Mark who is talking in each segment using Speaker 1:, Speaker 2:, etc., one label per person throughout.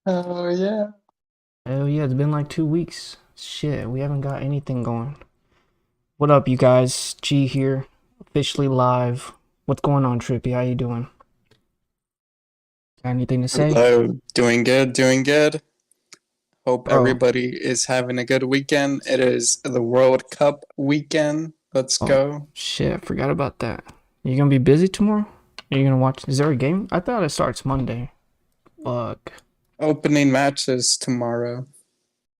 Speaker 1: Oh yeah.
Speaker 2: Oh yeah, it's been like 2 weeks. Shit, we haven't got anything going. What up, you guys? G here, officially live. What's going on, Trippy? How you doing? Got anything to say?
Speaker 1: Hello. Doing good, doing good. Hope
Speaker 2: Bro,
Speaker 1: everybody is having a good weekend. It is the World Cup weekend. Let's
Speaker 2: oh
Speaker 1: go.
Speaker 2: shit, I forgot about that. You gonna be busy tomorrow? Are you gonna watch? Is there a game? I thought it starts Monday. Fuck.
Speaker 1: Opening matches tomorrow.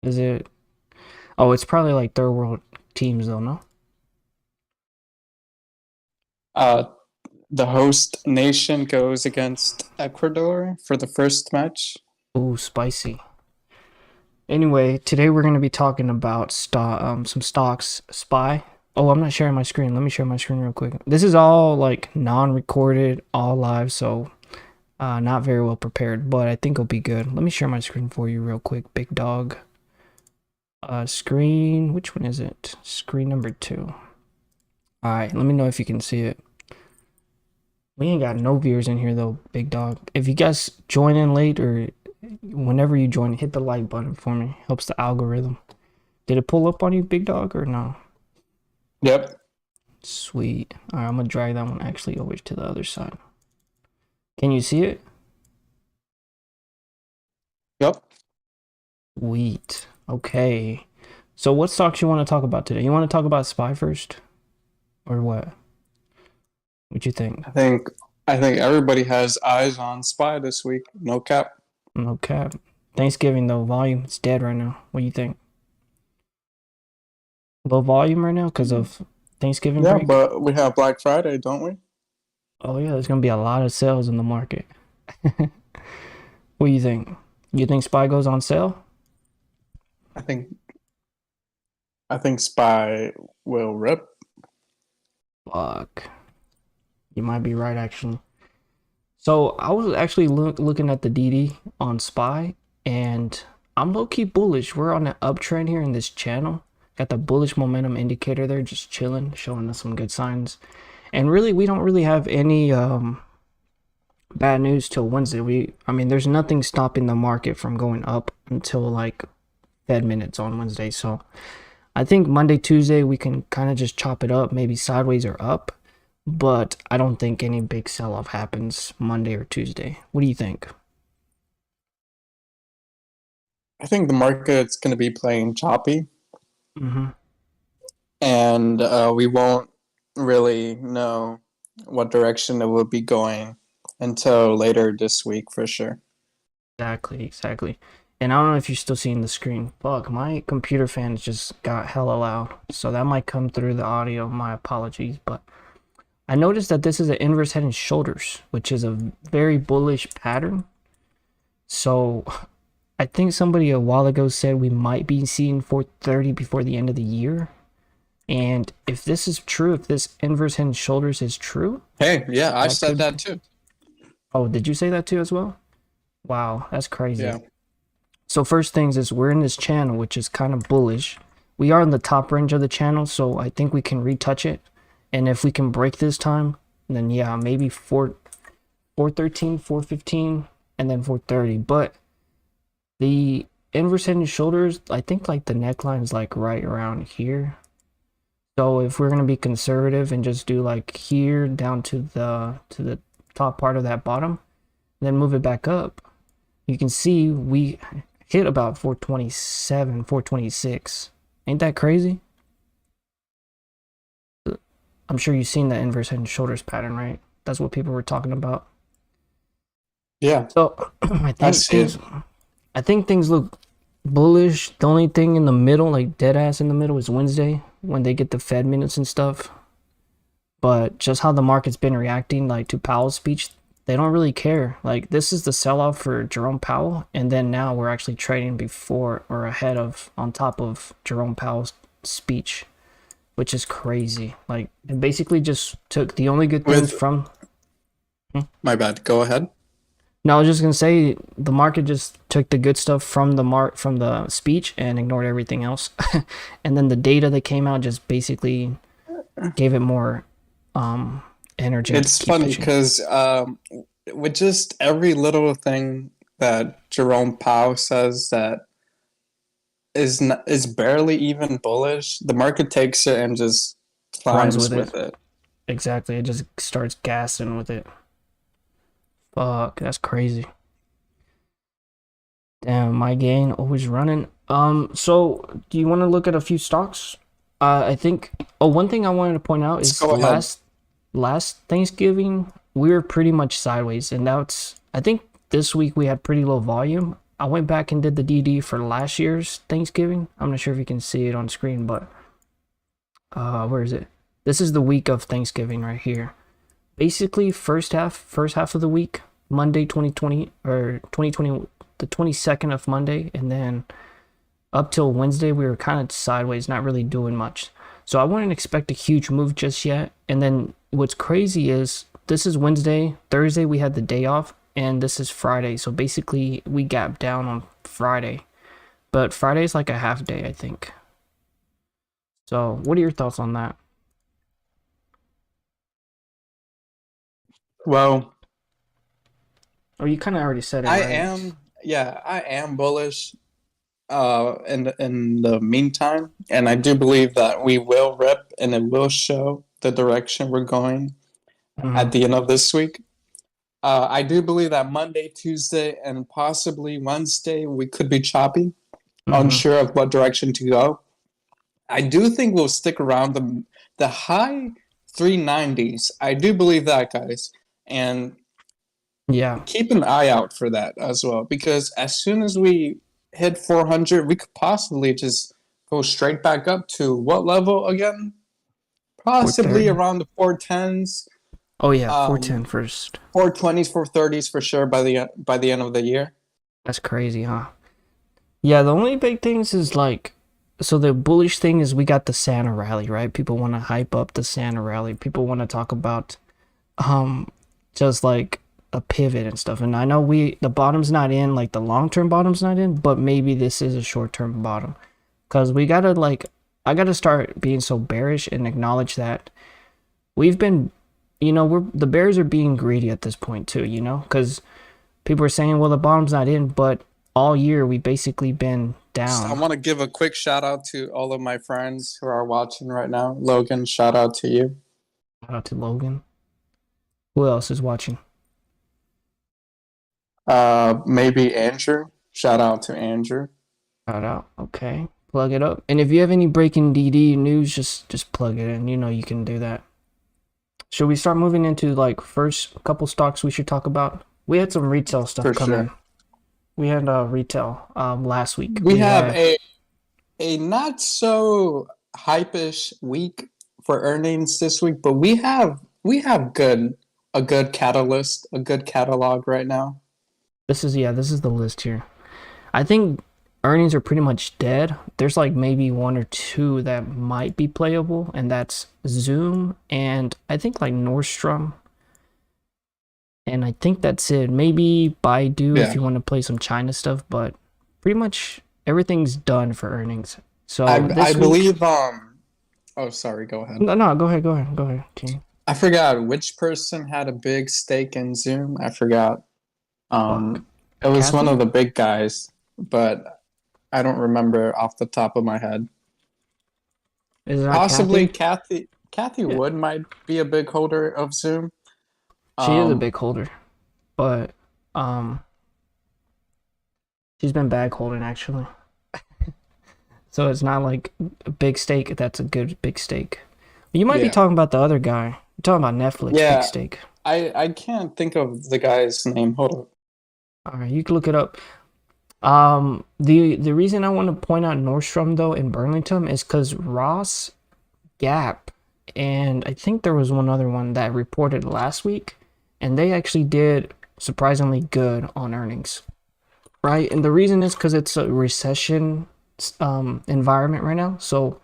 Speaker 2: Is it? Oh, it's probably like third world teams though, no?
Speaker 1: Uh the host nation goes against Ecuador for the first match.
Speaker 2: Ooh, spicy. Anyway, today we're going to be talking about some stocks. SPY. Oh, I'm not sharing my screen. Let me share my screen real quick. This is all like non-recorded, all live, so not very well prepared, but I think it'll be good. Let me share my screen for you real quick, big dog. Screen, which one is it? Screen number 2. All right, let me know if you can see it. We ain't got no viewers in here though, big dog. If you guys join in late or whenever you join, hit the like button for me. Helps the algorithm. Did it pull up on you, big dog, or no?
Speaker 1: Yep.
Speaker 2: Sweet. All right, I'm gonna drag that one actually over to the other side. Can you see it?
Speaker 1: Yep.
Speaker 2: Sweet. Okay. So what stocks you want to talk about today? You want to talk about SPY first, or what? What you think?
Speaker 1: I think I think everybody has eyes on Spy this week. No cap.
Speaker 2: No cap. Thanksgiving though, volume it's dead right now. What do you think? Low volume right now because of Thanksgiving
Speaker 1: Yeah,
Speaker 2: break?
Speaker 1: but we have Black Friday, don't we?
Speaker 2: Oh yeah, there's gonna be a lot of sales in the market. What do you think? You think SPY goes on sale?
Speaker 1: I think I think Spy will rip.
Speaker 2: Fuck. You might be right actually. So I was actually looking at the DD on SPY, and I'm low key bullish. We're on an uptrend here in this channel. Got the bullish momentum indicator there, just chilling, showing us some good signs. And really, we don't really have any bad news till Wednesday. I mean, there's nothing stopping the market from going up until like Fed minutes on Wednesday. So I think Monday, Tuesday, we can kind of just chop it up, maybe sideways or up. But I don't think any big sell-off happens Monday or Tuesday. What do you think?
Speaker 1: I think the market's going to be playing choppy,
Speaker 2: Mm-hmm.
Speaker 1: and we won't really know what direction it will be going until later this week for sure.
Speaker 2: Exactly, exactly. And I don't know if you're still seeing the screen. Fuck, my computer fans just got hella loud. So that might come through the audio. My apologies. But I noticed that this is an inverse head and shoulders, which is a very bullish pattern. So I think somebody a while ago said we might be seeing 430 before the end of the year. And if this is true, if this inverse head and shoulders is true,
Speaker 1: Hey, yeah, I
Speaker 2: that
Speaker 1: said
Speaker 2: could.
Speaker 1: that too.
Speaker 2: Oh, did you say that too as well? Wow, that's crazy.
Speaker 1: Yeah.
Speaker 2: So first things is we're in this channel, which is kind of bullish. We are in the top range of the channel, so I think we can retouch it. And if we can break this time, then yeah, maybe 413, 415, and then 430. But the inverse head and shoulders, I think like the neckline is like right around here. So if we're gonna be conservative and just do like here down to the top part of that bottom, then move it back up, you can see we hit about 427, 426. Ain't that crazy? I'm sure you've seen that inverse head and shoulders pattern, right? That's what people were talking about.
Speaker 1: Yeah,
Speaker 2: So
Speaker 1: I see it.
Speaker 2: I think things look bullish. The only thing in the middle, like dead ass in the middle, is Wednesday when they get the Fed minutes and stuff. But just how the market's been reacting, like to Powell's speech, they don't really care. Like this is the sell-off for Jerome Powell, and then now we're actually trading before or ahead of, on top of Jerome Powell's speech, which is crazy. Like it basically just took the only good things
Speaker 1: With
Speaker 2: from. Hmm?
Speaker 1: my bad, go ahead.
Speaker 2: No, I was just gonna say the market just took the good stuff from the speech and ignored everything else, and then the data that came out just basically gave it more energy to
Speaker 1: It's
Speaker 2: keep
Speaker 1: funny
Speaker 2: pushing.
Speaker 1: because with just every little thing that Jerome Powell says that is barely even bullish, the market takes it and just
Speaker 2: Runs
Speaker 1: climbs
Speaker 2: with it.
Speaker 1: with it.
Speaker 2: Exactly. It just starts gassing with it. Fuck, that's crazy. Damn, my gain always running. So do you want to look at a few stocks? I think. Oh, one thing I wanted to point out
Speaker 1: Let's
Speaker 2: is
Speaker 1: go ahead.
Speaker 2: last Thanksgiving we were pretty much sideways, and that's I think this week we had pretty low volume. I went back and did the DD for last year's Thanksgiving. I'm not sure if you can see it on screen, but where is it? This is the week of Thanksgiving right here. Basically, first half of the week, Monday 2020 or 2020, the 22nd of Monday, and then up till Wednesday we were kind of sideways, not really doing much. So I wouldn't expect a huge move just yet. And then what's crazy is this is Wednesday, Thursday we had the day off, and this is Friday. So basically we gapped down on Friday. But Friday's like a half day, I think. So what are your thoughts on that?
Speaker 1: Well,
Speaker 2: Oh, you kind of already said it,
Speaker 1: I
Speaker 2: right?
Speaker 1: am, yeah, I am bullish in the meantime, and I do believe that we will rip and it will show the direction we're going at
Speaker 2: Mm-hmm.
Speaker 1: the end of this week. I do believe that Monday, Tuesday, and possibly Wednesday we could be choppy,
Speaker 2: Mm-hmm.
Speaker 1: unsure of what direction to go. I do think we'll stick around the high 390s. I do believe that, guys, and
Speaker 2: Yeah.
Speaker 1: keep an eye out for that as well, because as soon as we hit 400, we could possibly just go straight back up to what level again? Possibly
Speaker 2: 430.
Speaker 1: around the 410s,
Speaker 2: Oh yeah,
Speaker 1: um,
Speaker 2: 410 first.
Speaker 1: 420s, 430s for sure by the end of the year.
Speaker 2: That's crazy, huh? Yeah, the only big things is like, so the bullish thing is we got the Santa rally, right? People want to hype up the Santa rally. People want to talk about um just like a pivot and stuff. And I know the bottom's not in, like the long-term bottom's not in, but maybe this is a short-term bottom. Cause we gotta like I gotta start being so bearish and acknowledge that we've been we're the bears are being greedy at this point too, because people are saying, well, the bottom's not in, but all year we basically been
Speaker 1: I
Speaker 2: down.
Speaker 1: want to give a quick shout out to all of my friends who are watching right now. Logan, shout out to you.
Speaker 2: Shout out to Logan. Who else is watching?
Speaker 1: Maybe Andrew. Shout out to Andrew.
Speaker 2: Shout out. Okay. Plug it up. And if you have any breaking DD news, just plug it in. You know you can do that. Should we start moving into like first couple stocks we should talk about? We had some retail stuff
Speaker 1: For
Speaker 2: come
Speaker 1: sure.
Speaker 2: in. We had retail last week.
Speaker 1: We
Speaker 2: We
Speaker 1: have
Speaker 2: had
Speaker 1: a not so hype-ish week for earnings this week, but we have a good catalyst, a good catalog right now.
Speaker 2: this is the list here. I think earnings are pretty much dead. There's like maybe one or two that might be playable, and that's Zoom and I think like Nordstrom. And I think that's it. Maybe Baidu if
Speaker 1: Yeah.
Speaker 2: you want to play some China stuff, but pretty much everything's done for earnings.
Speaker 1: I
Speaker 2: So
Speaker 1: I
Speaker 2: this week,
Speaker 1: believe oh sorry, go ahead.
Speaker 2: no, go ahead, King.
Speaker 1: I forgot which person had a big stake in Zoom. I forgot.
Speaker 2: Fuck,
Speaker 1: It was one
Speaker 2: Kathy?
Speaker 1: of the big guys, but I don't remember off the top of my head.
Speaker 2: Is it not
Speaker 1: Possibly
Speaker 2: Kathy?
Speaker 1: Kathy
Speaker 2: Yeah,
Speaker 1: Wood might be a big holder of Zoom.
Speaker 2: she is a
Speaker 1: Um,
Speaker 2: big holder, but um, she's been bag holding actually. So it's not like a big stake. That's a good big stake. You might be
Speaker 1: yeah,
Speaker 2: talking about the other guy. You're talking about Netflix big
Speaker 1: yeah.
Speaker 2: stake.
Speaker 1: I can't think of the guy's name. Hold on.
Speaker 2: All right, you can look it up. The reason I want to point out Nordstrom though in Burlington is because Ross, Gap, and I think there was one other one that reported last week, and they actually did surprisingly good on earnings, right? And the reason is because it's a recession environment right now, so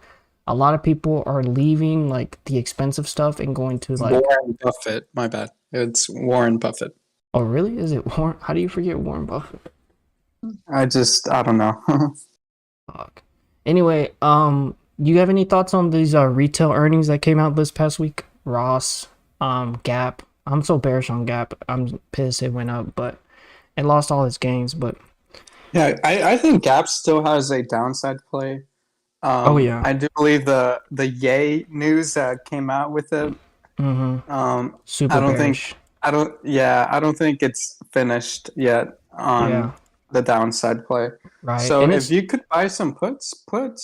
Speaker 2: a lot of people are leaving like the expensive stuff and going to like,
Speaker 1: Warren Buffett. My bad. It's Warren Buffett.
Speaker 2: oh really? Is it Warren? How do you forget Warren Buffett?
Speaker 1: I don't know.
Speaker 2: Fuck. Anyway, you have any thoughts on these retail earnings that came out this past week? Ross, Gap. I'm so bearish on Gap. I'm pissed it went up, but It lost all its gains, but
Speaker 1: Yeah, I think Gap still has a downside play.
Speaker 2: oh yeah.
Speaker 1: I do believe the Yay news that came out with it.
Speaker 2: Mm-hmm.
Speaker 1: I
Speaker 2: Super
Speaker 1: don't think
Speaker 2: bearish.
Speaker 1: I don't think it's finished yet
Speaker 2: Yeah,
Speaker 1: on the downside play.
Speaker 2: right.
Speaker 1: So
Speaker 2: And
Speaker 1: if
Speaker 2: it's
Speaker 1: you could buy some puts could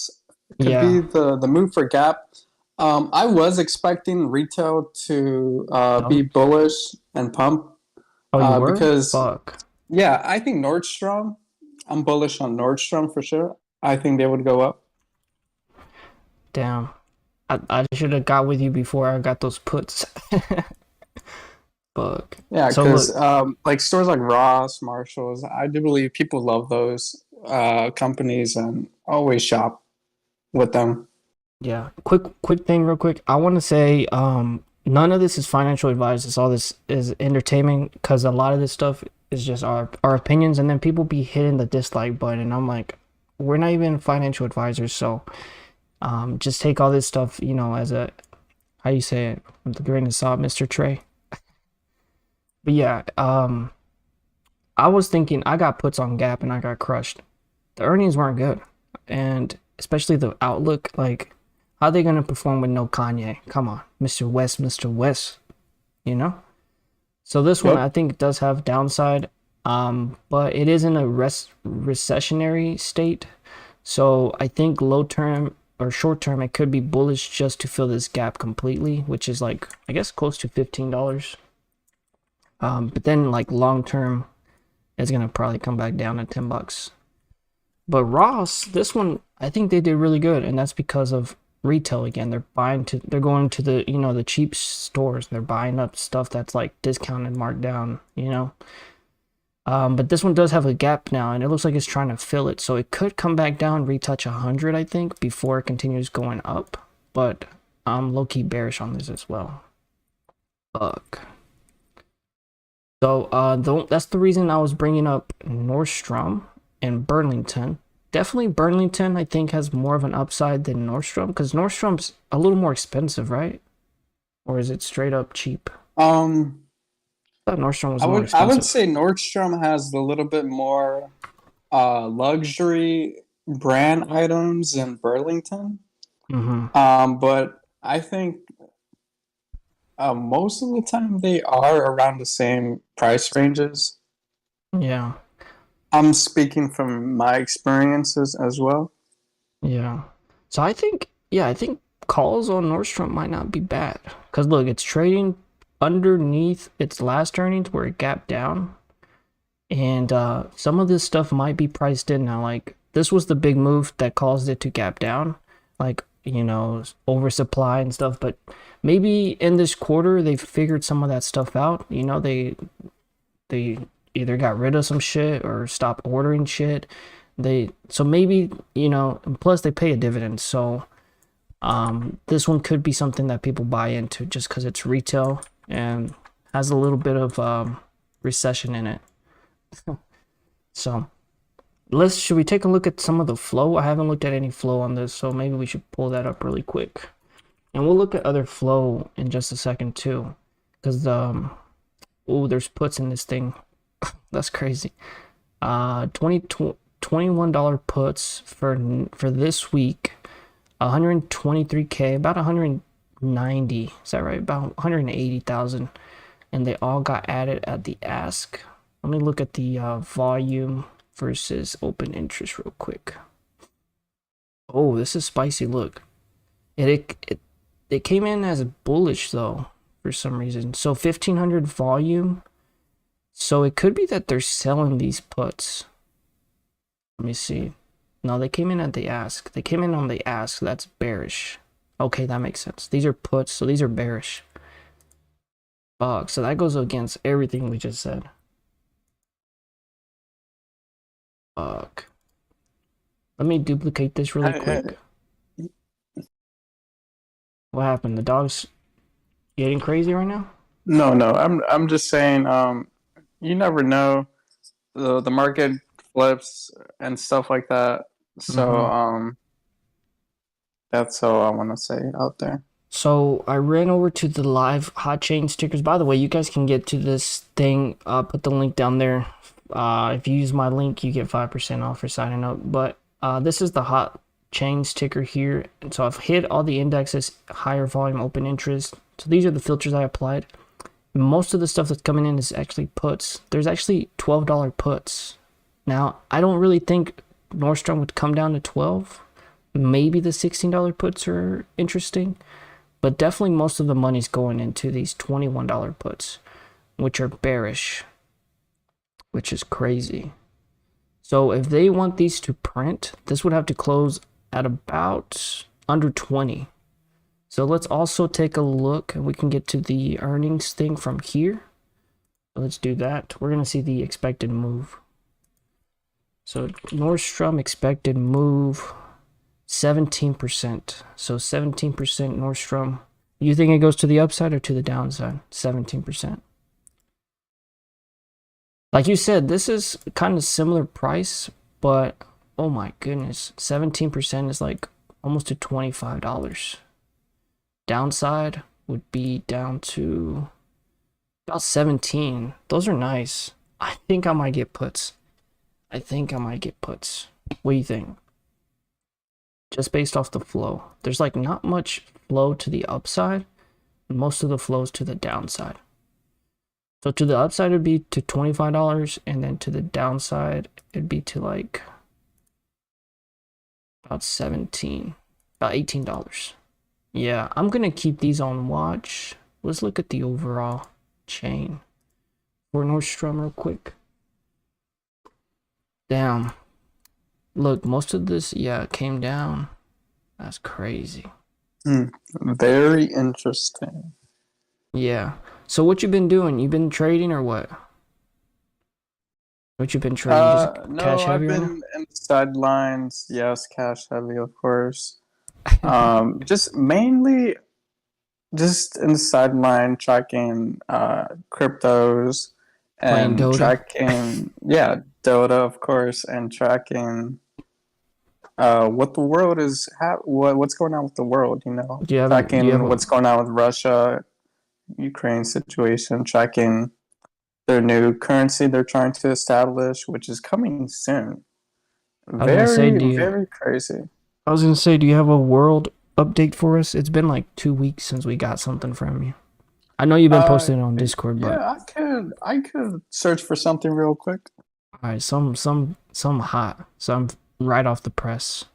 Speaker 2: yeah.
Speaker 1: be the move for Gap. I was expecting retail to be
Speaker 2: Dump.
Speaker 1: bullish and pump
Speaker 2: Oh, you were?
Speaker 1: because
Speaker 2: Fuck.
Speaker 1: yeah, I think Nordstrom. I'm bullish on Nordstrom for sure. I think they would go up.
Speaker 2: Damn. I should have got with you before I got those puts. Fuck.
Speaker 1: Yeah,
Speaker 2: So
Speaker 1: because
Speaker 2: look,
Speaker 1: like stores like Ross, Marshalls, I do believe people love those companies and always shop with them.
Speaker 2: yeah. Quick thing real quick. I want to say none of this is financial advice. It's all this is entertainment because a lot of this stuff is just our opinions and then people be hitting the dislike button and I'm like we're not even financial advisors, so just take all this stuff, as a how you say it, with a grain of salt, Mr. Trey. But yeah, I was thinking I got puts on Gap and I got crushed. The earnings weren't good. And especially the outlook, like, how are they gonna perform with no Kanye? Come on, Mr. West, Mr. West, you know? So this one I
Speaker 1: Yep.
Speaker 2: think does have downside, but it is in a recessionary state. So I think low term or short term it could be bullish just to fill this gap completely, which is like I guess close to $15. But then like long term it's gonna probably come back down to $10. But Ross, this one, I think they did really good, and that's because of retail again. They're going to the, the cheap stores. They're buying up stuff that's like discounted, marked down. But this one does have a gap now, and it looks like it's trying to fill it, so it could come back down, retouch 100, I think, before it continues going up. But I'm low-key bearish on this as well. Fuck. So that's the reason I was bringing up Nordstrom and Burlington. Definitely Burlington, I think, has more of an upside than Nordstrom because Nordstrom's a little more expensive, right? Or is it straight up cheap?
Speaker 1: Um,
Speaker 2: I thought Nordstrom was more
Speaker 1: I would
Speaker 2: expensive.
Speaker 1: say Nordstrom has a little bit more luxury brand items in Burlington.
Speaker 2: Mm-hmm.
Speaker 1: But I think most of the time they are around the same price ranges.
Speaker 2: Yeah,
Speaker 1: I'm speaking from my experiences as well.
Speaker 2: yeah. So I think calls on Nordstrom might not be bad because look, it's trading underneath its last earnings where it gapped down. And some of this stuff might be priced in now. Like this was the big move that caused it to gap down, like oversupply and stuff. But maybe in this quarter they figured some of that stuff out. They either got rid of some shit or stopped ordering shit. So maybe and plus they pay a dividend. So this one could be something that people buy into just because it's retail and has a little bit of recession in it. So should we take a look at some of the flow? I haven't looked at any flow on this, so maybe we should pull that up really quick. And we'll look at other flow in just a second too. Because oh, there's puts in this thing. That's crazy. 21 puts for this week. 123K, about 190. Is that right? About 180,000. And they all got added at the ask. Let me look at the volume versus open interest real quick. Oh, this is spicy. Look, it came in as bullish though for some reason. So 1,500 volume. So it could be that they're selling these puts. Let me see. No, they came in at the ask. They came in on the ask. That's bearish. Okay, that makes sense. These are puts, so these are bearish. Fuck. So that goes against everything we just said. Fuck. Let me duplicate this really quick. What happened? The dog's getting crazy right now?
Speaker 1: No. I'm just saying. You never know. The market flips and stuff like that. So
Speaker 2: Mm-hmm.
Speaker 1: that's all I want to say out there.
Speaker 2: So I ran over to the live hot chain stickers. By the way, you guys can get to this thing. Put the link down there If you use my link, you get 5% off for signing up. But this is the hot chains ticker here. And so I've hit all the indexes, higher volume, open interest. So these are the filters I applied. Most of the stuff that's coming in is actually puts. There's actually $12 puts. Now, I don't really think Nordstrom would come down to 12. Maybe the $16 puts are interesting. But definitely most of the money's going into these $21 puts, which are bearish, which is crazy. So if they want these to print, this would have to close at about under 20. So let's also take a look, and we can get to the earnings thing from here. Let's do that. We're going to see the expected move. So Nordstrom expected move 17%. So 17% Nordstrom. You think it goes to the upside or to the downside? 17%. Like you said, this is kind of similar price, but oh my goodness, 17% is like almost to $25. Downside would be down to about 17. Those are nice. I think I might get puts. What do you think? Just based off the flow. There's like not much flow to the upside. Most of the flows to the downside. So to the upside it'd be to $25, and then to the downside it'd be to like about $18. Yeah, I'm gonna keep these on watch. Let's look at the overall chain for Nordstrom real quick. Damn. Look, most of this, yeah, came down. That's crazy.
Speaker 1: Very interesting.
Speaker 2: Yeah. So what you been doing? You been trading or what? What you been trading? Just
Speaker 1: No,
Speaker 2: cash
Speaker 1: I've
Speaker 2: heavy right now?
Speaker 1: been in the sidelines. Yes, cash heavy, of course. Just mainly just in the sideline tracking cryptos
Speaker 2: Playing
Speaker 1: and
Speaker 2: Dota?
Speaker 1: tracking, yeah, Dota, of course, and tracking what the world is, what's going on with the world,
Speaker 2: Do you have
Speaker 1: tracking
Speaker 2: a
Speaker 1: what's going on with Russia, Ukraine situation, tracking their new currency they're trying to establish, which is coming soon.
Speaker 2: I was gonna say,
Speaker 1: Very crazy.
Speaker 2: do you have a world update for us? It's been like 2 weeks since we got something from you. I know you've been posting it on Discord, but
Speaker 1: Yeah, I could search for something real quick.
Speaker 2: all right, some hot, some right off the press.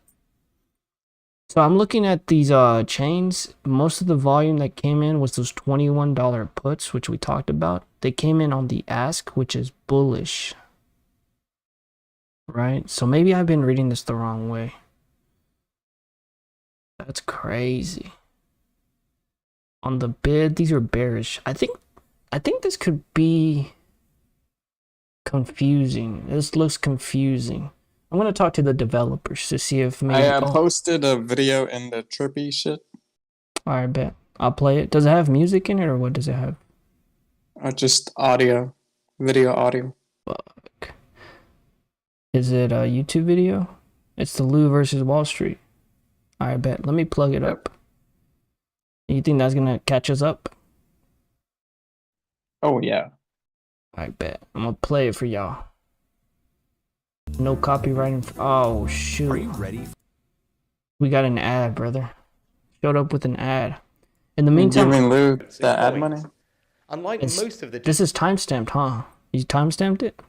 Speaker 2: So I'm looking at these chains. Most of the volume that came in was those $21 puts, which we talked about. They came in on the ask, which is bullish. Right? So maybe I've been reading this the wrong way. That's crazy. On the bid, these are bearish. I think this could be confusing. This looks confusing. I'm gonna talk to the developers to see if maybe
Speaker 1: I posted a video in the trippy shit.
Speaker 2: Alright, bet. I'll play it. Does it have music in it, or what does it have?
Speaker 1: Just audio, video audio.
Speaker 2: Fuck. Is it a YouTube video? It's the Lou versus Wall Street. Alright, bet. Let me plug it up. You think that's gonna catch us up?
Speaker 1: Oh yeah.
Speaker 2: I bet. I'm gonna play it for y'all. No copyright. Oh shoot.
Speaker 3: Are you ready?
Speaker 2: We got an ad, brother. Showed up with an ad. In the meantime,
Speaker 1: Giving Lou the ad money.
Speaker 3: Unlike most of the
Speaker 2: this is timestamped, huh? You timestamped it?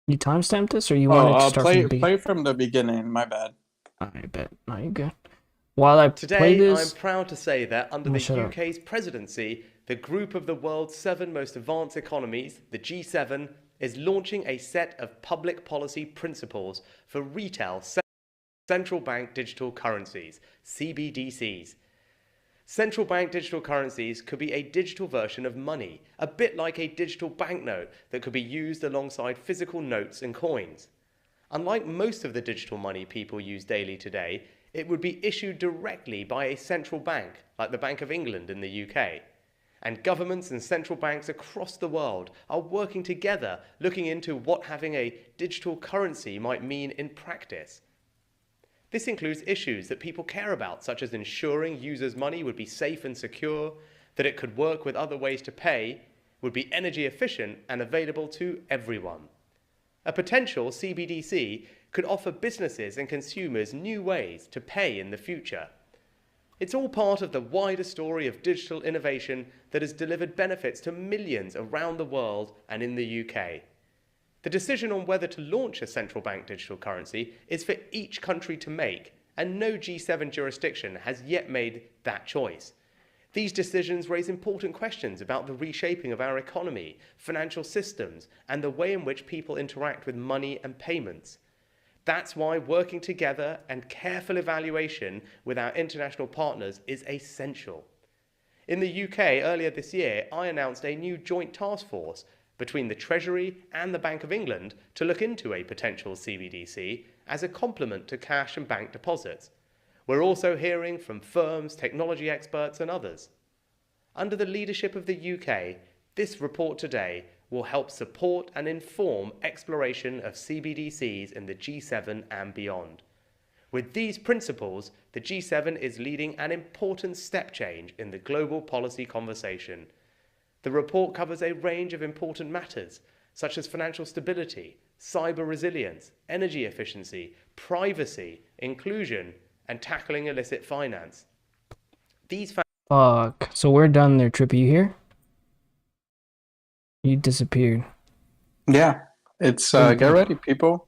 Speaker 2: You timestamped this, or you want it to start from the beginning?
Speaker 1: Play from the beginning. My bad.
Speaker 2: I bet. No, you good. While I play
Speaker 3: Today,
Speaker 2: this,
Speaker 3: I'm proud to say that under the
Speaker 2: shut up.
Speaker 3: UK's presidency, the group of the world's 7 most advanced economies, the G7, is launching a set of public policy principles for retail central bank digital currencies, CBDCs. Central bank digital currencies could be a digital version of money, a bit like a digital banknote that could be used alongside physical notes and coins. Unlike most of the digital money people use daily today, it would be issued directly by a central bank, like the Bank of England in the UK. And governments and central banks across the world are working together, looking into what having a digital currency might mean in practice. This includes issues that people care about, such as ensuring users' money would be safe and secure, that it could work with other ways to pay, would be energy efficient and available to everyone. A potential CBDC could offer businesses and consumers new ways to pay in the future. It's all part of the wider story of digital innovation that has delivered benefits to millions around the world and in the UK. The decision on whether to launch a central bank digital currency is for each country to make, and no G7 jurisdiction has yet made that choice. These decisions raise important questions about the reshaping of our economy, financial systems, and the way in which people interact with money and payments. That's why working together and careful evaluation with our international partners is essential. In the UK, earlier this year, I announced a new joint task force between the Treasury and the Bank of England to look into a potential CBDC as a complement to cash and bank deposits. We're also hearing from firms, technology experts, and others. Under the leadership of the UK, this report today will help support and inform exploration of CBDCs in the G7 and beyond. With these principles, the G7 is leading an important step change in the global policy conversation. The report covers a range of important matters, such as financial stability, cyber resilience, energy efficiency, privacy, inclusion, and tackling illicit finance. These
Speaker 2: Fuck. So we're done there, Trippy. You here? You disappeared.
Speaker 1: Yeah, it's
Speaker 2: What do you
Speaker 1: get
Speaker 2: think?
Speaker 1: ready, people.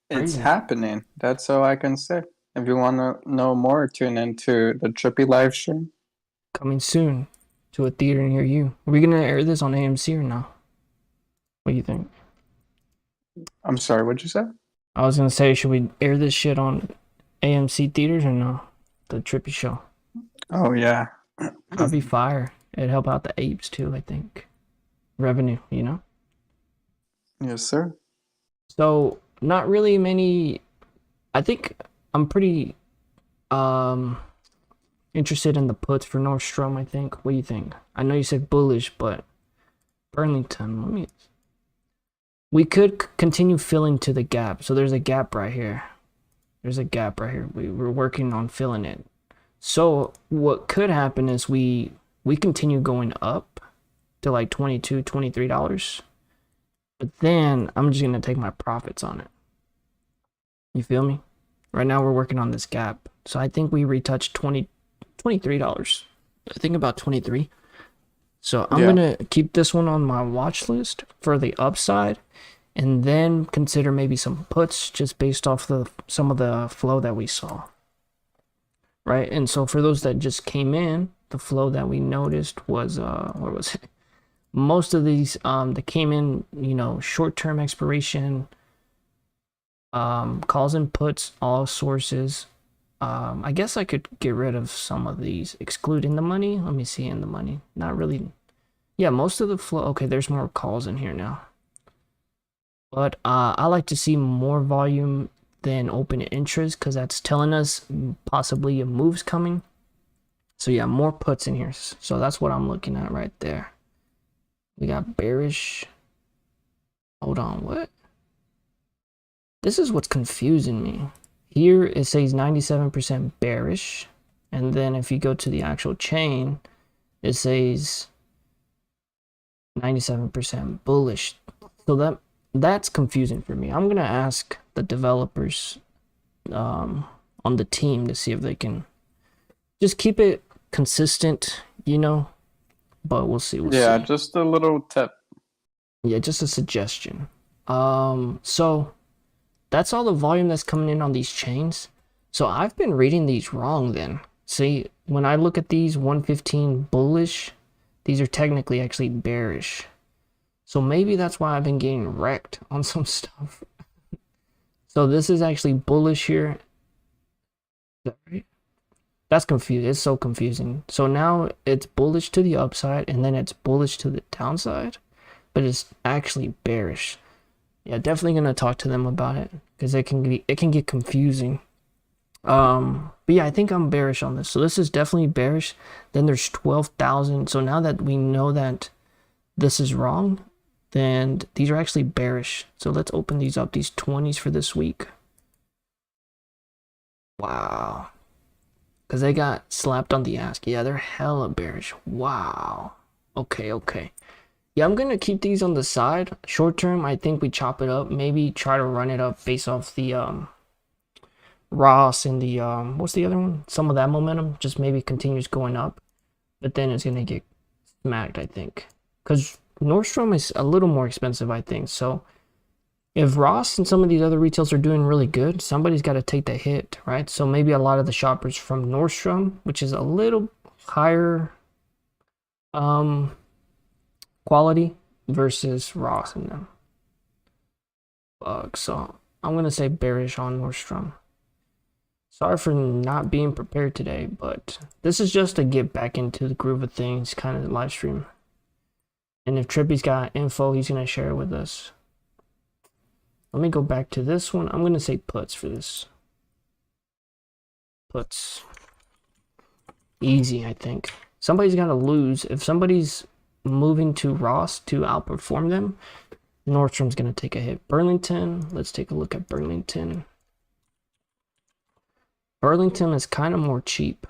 Speaker 1: It's
Speaker 2: Crazy.
Speaker 1: happening. That's all I can say. If you want to know more, tune into the Trippy live stream.
Speaker 2: Coming soon to a theater near you. Are we gonna air this on AMC or no? What do you think?
Speaker 1: I'm sorry, what'd you say?
Speaker 2: I was gonna say, should we air this shit on AMC theaters or no? The Trippy show.
Speaker 1: Oh yeah.
Speaker 2: That'd be fire. It'd help out the apes too, I think. Revenue, you know?
Speaker 1: Yes, sir.
Speaker 2: So not really many. I think I'm pretty interested in the puts for Nordstrom, I think. What do you think? I know you said bullish, but Burlington, we could continue filling to the gap. So there's a gap right here. There's a gap right here. We're working on filling it. So what could happen is we continue going up to like $22, $23. But then I'm just going to take my profits on it. You feel me? Right now we're working on this gap. So I think we retouched $23. I think about 23. So I'm going to keep this one on my watch list for the upside and then consider maybe some puts just based off some of the flow that we saw. Right? And so for those that just came in, the flow that we noticed was what was it? Most of these that came in, you know, short-term expiration, calls and puts, all sources. I guess I could get rid of some of these, excluding the money. Let me see in the money. Not really. Yeah, most of the flow. Okay, there's more calls in here now. But I like to see more volume than open interest because that's telling us possibly a move's coming. So yeah, more puts in here. So that's what I'm looking at right there. We got bearish. Hold on, what? This is what's confusing me. Here it says 97% bearish. And then if you go to the actual chain, it says 97% bullish. So that's confusing for me. I'm going to ask the developers on the team to see if they can just keep it consistent, you know, but we'll see. We'll see.
Speaker 1: Just a little tip.
Speaker 2: Yeah, just a suggestion. So that's all the volume that's coming in on these chains. So I've been reading these wrong then. See, when I look at these 115 bullish, these are technically actually bearish. So maybe that's why I've been getting wrecked on some stuff. So this is actually bullish here. Is that right? That's confusing. It's so confusing. So now it's bullish to the upside and then it's bullish to the downside, but it's actually bearish. Yeah, definitely gonna talk to them about it because it can get confusing. But yeah, I think I'm bearish on this. So this is definitely bearish. Then there's 12,000. So now that we know that this is wrong, then these are actually bearish. So let's open these up, these 20s for this week. Wow. Because they got slapped on the ass. Yeah, they're hella bearish. Wow. Okay. Yeah, I'm gonna keep these on the side. Short term, I think we chop it up. Maybe try to run it up based off the Ross and the what's the other one? Some of that momentum just maybe continues going up, but then it's gonna get smacked, I think, because Nordstrom is a little more expensive, I think. So if Ross and some of these other retails are doing really good, somebody's got to take the hit, right? So maybe a lot of the shoppers from Nordstrom, which is a little higher quality versus Ross in them. So I'm gonna say bearish on Nordstrom. Sorry for not being prepared today, but this is just to get back into the groove of things kind of live stream. And if Trippy's got info, he's gonna share it with us. Let me go back to this one. I'm gonna say puts for this. Puts. Easy, I think. Somebody's gotta lose. If somebody's moving to Ross to outperform them, Nordstrom's gonna take a hit. Burlington, let's take a look at Burlington. Burlington is kind of more cheap,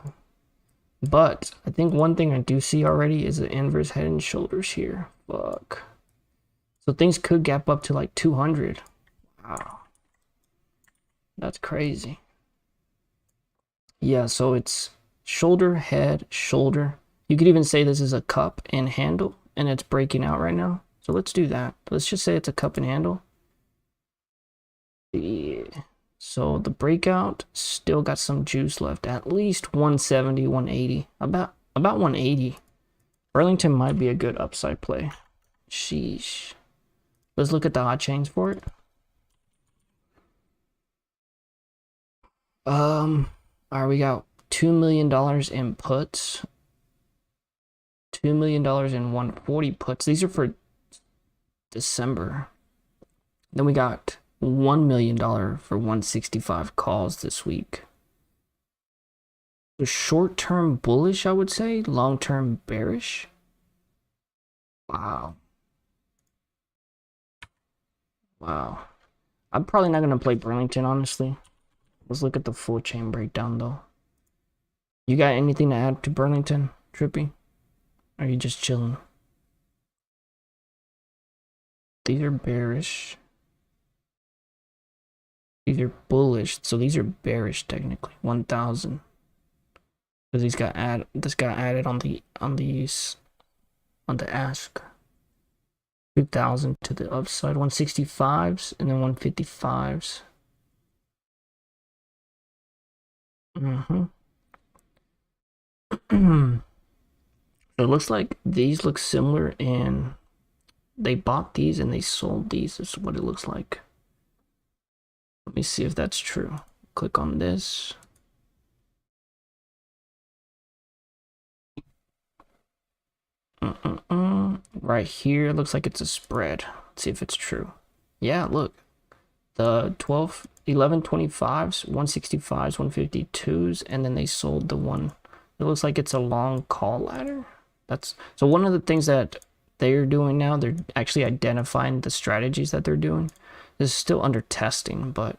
Speaker 2: but I think one thing I do see already is the inverse head and shoulders here. Fuck. So things could gap up to like 200. Wow. That's crazy. Yeah, so it's shoulder, head, shoulder. You could even say this is a cup and handle, and it's breaking out right now. So let's do that. Let's just say it's a cup and handle. Yeah. So the breakout still got some juice left. At least 170, 180. About 180. Burlington might be a good upside play. Sheesh. Let's look at the hot chains for it. Alright, we got $2 million in puts. $2 million in 140 puts. These are for December. Then we got $1 million for 165 calls this week. So short-term bullish, I would say. Long-term bearish. Wow. Wow. I'm probably not going to play Burlington, honestly. Let's look at the full chain breakdown, though. You got anything to add to Burlington, Trippy? Or are you just chilling? These are bearish. These are bullish, so these are bearish technically. 1,000. Because this got added on the ask. 2,000 to the upside. 165s and then 155s. So it looks like these look similar, and they bought these and they sold these. This is what it looks like. Let me see if that's true. Click on this. Right here, it looks like it's a spread. Let's see if it's true. Yeah, look. The 1125s, 165s, 152s, and then they sold the one. It looks like it's a long call ladder. So one of the things that they're doing now, they're actually identifying the strategies that they're doing. This is still under testing, but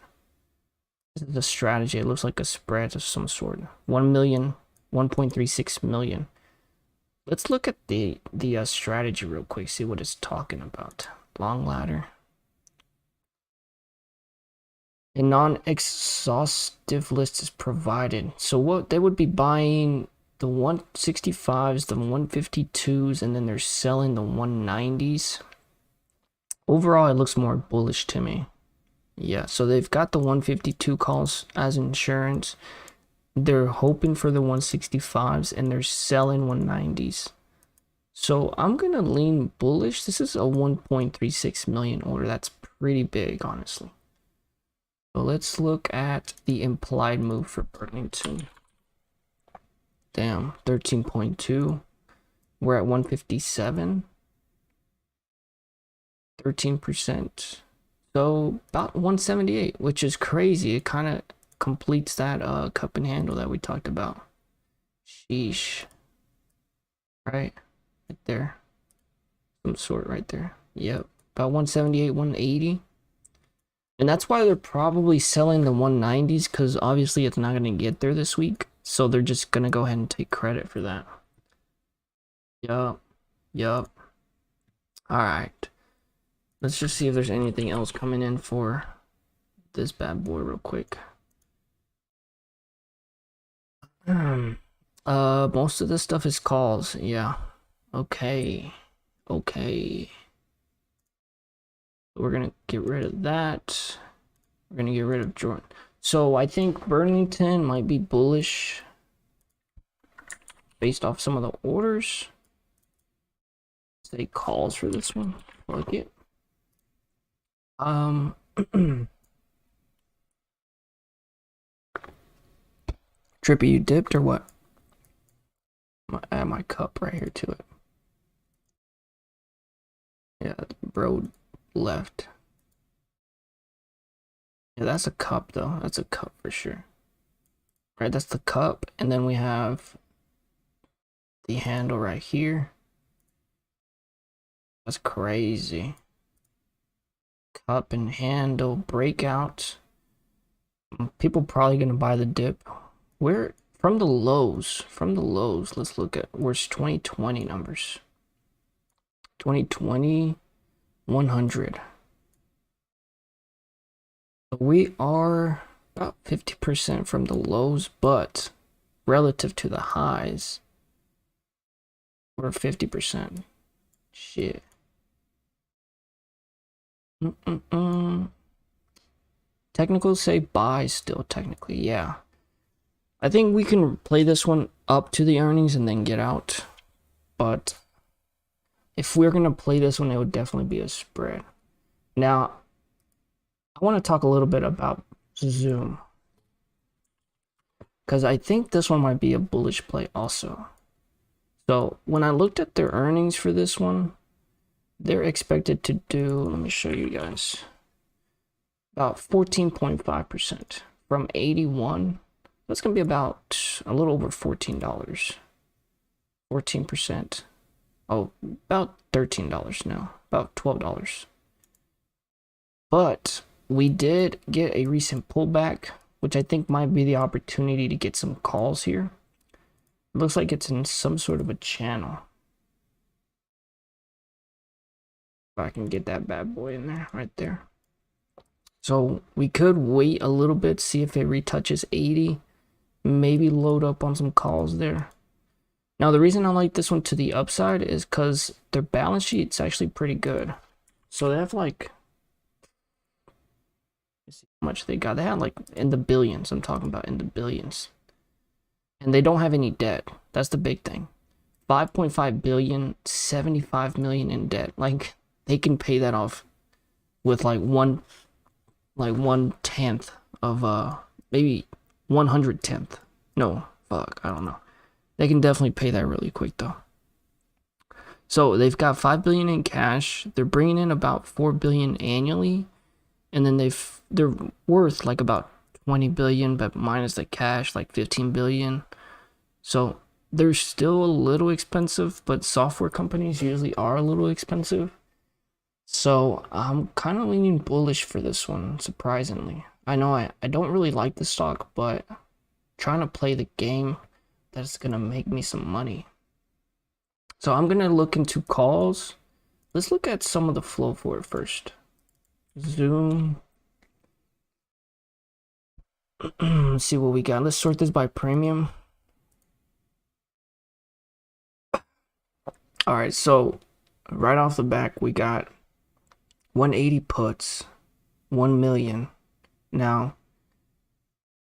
Speaker 2: this is a strategy. It looks like a spread of some sort. 1 million, 1.36 million. Let's look at the strategy real quick, see what it's talking about. Long ladder. A non-exhaustive list is provided. So what they would be buying the 165s, the 152s, and then they're selling the 190s. Overall, it looks more bullish to me. Yeah, so they've got the 152 calls as insurance. They're hoping for the 165s, and they're selling 190s. So I'm going to lean bullish. This is a 1.36 million order. That's pretty big, honestly. So let's look at the implied move for Burlington. Damn, 13.2. We're at 157. 13%. So about 178, which is crazy. It kind of completes that cup and handle that we talked about. Sheesh. Right there. Some sort right there. Yep. About 178, 180. And that's why they're probably selling the 190s, because obviously it's not going to get there this week. So they're just going to go ahead and take credit for that. Yup. All right. Let's just see if there's anything else coming in for this bad boy real quick. Most of this stuff is calls. Yeah. Okay. Okay. We're gonna get rid of that. We're gonna get rid of Jordan. So I think Burlington might be bullish based off some of the orders. Say calls for this one. Fuck it. Trippy, you dipped or what? Add my cup right here to it. Yeah, bro left. Yeah, that's a cup though. That's a cup for sure. Right, that's the cup, and then we have the handle right here. That's crazy. Cup and handle breakout. People probably gonna buy the dip. Where from the lows? From the lows, let's look at where's 2020 numbers. 2020, 100. We are about 50% from the lows, but relative to the highs, we're 50%. Shit. Technicals say buy still, technically, yeah. I think we can play this one up to the earnings and then get out. But if we're going to play this one, it would definitely be a spread. Now, I want to talk a little bit about Zoom, because I think this one might be a bullish play also. So when I looked at their earnings for this one, they're expected to do, let me show you guys, about 14.5% from 81. That's going to be about a little over $14. 14%. Oh, about $13 now, about $12. But we did get a recent pullback, which I think might be the opportunity to get some calls here. It looks like it's in some sort of a channel. If I can get that bad boy in there, right there. So we could wait a little bit, see if it retouches 80. Maybe load up on some calls there. Now, the reason I like this one to the upside is because their balance sheet's actually pretty good. So they have like, let's see how much they got. They had like in the billions. I'm talking about in the billions. And they don't have any debt. That's the big thing. 5.5 billion, 75 million in debt. Like they can pay that off with like one tenth of maybe 110th. No, fuck, I don't know. They can definitely pay that really quick though. So they've got 5 billion in cash. They're bringing in about 4 billion annually, and then they're worth like about 20 billion, but minus the cash, like 15 billion. So they're still a little expensive, but software companies usually are a little expensive. So I'm kind of leaning bullish for this one, surprisingly. I know I don't really like the stock, but trying to play the game that's gonna make me some money. So I'm gonna look into calls. Let's look at some of the flow for it first. Zoom. Let's see what we got. Let's sort this by premium. All right, so right off the back, we got 180 puts, 1 million. Now,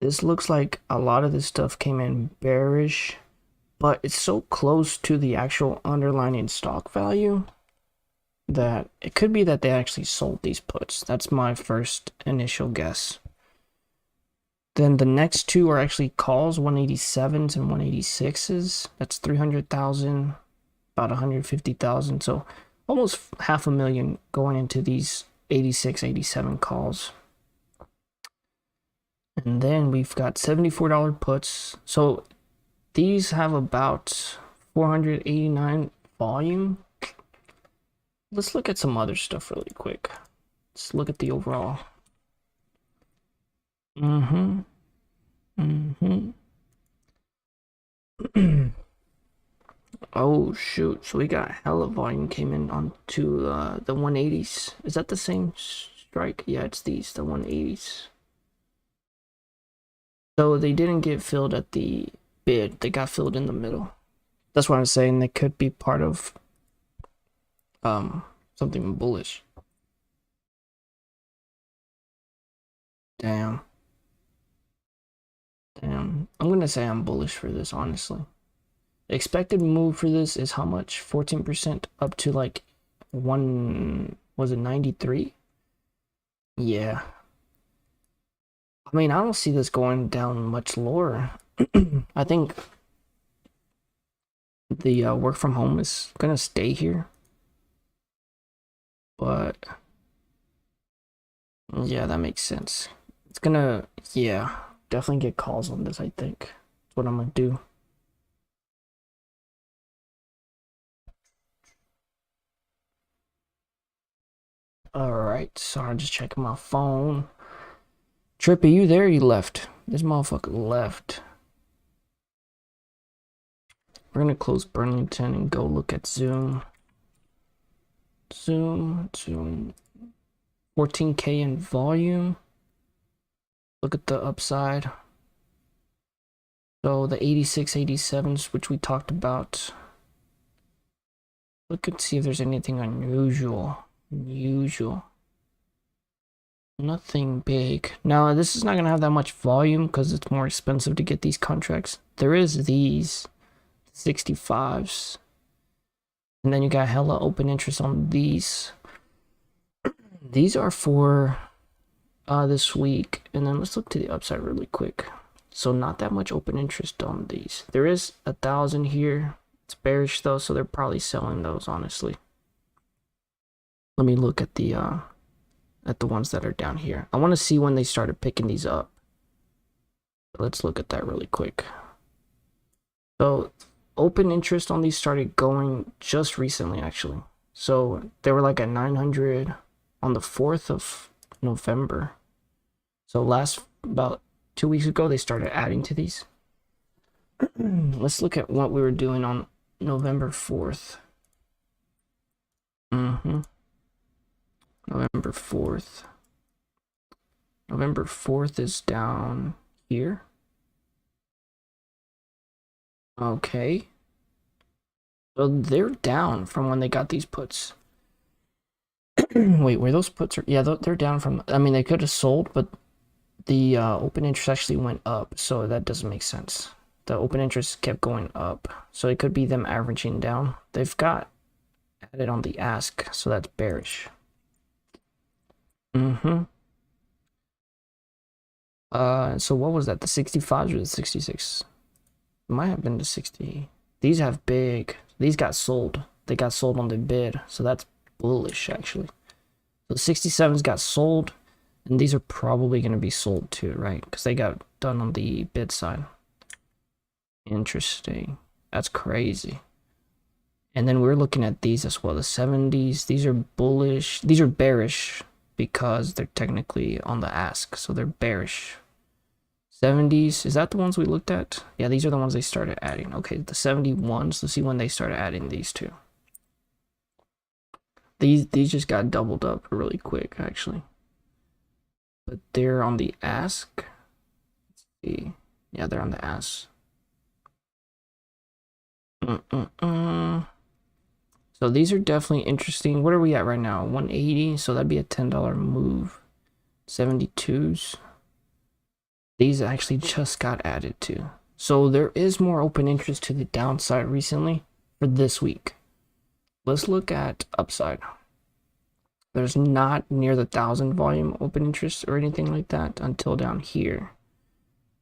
Speaker 2: this looks like a lot of this stuff came in bearish, but it's so close to the actual underlying stock value that it could be that they actually sold these puts. That's my first initial guess. Then the next two are actually calls, 187s and 186s. That's 300,000, about 150,000. So almost 500,000 going into these 86, 87 calls. And then we've got $74 puts. So these have about 489 volume. Let's look at some other stuff really quick. Let's look at the overall. Oh shoot, so we got hella volume came in onto the 180s. Is that the same strike? Yeah, it's these, the 180s. So they didn't get filled at the bid, they got filled in the middle. That's what I'm saying, they could be part of something bullish. Damn. I'm gonna say I'm bullish for this, honestly. The expected move for this is how much? 14% up to like was it 93? Yeah. I mean, I don't see this going down much lower. I think the work from home is gonna stay here. But yeah, that makes sense. It's gonna, yeah, definitely get calls on this, I think. That's what I'm gonna do. Alright, so I'm just checking my phone. Trippy, you there? You left. This motherfucker left. We're gonna close Burlington and go look at Zoom. Zoom. 14K in volume. Look at the upside. So the 86, 87s, which we talked about. Look and see if there's anything unusual. Nothing big. Now, this is not going to have that much volume because it's more expensive to get these contracts. There is these 65s. And then you got hella open interest on these. These are for this week. And then let's look to the upside really quick. So not that much open interest on these. There is 1,000 here. It's bearish though, so they're probably selling those, honestly. Let me look at the ones that are down here. I want to see when they started picking these up. Let's look at that really quick. So open interest on these started going just recently, actually. So they were like at 900 on the 4th of November. So about 2 weeks ago, they started adding to these. Let's look at what we were doing on November 4th. November 4th. November 4th is down here. Okay. So they're down from when they got these puts. Wait, where those puts are? Yeah, they're down from, I mean, they could have sold, but the open interest actually went up, so that doesn't make sense. The open interest kept going up, so it could be them averaging down. They've got added on the ask, so that's bearish. So what was that? The 65s or the 66? It might have been the 60. These have big. These got sold. They got sold on the bid, so that's bullish actually. So the 67s got sold, and these are probably going to be sold too, right? Because they got done on the bid side. Interesting. That's crazy. And then we're looking at these as well. The 70s. These are bullish. These are bearish because they're technically on the ask, so they're bearish. 70s, is that the ones we looked at? Yeah, these are the ones they started adding. Okay, the 71s, let's see when they started adding these two. These just got doubled up really quick, actually. But they're on the ask. Let's see. Yeah, they're on the ask. So these are definitely interesting. What are we at right now? 180, so that'd be a $10 move. 72s. These actually just got added to. So there is more open interest to the downside recently for this week. Let's look at upside. There's not near the 1,000 volume open interest or anything like that until down here.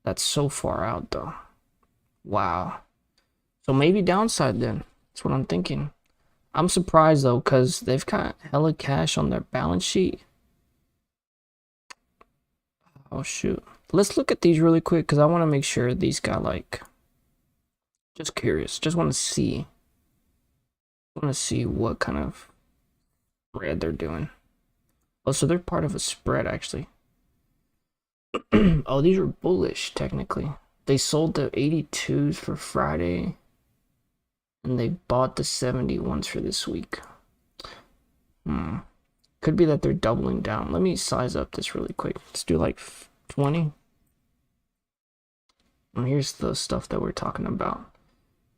Speaker 2: That's so far out though. Wow. So maybe downside then. That's what I'm thinking. I'm surprised though, because they've got hella cash on their balance sheet. Oh shoot. Let's look at these really quick because I want to make sure these got like, just curious, just want to see what kind of spread they're doing. Oh, so they're part of a spread actually. Oh, these are bullish technically. They sold the 82s for Friday. And they bought the 70 ones for this week. Could be that they're doubling down. Let me size up this really quick. Let's do like 20. And here's the stuff that we're talking about.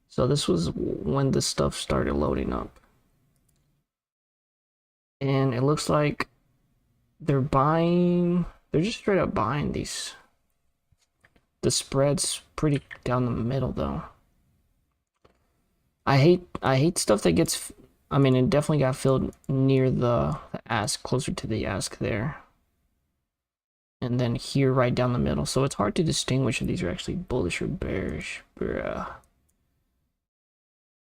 Speaker 2: So this was when the stuff started loading up. And it looks like they're just straight up buying these. The spread's pretty down the middle though. I hate stuff that gets, I mean, it definitely got filled near the ask, closer to the ask there. And then here right down the middle. So it's hard to distinguish if these are actually bullish or bearish. Bruh.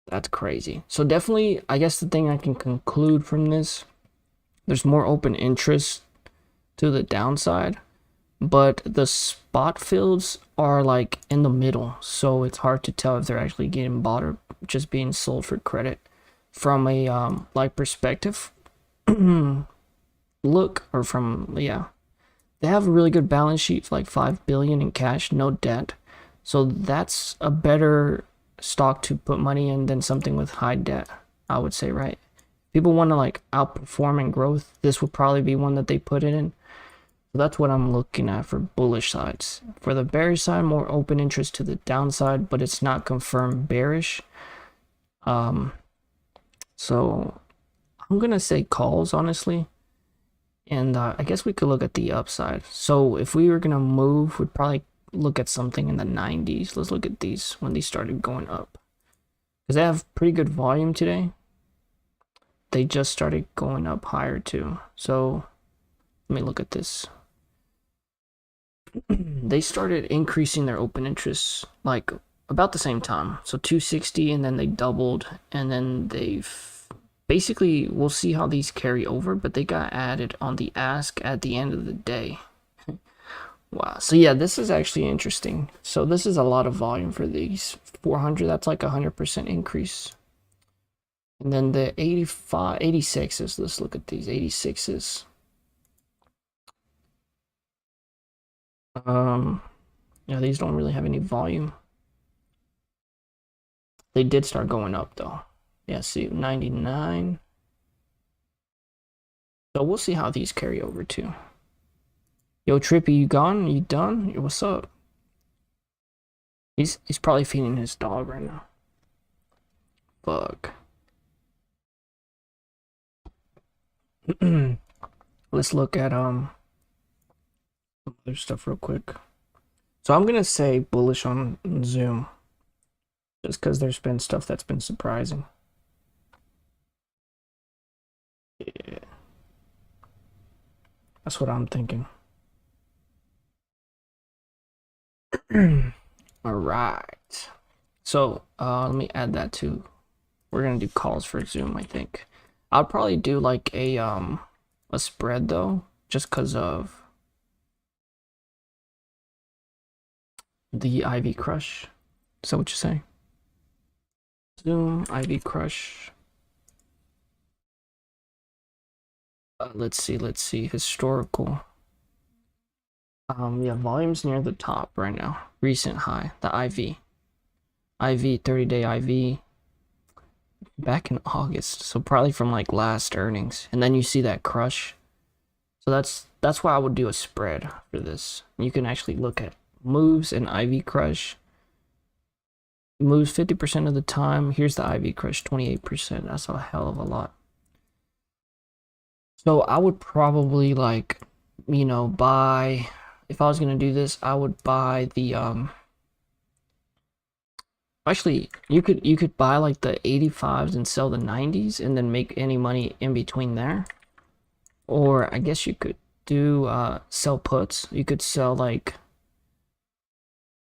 Speaker 2: That's crazy. So definitely, I guess the thing I can conclude from this, there's more open interest to the downside, but the spot fills are like in the middle. So it's hard to tell if they're actually getting bought or just being sold for credit. From a like perspective look, or from, yeah, they have a really good balance sheet, like 5 billion in cash, no debt. So that's a better stock to put money in than something with high debt, I would say, right? People want to like outperform in growth, this would probably be one that they put it in. So that's what I'm looking at for bullish sides. For the bearish side, more open interest to the downside, but it's not confirmed bearish. So I'm gonna say calls, honestly. And I guess we could look at the upside. So if we were gonna move, we'd probably look at something in the 90s. Let's look at these when they started going up, because they have pretty good volume today. They just started going up higher too. So let me look at this. They started increasing their open interest like about the same time. So 260, and then they doubled, and then they've basically, we'll see how these carry over, but they got added on the ask at the end of the day. Wow. So yeah, this is actually interesting. So this is a lot of volume for these 400. That's like 100% increase. And then the 86s, let's look at these 86s. Yeah, these don't really have any volume. They did start going up though. Yeah, see, 99. So we'll see how these carry over too. Yo, Trippy, you gone? You done? Yo, what's up? He's probably feeding his dog right now. Fuck. Let's look at some other stuff real quick. So I'm gonna say bullish on Zoom, just because there's been stuff that's been surprising. Yeah, that's what I'm thinking. All right. So let me add that too. We're gonna do calls for Zoom, I think. I'll probably do like a spread though, just because of the IV crush. Is that what you say? Zoom IV crush. Let's see historical. Yeah, volume's near the top right now. Recent high, the IV 30-day IV back in August, so probably from like last earnings. And then you see that crush. So that's why I would do a spread for this. You can actually look at moves and IV crush. Moves 50% of the time. Here's the IV crush, 28%. That's a hell of a lot. So I would probably, like, you know, buy, if I was gonna do this, I would buy the actually you could buy like the 85s and sell the 90s and then make any money in between there. Or I guess you could do sell puts. You could sell like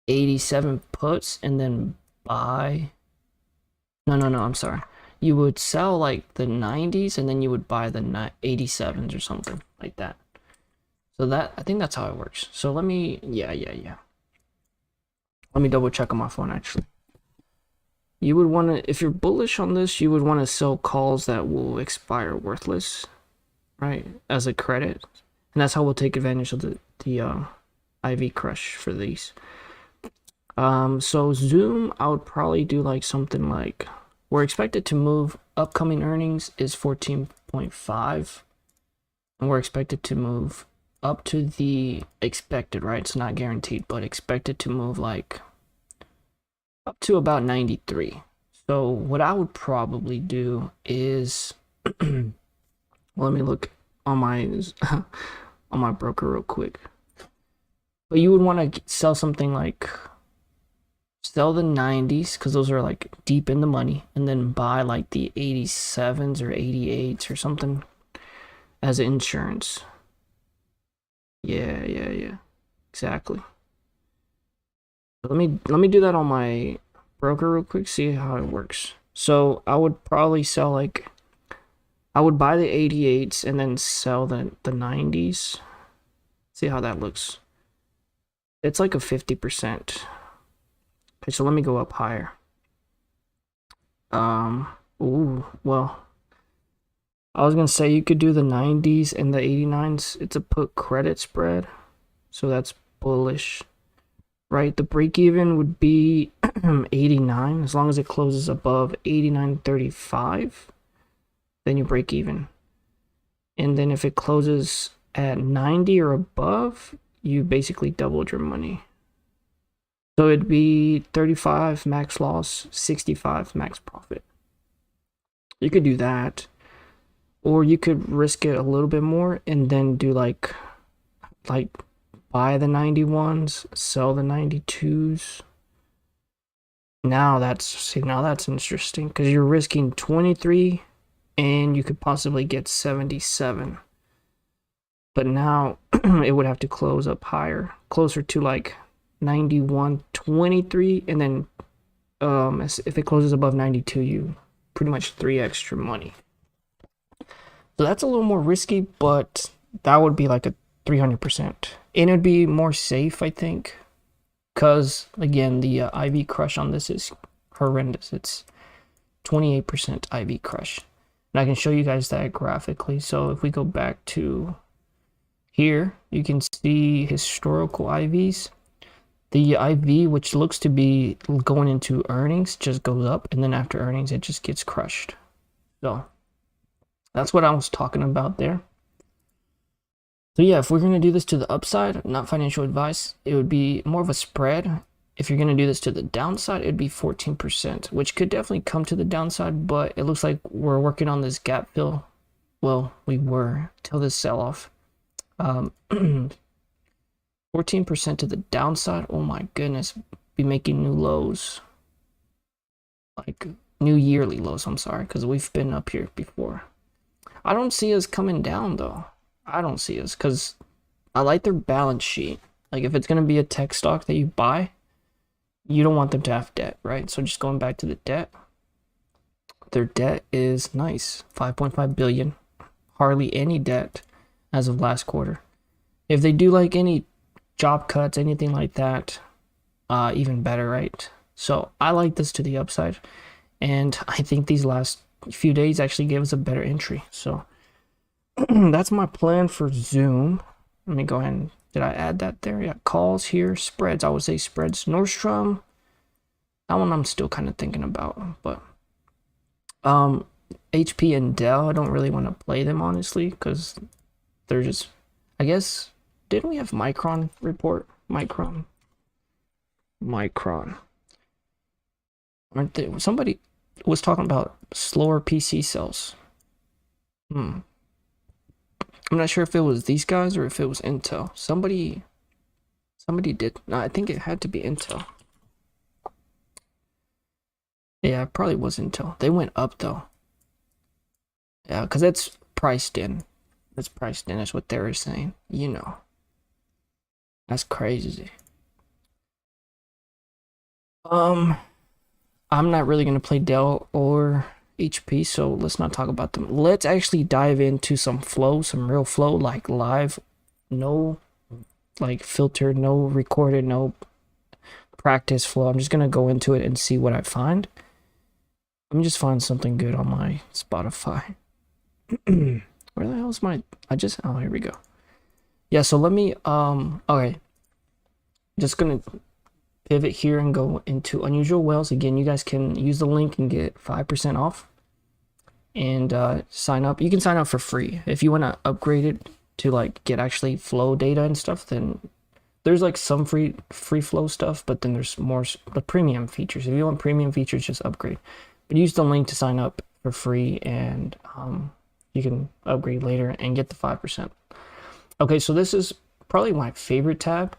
Speaker 2: 87 puts and then buy, no, I'm sorry, you would sell like the 90s and then you would buy the 87s or something like that. So that, I think that's how it works. So let me, yeah. Let me double check on my phone actually. You would want to, if you're bullish on this, you would want to sell calls that will expire worthless, right, as a credit. And that's how we'll take advantage of the IV crush for these. So Zoom, I would probably do like something like we're expected to move. Upcoming earnings is 14.5, and we're expected to move up to the expected, right? It's not guaranteed, but expected to move like up to about 93. So what I would probably do is let me look on my on my broker real quick. But you would want to sell something like sell the 90s, because those are like deep in the money, and then buy like the 87s or 88s or something as insurance. Yeah, exactly. Let me do that on my broker real quick, see how it works. So I would probably sell like, I would buy the 88s and then sell the 90s. See how that looks. It's like a 50%. Okay, so let me go up higher. Ooh, well, I was gonna say you could do the 90s and the 89s. It's a put credit spread, so that's bullish, right? The break even would be 89, as long as it closes above 89.35, then you break even. And then if it closes at 90 or above, you basically doubled your money. So it'd be 35 max loss, 65 max profit. You could do that, or you could risk it a little bit more and then do like buy the 91s, sell the 92s. Now that's interesting, because you're risking 23 and you could possibly get 77. But now it would have to close up higher, closer to like 91.23, and then if it closes above 92, you pretty much 3 extra money. So that's a little more risky, but that would be like a 300%, and it'd be more safe, I think, because again, the IV crush on this is horrendous. It's 28% IV crush, and I can show you guys that graphically. So if we go back to here, you can see historical IVs. The IV, which looks to be going into earnings, just goes up, and then after earnings, it just gets crushed. So that's what I was talking about there. So yeah, if we're going to do this to the upside, not financial advice, it would be more of a spread. If you're going to do this to the downside, it'd be 14%, which could definitely come to the downside, but it looks like we're working on this gap fill. Well, we were till this sell-off. 14% to the downside. Oh my goodness, be making new lows, like new yearly lows. I'm sorry, because we've been up here before. I don't see us coming down though. I don't see us, because I like their balance sheet. Like if it's going to be a tech stock that you buy, you don't want them to have debt, right? So just going back to the debt, their debt is nice, 5.5 billion, hardly any debt as of last quarter. If they do like any job cuts, anything like that, even better, right? So I like this to the upside, and I think these last few days actually gave us a better entry. So that's my plan for Zoom. Let me go ahead and, did I add that there? Yeah, calls here, spreads. I would say spreads. Nordstrom, that one I'm still kind of thinking about, but HP and Dell, I don't really want to play them honestly, because they're just, I guess, didn't we have Micron report? Micron. Aren't they? Somebody was talking about slower PC sales. I'm not sure if it was these guys or if it was Intel. Somebody did. No, I think it had to be Intel. Yeah, it probably was Intel. They went up though. Yeah, because that's priced in. That's priced in, is what they were saying. You know. That's crazy. I'm not really gonna play Dell or HP, so let's not talk about them. Let's actually dive into some flow, some real flow, like live, no like filter, no recorded, no practice flow. I'm just gonna go into it and see what I find. Let me just find something good on my Spotify. Where the hell is my, oh, here we go. Yeah, so let me okay, just gonna pivot here and go into unusual whales. Again, you guys can use the link and get 5% off and sign up. You can sign up for free. If you want to upgrade it to like get actually flow data and stuff, then there's like some free flow stuff, but then there's more the premium features. If you want premium features, just upgrade. But use the link to sign up for free, and you can upgrade later and get the 5%. Okay, so this is probably my favorite tab.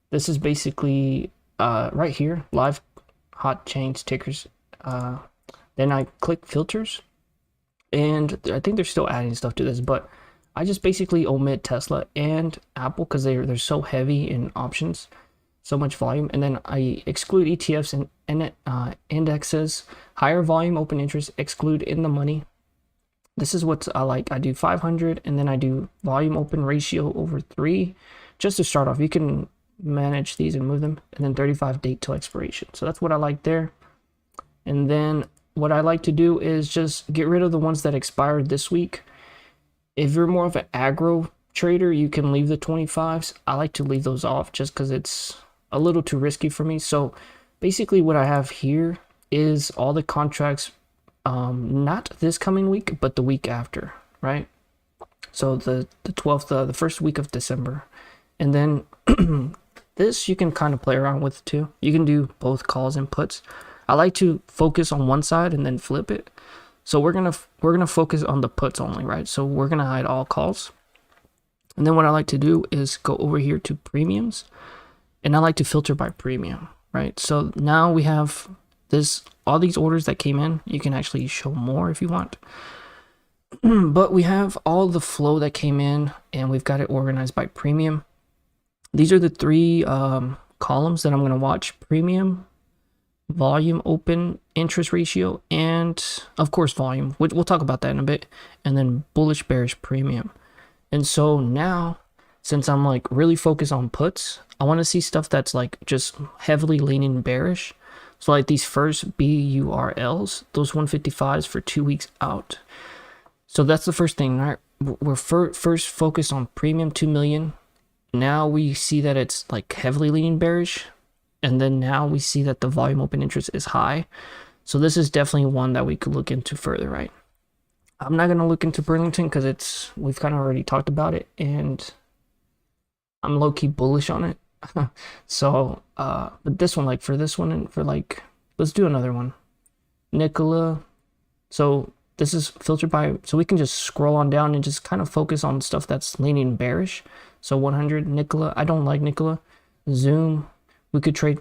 Speaker 2: This is basically right here, live hot chains tickers. Then I click filters, and I think they're still adding stuff to this, but I just basically omit Tesla and Apple because they're so heavy in options, so much volume. And then I exclude ETFs and indexes, higher volume open interest, exclude in the money. This is what I like. I do 500, and then I do volume open ratio over 3 just to start off. You can manage these and move them, and then 35 date till expiration. So that's what I like there. And then what I like to do is just get rid of the ones that expired this week. If you're more of an aggro trader, you can leave the 25s. I like to leave those off just because it's a little too risky for me. So basically what I have here is all the contracts, not this coming week, but the week after, right? So the 12th, the first week of December. And then this you can kind of play around with too. You can do both calls and puts. I like to focus on one side and then flip it. So we're gonna focus on the puts only, right? So we're gonna hide all calls. And then what I like to do is go over here to premiums, and I like to filter by premium, right? So now we have all these orders that came in. You can actually show more if you want. But we have all the flow that came in, and we've got it organized by premium. These are the 3 columns that I'm gonna watch: premium, volume open interest ratio, and of course volume. We'll talk about that in a bit. And then bullish bearish premium. And so now, since I'm like really focused on puts, I want to see stuff that's like just heavily leaning bearish. So like these first BURLs, those 155s for 2 weeks out. So that's the first thing, right? We're first focused on premium 2 million. Now we see that it's like heavily leaning bearish. And then now we see that the volume open interest is high. So this is definitely one that we could look into further, right? I'm not going to look into Burlington because we've kind of already talked about it, and I'm low-key bullish on it. So, but this one, like for this one and for like, let's do another one. Nikola. So this is filtered by, so we can just scroll on down and just kind of focus on stuff that's leaning bearish. So 100, Nikola. I don't like Nikola. Zoom. We could trade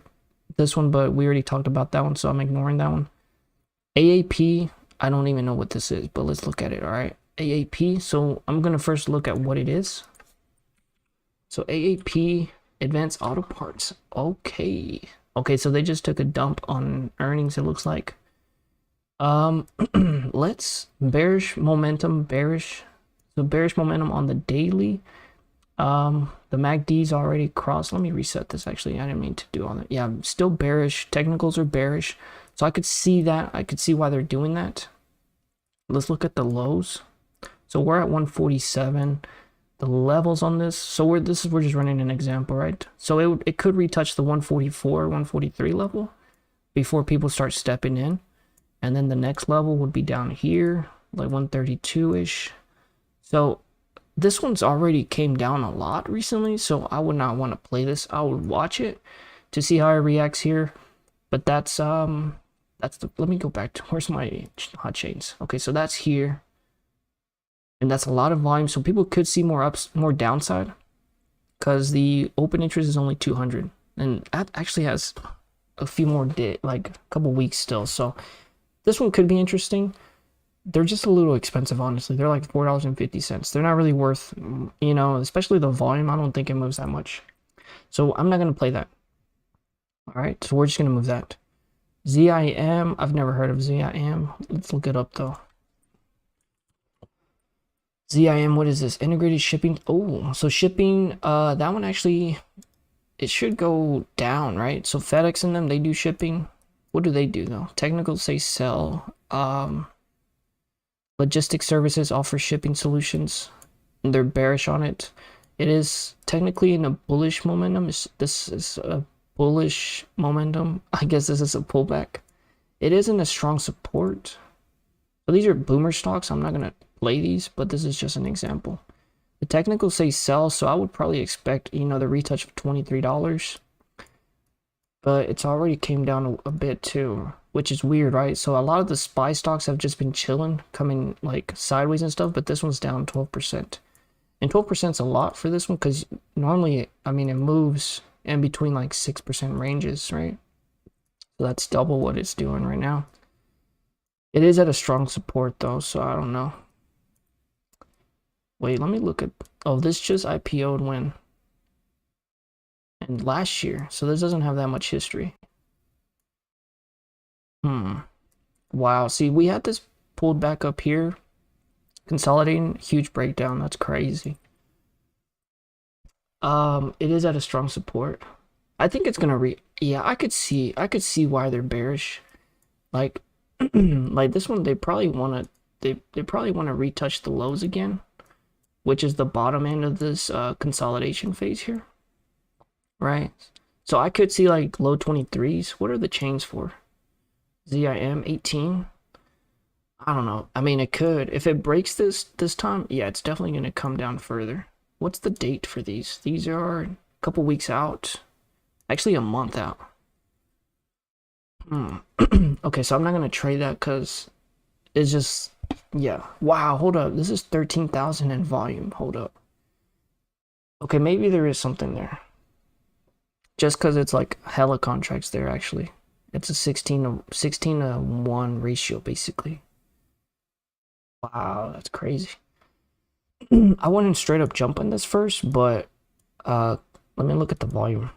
Speaker 2: this one, but we already talked about that one, so I'm ignoring that one. AAP, I don't even know what this is, but let's look at it, all right? AAP, so I'm going to first look at what it is. So AAP, Advanced Auto Parts. Okay. Okay, so they just took a dump on earnings, it looks like. Let's bearish momentum, bearish. So bearish momentum on the daily. The MACD's already crossed. Let me reset this. Actually, I didn't mean to do all that. Yeah, still bearish. Technicals are bearish. So I could see that. I could see why they're doing that. Let's look at the lows. So we're at 147. The levels on this. So we're just running an example, right? So it could retouch the 144, 143 level before people start stepping in. And then the next level would be down here, like 132-ish. So this one's already came down a lot recently, so I would not want to play this. I would watch it to see how it reacts here. But that's the, let me go back to, where's my hot chains? Okay, so that's here. And that's a lot of volume, so people could see more downside because the open interest is only 200. And that actually has a few more like a couple weeks still. So this one could be interesting. They're just a little expensive, honestly. They're like $4.50. They're not really worth, you know, especially the volume. I don't think it moves that much. So I'm not going to play that. All right, so we're just going to move that. ZIM, I've never heard of ZIM. Let's look it up, though. ZIM, what is this? Integrated shipping. Oh, so shipping, that one actually, it should go down, right? So FedEx and them, they do shipping. What do they do, though? Technicals say sell. Logistics services offer shipping solutions. They're bearish on it. It is technically in a bullish momentum. This is a bullish momentum. I guess this is a pullback. It isn't a strong support. So these are boomer stocks. I'm not going to play these, but this is just an example. The technicals say sell, so I would probably expect, you know, the retouch of $23. But it's already came down a bit too, which is weird, right? So a lot of the SPY stocks have just been chilling, coming like sideways and stuff, but this one's down 12%. And 12% is a lot for this one because normally, I mean, it moves in between like 6% ranges, right? So that's double what it's doing right now. It is at a strong support though, so I don't know. Wait, let me look at... Oh, this just IPO'd when? And last year, so this doesn't have that much history. Wow, see, we had this pulled back up here. Consolidating, huge breakdown, that's crazy. It is at a strong support. I think it's gonna yeah, I could see why they're bearish. Like like this one, they probably wanna retouch the lows again, which is the bottom end of this consolidation phase here. Right? So I could see like low 23s. What are the chains for? ZIM 18. I don't know. I mean, it could. If it breaks this time, yeah, it's definitely going to come down further. What's the date for these? These are a couple weeks out. Actually, a month out. Okay, so I'm not going to trade that because it's just, yeah. Wow, hold up. This is 13,000 in volume. Hold up. Okay, maybe there is something there. Just because it's like hella contracts there, actually. It's a 16 to 1 ratio, basically. Wow, that's crazy. I wouldn't straight up jump on this first, but let me look at the volume.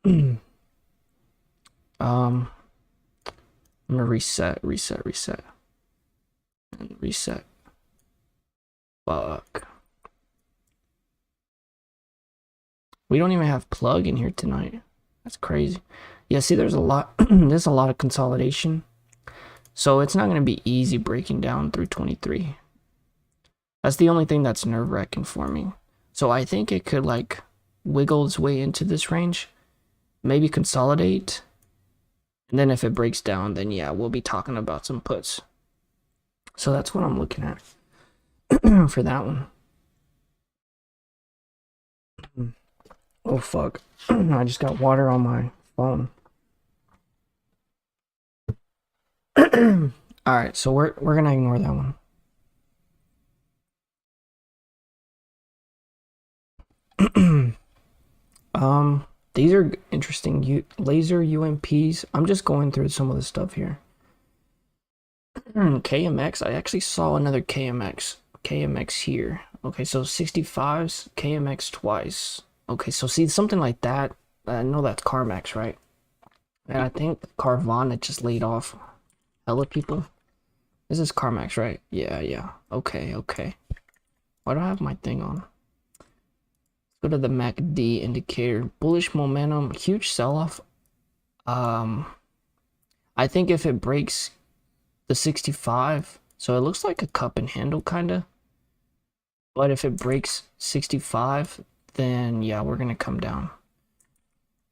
Speaker 2: I'm gonna reset. And reset. Fuck. We don't even have plug in here tonight. That's crazy. Yeah, see, there's a lot there's a lot of consolidation. So it's not going to be easy breaking down through 23. That's the only thing that's nerve-wracking for me. So I think it could like wiggle its way into this range, maybe consolidate, and then if it breaks down, then yeah, we'll be talking about some puts. So that's what I'm looking at for that one. Oh fuck. I just got water on my phone. Alright, so we're gonna ignore that one. These are interesting. Laser UMPs. I'm just going through some of the stuff here. KMX. I actually saw another KMX here. Okay, so 65s, KMX twice. Okay, so see something like that. I know that's CarMax, right? And I think Carvana just laid off hella people. This is CarMax, right? Yeah. Okay. Why do I have my thing on? Let's go to the MACD indicator. Bullish momentum, huge sell-off. I think if it breaks the 65, so it looks like a cup and handle kinda. But if it breaks 65, then yeah, we're gonna come down.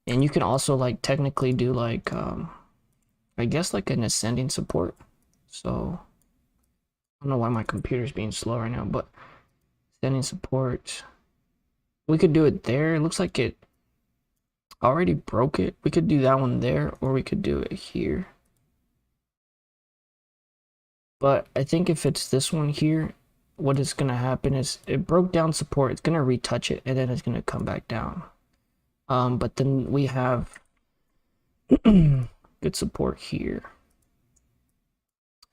Speaker 2: And you can also like technically do like I guess like an ascending support. So I don't know why my computer's being slow right now, but ascending support, we could do it there. It looks like it already broke it. We could do that one there, or we could do it here. But I think if it's this one here, what is going to happen is it broke down support. It's going to retouch it, and then it's going to come back down. But then we have good support here.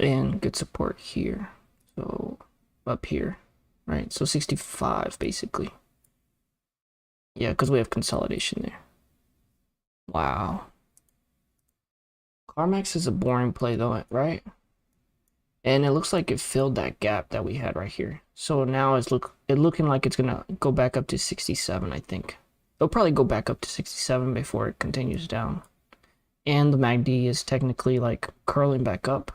Speaker 2: And good support here. So up here, right? So 65 basically. Yeah, because we have consolidation there. Wow. CarMax is a boring play though, right? And it looks like it filled that gap that we had right here. So now it's looking like it's gonna go back up to 67, I think. It'll probably go back up to 67 before it continues down. And the MACD is technically like curling back up.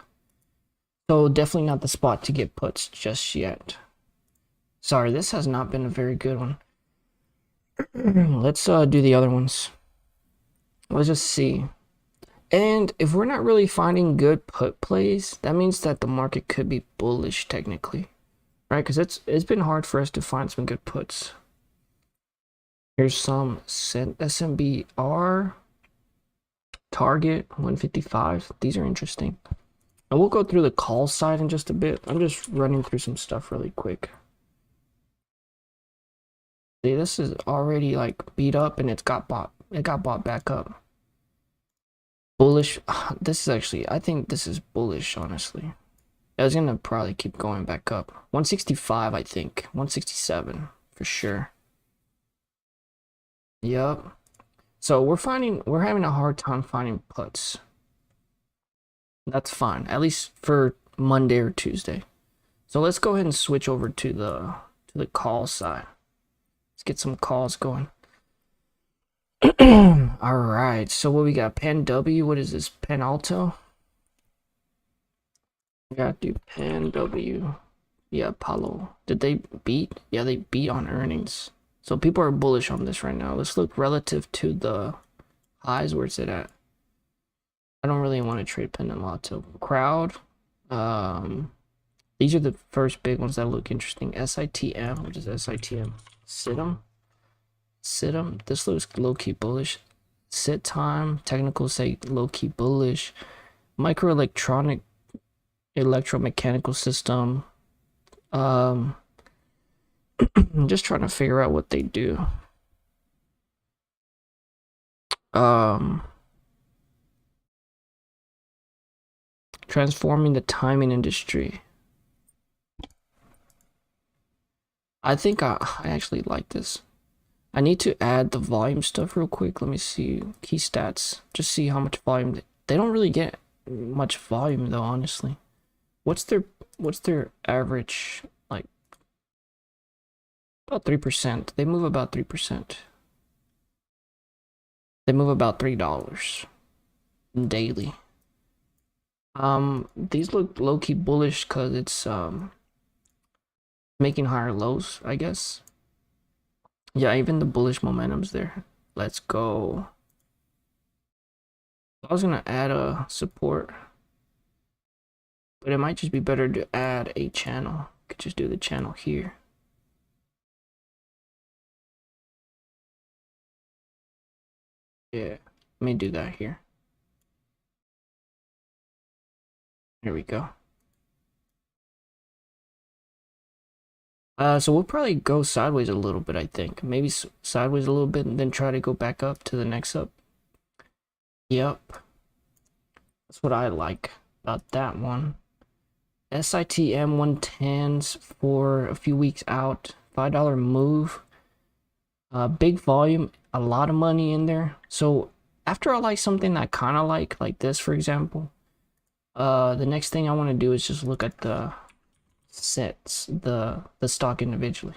Speaker 2: So definitely not the spot to get puts just yet. Sorry, this has not been a very good one. Let's do the other ones. Let's just see. And if we're not really finding good put plays, that means that the market could be bullish technically, right? Because it's been hard for us to find some good puts. Here's some SMBR target 155. These are interesting. And we'll go through the call side in just a bit. I'm just running through some stuff really quick. See, this is already like beat up and it got bought back up. Bullish. This is actually, I think this is bullish, honestly. It's gonna probably keep going back up. 165, I think. 167 for sure. Yup. So we're having a hard time finding puts. That's fine, at least for Monday or Tuesday. So let's go ahead and switch over to the call side. Let's get some calls going. All right, so what we got? Pan W. What is this? Pan Alto. We gotta do Pan W. Yeah, Apollo. Did they beat? Yeah, they beat on earnings. So people are bullish on this right now. Let's look relative to the highs. Where's it at? I don't really want to trade Pan Alto. Crowd. These are the first big ones that look interesting. SITM. What is SITM? Situm. Situm. This looks low-key bullish. Sit time. Technical say low-key bullish. Microelectronic electromechanical system. I'm just trying to figure out what they do. Transforming the timing industry. I think I actually like this. I need to add the volume stuff real quick. Let me see key stats. Just see how much volume they don't really get much volume though, honestly. What's their average, like? About 3%. They move about 3%. They move about $3 daily. These look low-key bullish because it's making higher lows, I guess. Yeah, even the bullish momentum's there. Let's go. I was gonna add a support, but it might just be better to add a channel. Could just do the channel here. Yeah, let me do that here. There we go. So we'll probably go sideways a little bit, I think. Maybe sideways a little bit and then try to go back up to the next up. Yep. That's what I like about that one. SITM 110s for a few weeks out. $5 move. Big volume, a lot of money in there. So after I like something I kind of like this, for example, the next thing I want to do is just look at the sets, the stock individually.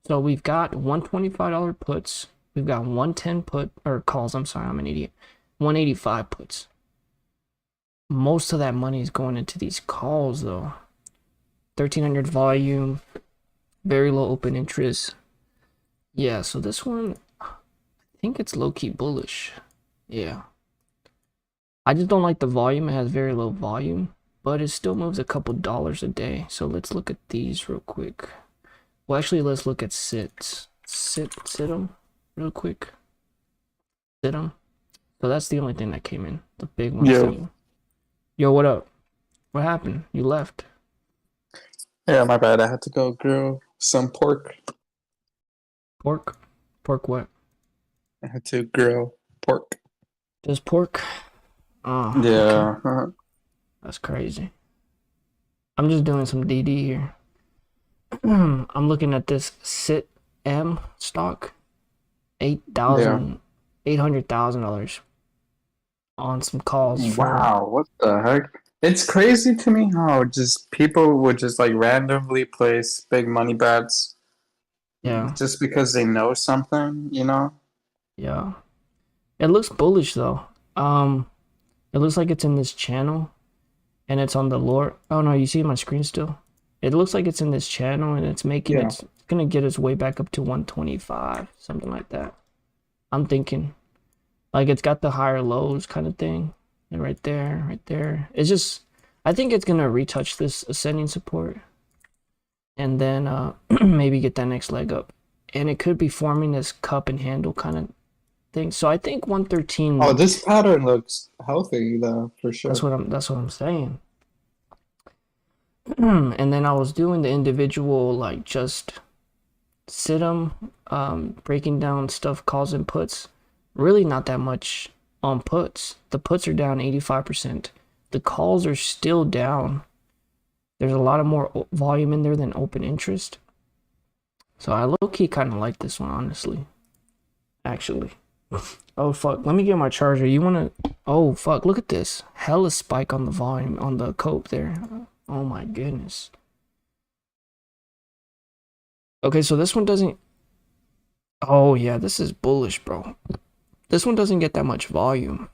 Speaker 2: So we've got $125 puts, we've got 110 put or calls. I'm sorry, I'm an idiot. 185 puts. Most of that money is going into these calls though. 1300 volume, very low open interest. Yeah, so this one, I think it's low-key bullish. Yeah. I just don't like the volume. It has very low volume, but it still moves a couple dollars a day. So let's look at these real quick. Well, actually, let's look at Situm real quick. Situm. So that's the only thing that came in. The big one.
Speaker 1: Yeah.
Speaker 2: Yo, what up? What happened? You left.
Speaker 1: Yeah, my bad. I had to go grill some pork.
Speaker 2: Pork? Pork what?
Speaker 1: I had to grill pork.
Speaker 2: Just pork? Oh,
Speaker 1: Yeah.
Speaker 2: okay. That's crazy. I'm just doing some DD here. I'm looking at this SITM stock. $800,000 on some calls.
Speaker 1: Wow, what the heck? It's crazy to me how just people would just like randomly place big money bets.
Speaker 2: Yeah.
Speaker 1: Just because they know something, you know?
Speaker 2: Yeah. It looks bullish though. It looks like it's in this channel and it's on the lower. Oh no, you see my screen still? It looks like it's in this channel and it's making it's gonna get its way back up to 125, something like that. I'm thinking. Like it's got the higher lows kind of thing. And right there, right there. It's just, I think it's gonna retouch this ascending support and then maybe get that next leg up. And it could be forming this cup and handle kind of thing. So I think 113.
Speaker 1: Oh, this pattern looks healthy though, for sure.
Speaker 2: That's what I'm saying. And then I was doing the individual, like just sit 'em, breaking down stuff, calls and puts. Really not that much on puts. The puts are down 85%. The calls are still down. There's a lot of more volume in there than open interest. So I low-key kind of like this one, honestly. Actually. Oh, fuck. Let me get my charger. You want to... Oh, fuck. Look at this. Hella spike on the volume, on the cope there. Oh, my goodness. Okay, so this one doesn't... Oh, yeah. This is bullish, bro. This one doesn't get that much volume.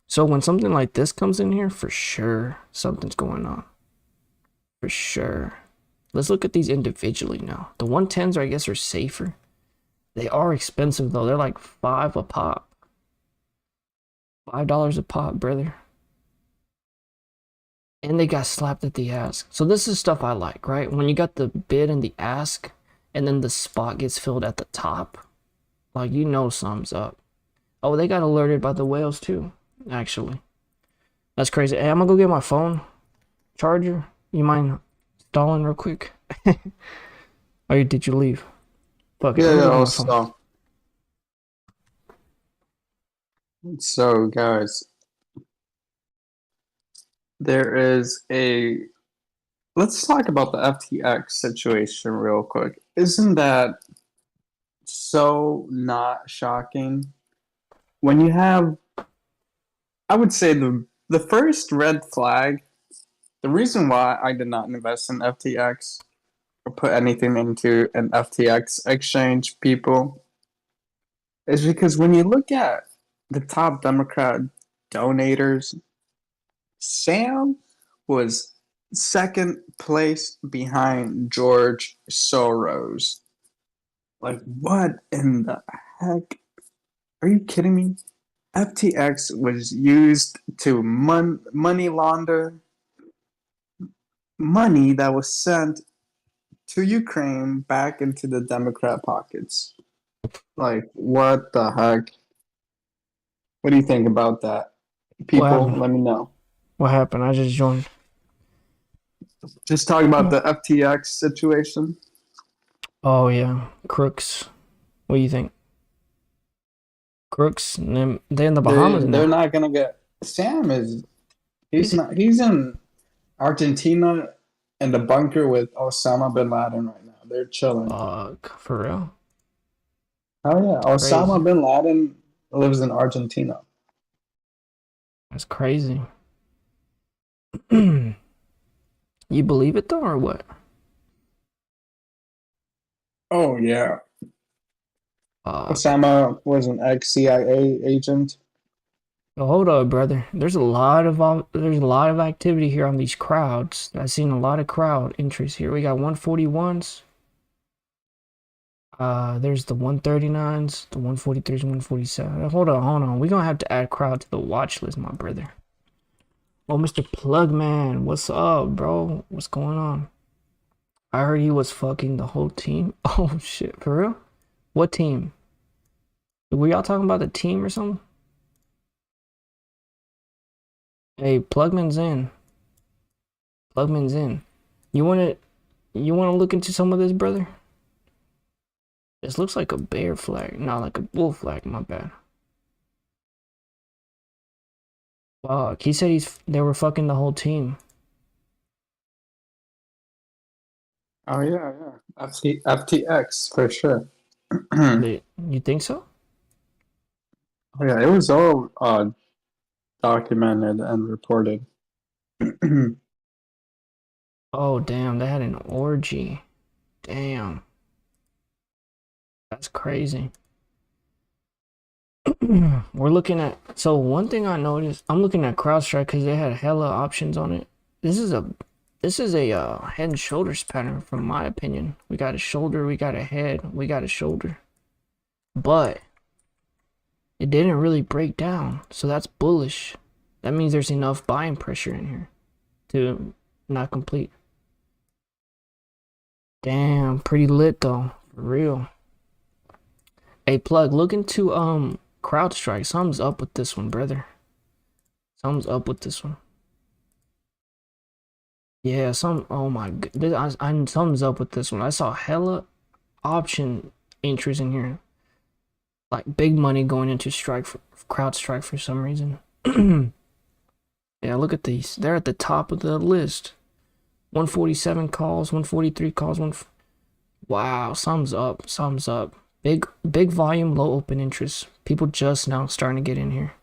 Speaker 2: So when something like this comes in here, for sure, something's going on. For sure. Let's look at these individually now. The 110s, I guess, are safer. They are expensive, though. They're like $5 a pop. $5 a pop, brother. And they got slapped at the ask. So this is stuff I like, right? When you got the bid and the ask, and then the spot gets filled at the top. Like, you know something's up. Oh, they got alerted by the whales, too, actually. That's crazy. Hey, I'm gonna go get my phone charger. You mind stalling real quick? Or did you leave? Fuck it.
Speaker 1: Yeah, I'll stop. So, guys, there is a... Let's talk about the FTX situation real quick. Isn't that so not shocking? When you have... I would say the first red flag, the reason why I did not invest in FTX or put anything into an FTX exchange, people, is because when you look at the top Democrat donators, Sam was second place behind George Soros. Like, what in the heck? Are you kidding me? FTX was used to money launder money that was sent to Ukraine back into the Democrat pockets. Like, what the heck? What do you think about that? People, let me know.
Speaker 2: What happened? I just joined.
Speaker 1: Just talk about the FTX situation.
Speaker 2: Oh, yeah. Crooks. What do you think? Crooks? They're in the Bahamas now.
Speaker 1: They're not going to get... Sam is... He's in Argentina in the bunker with Osama bin Laden right now. They're chilling.
Speaker 2: Fuck, for real?
Speaker 1: Oh, yeah. Osama bin Laden lives in Argentina.
Speaker 2: That's crazy. You believe it, though, or what?
Speaker 1: Oh, yeah. Osama was an ex-CIA agent.
Speaker 2: Oh, hold up, brother. There's a lot of activity here on these crowds. I've seen a lot of crowd interest here. We got 141s. There's the 139s, the 143s, 147. Hold on. We're gonna have to add crowd to the watch list, my brother. Oh, Mr. Plugman, what's up, bro? What's going on? I heard he was fucking the whole team. Oh shit, for real? What team? Were y'all talking about the team or something? Hey, Plugman's in. Plugman's in. You wanna look into some of this, brother? This looks like a bear flag, not like a bull flag. My bad. Fuck, he said they were fucking the whole team.
Speaker 1: Oh yeah. FTX for sure.
Speaker 2: You think so?
Speaker 1: Oh yeah, it was all documented and reported.
Speaker 2: Oh damn, they had an orgy. Damn. That's crazy. We're looking at, so one thing I noticed, I'm looking at CrowdStrike because they had hella options on it. This is a head and shoulders pattern from my opinion. We got a shoulder, we got a head, we got a shoulder. But It didn't really break down, so that's bullish. That means there's enough buying pressure in here to not complete. Damn, pretty lit though, for real. Hey, Plug, look into CrowdStrike. Something's up with this one, brother. Something's up with this one. Yeah, oh my god, something's up with this one. I saw hella option entries in here, like big money going into CrowdStrike for some reason. Yeah, look at these. They're at the top of the list. 147 calls, 143 calls, wow, thumbs up, thumbs up. Big volume, low open interest. People just now starting to get in here.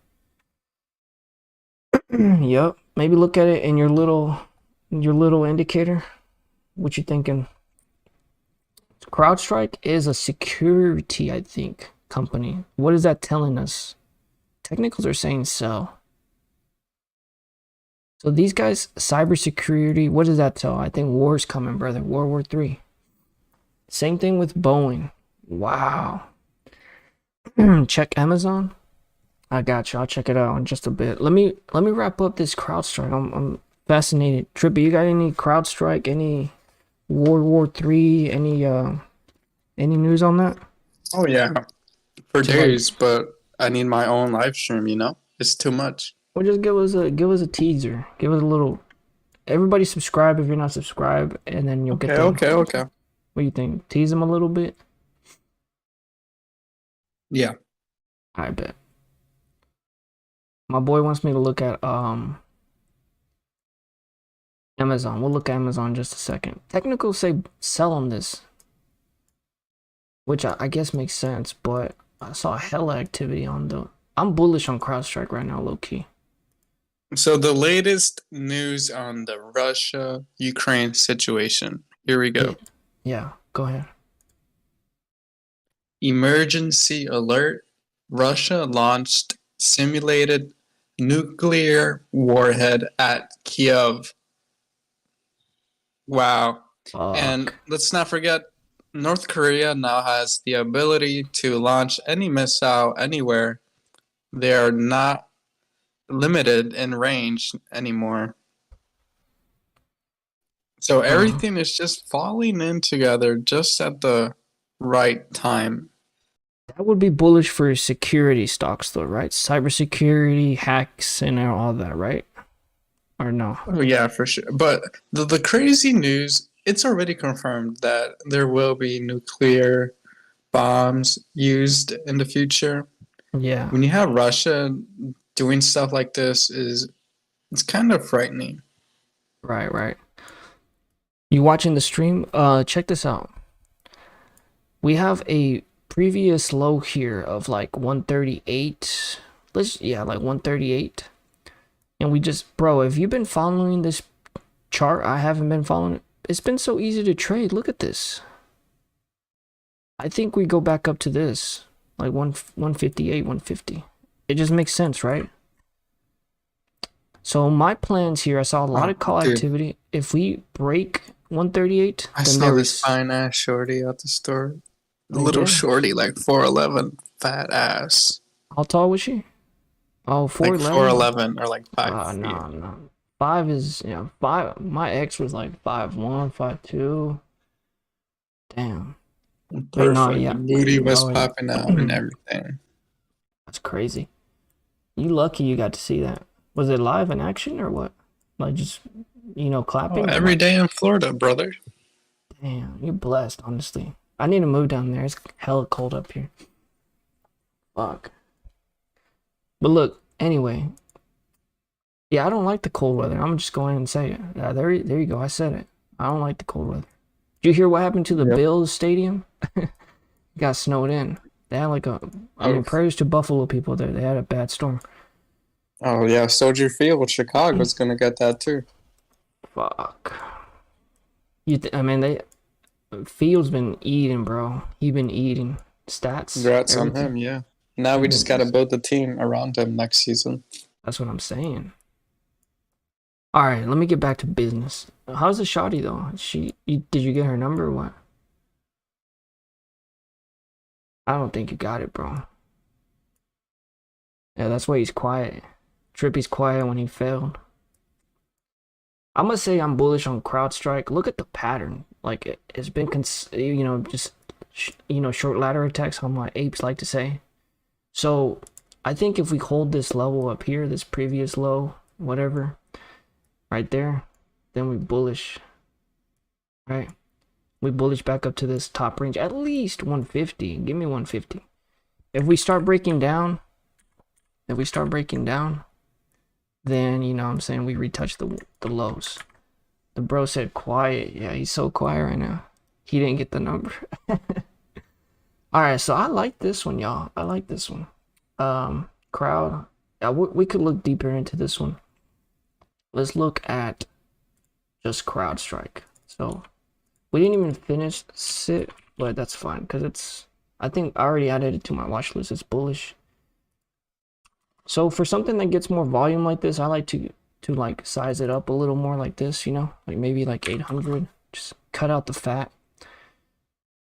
Speaker 2: Yep. Maybe look at it in your little indicator. What you thinking? CrowdStrike is a security, I think, company. What is that telling us? Technicals are saying sell. So these guys, cybersecurity, what does that tell? I think war's coming, brother. World War III. Same thing with Boeing. Wow. Check Amazon. I got you. I'll check it out in just a bit. Let me wrap up this CrowdStrike. I'm fascinated. Trippy, you got any CrowdStrike? Any World War III? Any news on that?
Speaker 1: Oh yeah, for days, but I need my own live stream. You know, it's too much.
Speaker 2: Well, just give us a teaser. Give us a little. Everybody subscribe if you're not subscribed, and then you'll get the.
Speaker 1: Okay.
Speaker 2: What do you think? Tease them a little bit.
Speaker 1: Yeah.
Speaker 2: I bet. My boy wants me to look at Amazon. We'll look at Amazon in just a second. Technicals say sell on this, which I guess makes sense, but I saw hella activity on the. I'm bullish on CrowdStrike right now, low key.
Speaker 1: So the latest news on the Russia-Ukraine situation. Here we go.
Speaker 2: Yeah, go ahead.
Speaker 1: Emergency alert. Russia launched simulated nuclear warhead at Kiev. Wow.
Speaker 2: Fuck.
Speaker 1: And let's not forget, North Korea now has the ability to launch any missile anywhere. They are not limited in range anymore. So everything is just falling in together just at the right time.
Speaker 2: That would be bullish for security stocks though, right? Cybersecurity, hacks, and all that, right? Or no?
Speaker 1: Oh yeah, for sure. But the crazy news, it's already confirmed that there will be nuclear bombs used in the future.
Speaker 2: Yeah.
Speaker 1: When you have Russia doing stuff like this, it's kind of frightening.
Speaker 2: Right. You watching the stream? Check this out. We have a previous low here of like 138. Like 138. And we just, bro, if you've been following this chart, I haven't been following it. It's been so easy to trade. Look at this. I think we go back up to this, like 158, 150. It just makes sense, right? So my plans here, I saw a lot of call activity. If we break 138,
Speaker 1: I saw this fine ass shorty at the store. A little shorty, like 4'11", fat ass.
Speaker 2: How tall was she? Oh, 4'11".
Speaker 1: Like 4'11" or like 5 feet.
Speaker 2: No. 5 is, yeah, 5. My ex was like 5'1", 5'2". Damn.
Speaker 1: Perfect. The booty was popping out and everything.
Speaker 2: That's crazy. You lucky you got to see that. Was it live in action or what? Like just, clapping?
Speaker 1: Every day in Florida, brother.
Speaker 2: Damn, you're blessed, honestly. I need to move down there. It's hella cold up here. Fuck. But look, anyway. Yeah, I don't like the cold weather. I'm just going and say it. Yeah, there you go. I said it. I don't like the cold weather. Did you hear what happened to the Bills stadium? Got snowed in. They had like prayers to Buffalo people there. They had a bad storm.
Speaker 1: Oh yeah, Soldier Field, Chicago's gonna get that too.
Speaker 2: Fuck. Field's been eating, bro. He been eating stats.
Speaker 1: Congrats on him, yeah. Now we just gotta build the team around him next season.
Speaker 2: That's what I'm saying. All right, let me get back to business. How's the shawty though? Did you get her number or what? I don't think you got it, bro. Yeah, that's why he's quiet. Trippy's quiet when he failed. I'm gonna say I'm bullish on CrowdStrike. Look at the pattern. Like it's been, just short ladder attacks, how my apes like to say. So I think if we hold this level up here, this previous low, whatever, right there, then we bullish, right? We bullish back up to this top range, at least 150. Give me 150. If we start breaking down, then you know what I'm saying, we retouch the lows. The bro said quiet. Yeah, he's so quiet right now. He didn't get the number. Alright, so I like this one, y'all. I like this one. Crowd. Yeah, we could look deeper into this one. Let's look at just CrowdStrike. So we didn't even finish sit, but that's fine because it's, I think I already added it to my watch list. It's bullish. So for something that gets more volume like this, I like to like size it up a little more like this, you know, like maybe like 800. Just cut out the fat.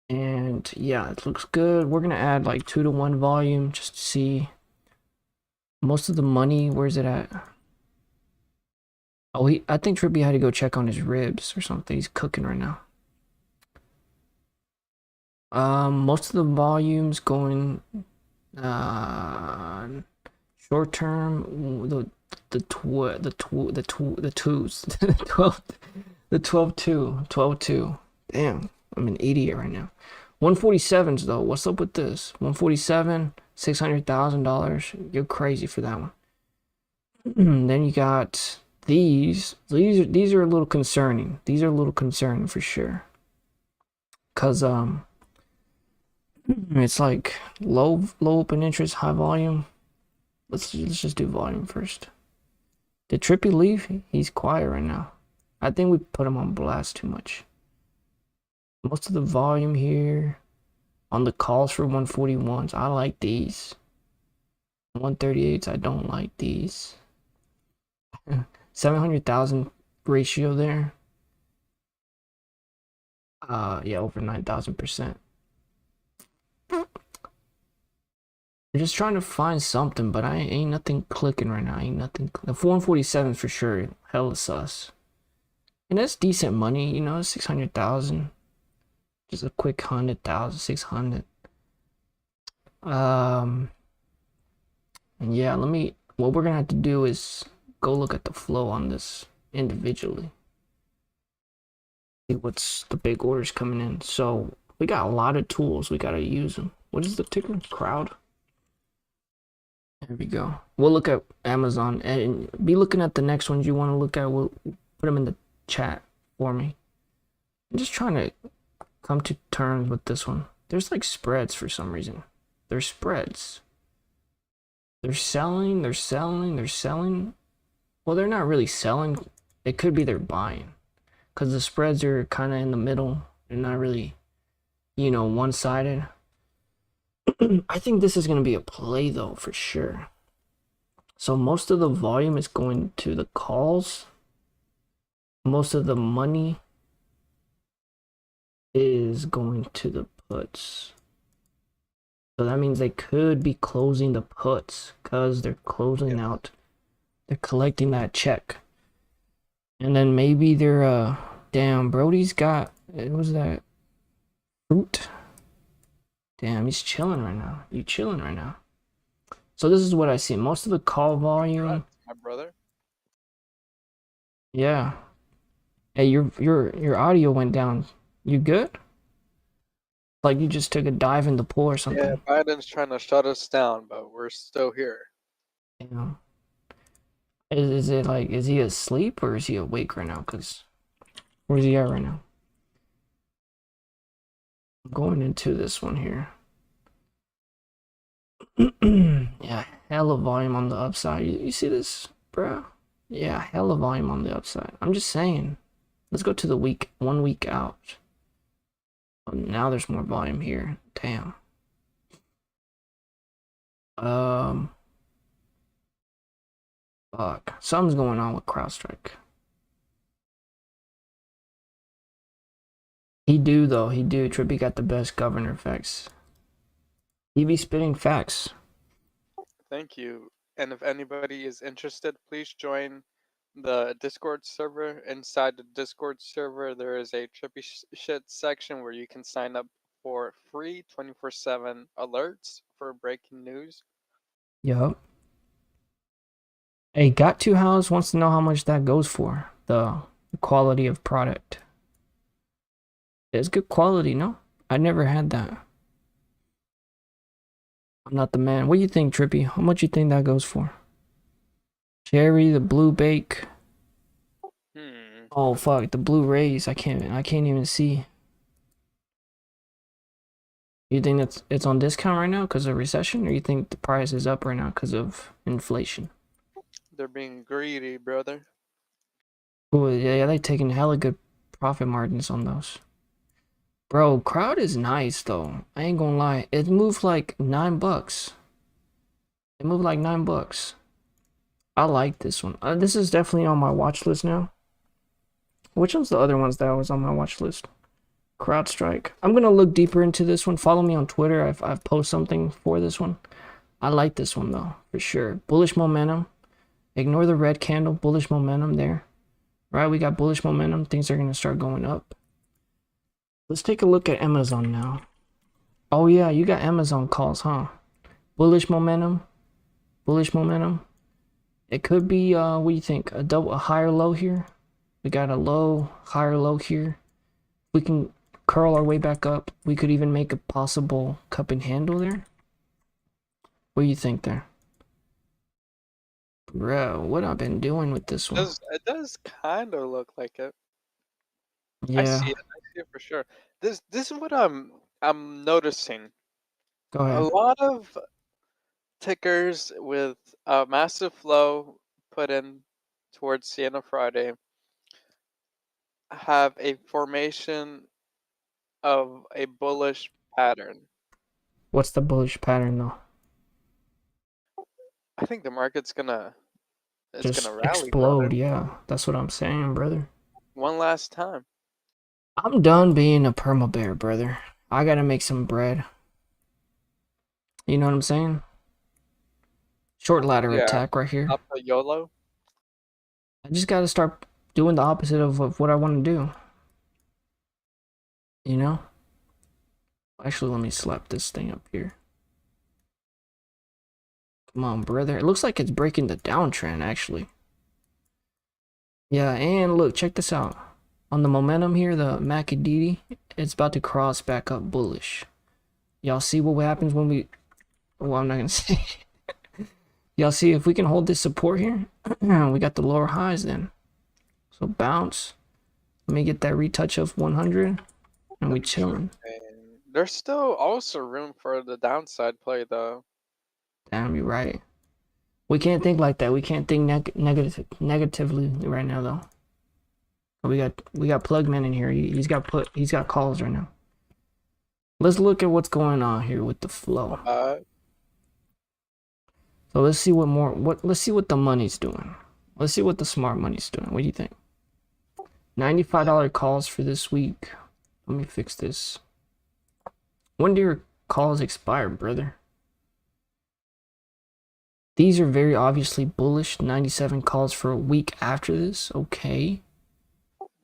Speaker 2: And yeah, it looks good. We're gonna add like 2-to-1 volume just to see most of the money. Where's it at? Oh, I think Trippy had to go check on his ribs or something. He's cooking right now. Most of the volumes going short term, the twos, the 12-2. Damn, I'm an idiot right now. 147s though. What's up with this? 147, $600,000. You're crazy for that one. Then you got these. These are a little concerning. These are a little concerning for sure. Cause it's like low open interest, high volume. Let's just do volume first. Did Trippy leave? He's quiet right now. I think we put him on blast too much. Most of the volume here on the calls for 141s. I like these. 138s, I don't like these. 700,000 ratio there. Yeah, over 9,000%. I'm just trying to find something, but I ain't nothing clicking right now. Ain't nothing. The 147 for sure. Hella sus. And that's decent money, you know, 600,000. Just a quick 100,000, 600. And yeah, what we're gonna have to do is go look at the flow on this individually. See what's the big orders coming in. So we got a lot of tools. We gotta use them. What is the ticker? Crowd. There we go. We'll look at Amazon and be looking at the next ones you want to look at. We'll put them in the chat for me. I'm just trying to come to terms with this one. There's like spreads for some reason. There's spreads. They're selling. Well, they're not really selling. It could be they're buying. Because the spreads are kind of in the middle. They're not really, one-sided. I think this is going to be a play though, for sure. So most of the volume is going to the calls. Most of the money is going to the puts. So that means they could be closing the puts because they're closing out. They're collecting that check. And then maybe they're, damn, Brody's got, what was that? Fruit. Damn, he's chilling right now. You chilling right now. So this is what I see. Most of the call volume.
Speaker 4: My brother.
Speaker 2: Yeah. Hey, your audio went down. You good? Like you just took a dive in the pool or something.
Speaker 4: Yeah, Biden's trying to shut us down, but we're still here.
Speaker 2: Yeah. Is it like, is he asleep or is he awake right now? Cause where's he at right now? I'm going into this one here. Yeah, hella volume on the upside. You see this, bro? Yeah, hella volume on the upside. I'm just saying. Let's go to the 1 week out. Oh, now there's more volume here. Damn. Fuck. Something's going on with CrowdStrike. He do though. He do. Trippy got the best governor effects. He be spitting facts.
Speaker 4: I Thank you. And if anybody is interested, please join the Discord server. Inside the Discord server, there is a trippy shit section where you can sign up for free 24/7 alerts for breaking news.
Speaker 2: Yup. Hey, Got Two House wants to know how much that goes for. The quality of product. It's good quality, no? I never had that. I'm not the man. What do you think, Trippy? How much you think that goes for? Cherry, the blue bake. Oh fuck, the Blu-rays. I can't even see. You think it's on discount right now because of recession, or you think the price is up right now because of inflation?
Speaker 4: They're being greedy, brother.
Speaker 2: Oh yeah, they taking hella good profit margins on those. Bro, crowd is nice though. I ain't gonna lie. It moved like $9. It moved like $9. I like this one. This is definitely on my watch list now. Which one's the other ones that was on my watch list? CrowdStrike. I'm gonna look deeper into this one. Follow me on Twitter. I've posted something for this one. I like this one though, for sure. Bullish momentum. Ignore the red candle. Bullish momentum there. Right, we got bullish momentum. Things are gonna start going up. Let's take a look at Amazon now. Oh yeah, you got Amazon calls, huh? Bullish momentum. Bullish momentum. It could be what do you think? A higher low here. We got a low, higher low here. We can curl our way back up. We could even make a possible cup and handle there. What do you think there? Bro, what I've been doing with this one?
Speaker 4: It does kind of look like it.
Speaker 2: Yeah.
Speaker 4: I see it for sure. This is what I'm noticing.
Speaker 2: Go ahead.
Speaker 4: A lot of tickers with a massive flow put in towards Sienna Friday have a formation of a bullish pattern.
Speaker 2: What's the bullish pattern though?
Speaker 4: I think the market's gonna
Speaker 2: Just
Speaker 4: rally,
Speaker 2: explode,
Speaker 4: brother.
Speaker 2: yeah. That's what I'm saying, brother.
Speaker 4: One last time.
Speaker 2: I'm done being a perma bear, brother. I gotta make some bread. You know what I'm saying? Short ladder attack right here.
Speaker 4: Up a YOLO.
Speaker 2: I just gotta start doing the opposite of what I want to do. You know? Actually, let me slap this thing up here. Come on, brother. It looks like it's breaking the downtrend, actually. Yeah, and look, check this out. On the momentum here, the Macadidi, it's about to cross back up bullish. Y'all see what happens when we... Well, I'm not gonna say. Y'all see if we can hold this support here? We got the lower highs then. So bounce. Let me get that retouch of 100. And we chilling.
Speaker 4: There's still also room for the downside play, though.
Speaker 2: Damn, you're right. We can't think like that. We can't think negatively right now, though. We got Plugman in here. He's got calls right now. Let's look at what's going on here with the flow. So let's see let's see what the money's doing. Let's see what the smart money's doing. What do you think? $95 calls for this week. Let me fix this. When do your calls expire, brother? These are very obviously bullish. 97 calls for a week after this. Okay.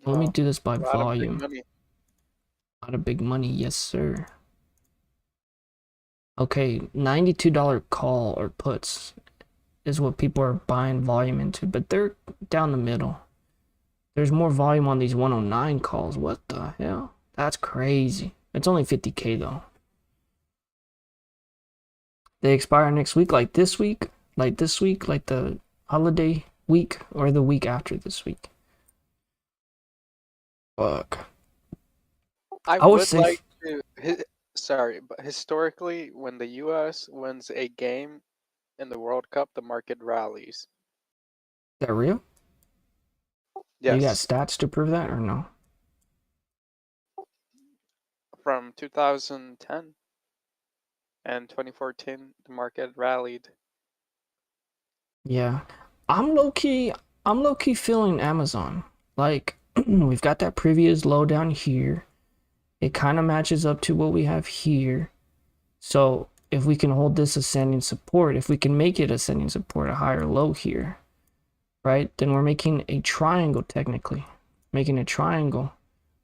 Speaker 2: Let me do this by volume. A lot of big money, yes sir. Okay, $92 call or puts is what people are buying volume into, but they're down the middle. There's more volume on these 109 calls. What the hell? That's crazy. It's only 50K though. They expire next week, like this week, like the holiday week, or the week after this week. Fuck.
Speaker 4: I would like to. Sorry, but historically, when the U.S. wins a game in the World Cup, the market rallies.
Speaker 2: Is that real?
Speaker 4: Yes.
Speaker 2: You got stats to prove that or no?
Speaker 4: From 2010 and 2014, the market rallied.
Speaker 2: Yeah. I'm low-key feeling Amazon. Like, we've got that previous low down here. It kind of matches up to what we have here. So if we can hold this ascending support, if we can make it ascending support, a higher low here, right? Then we're making a triangle technically, making a triangle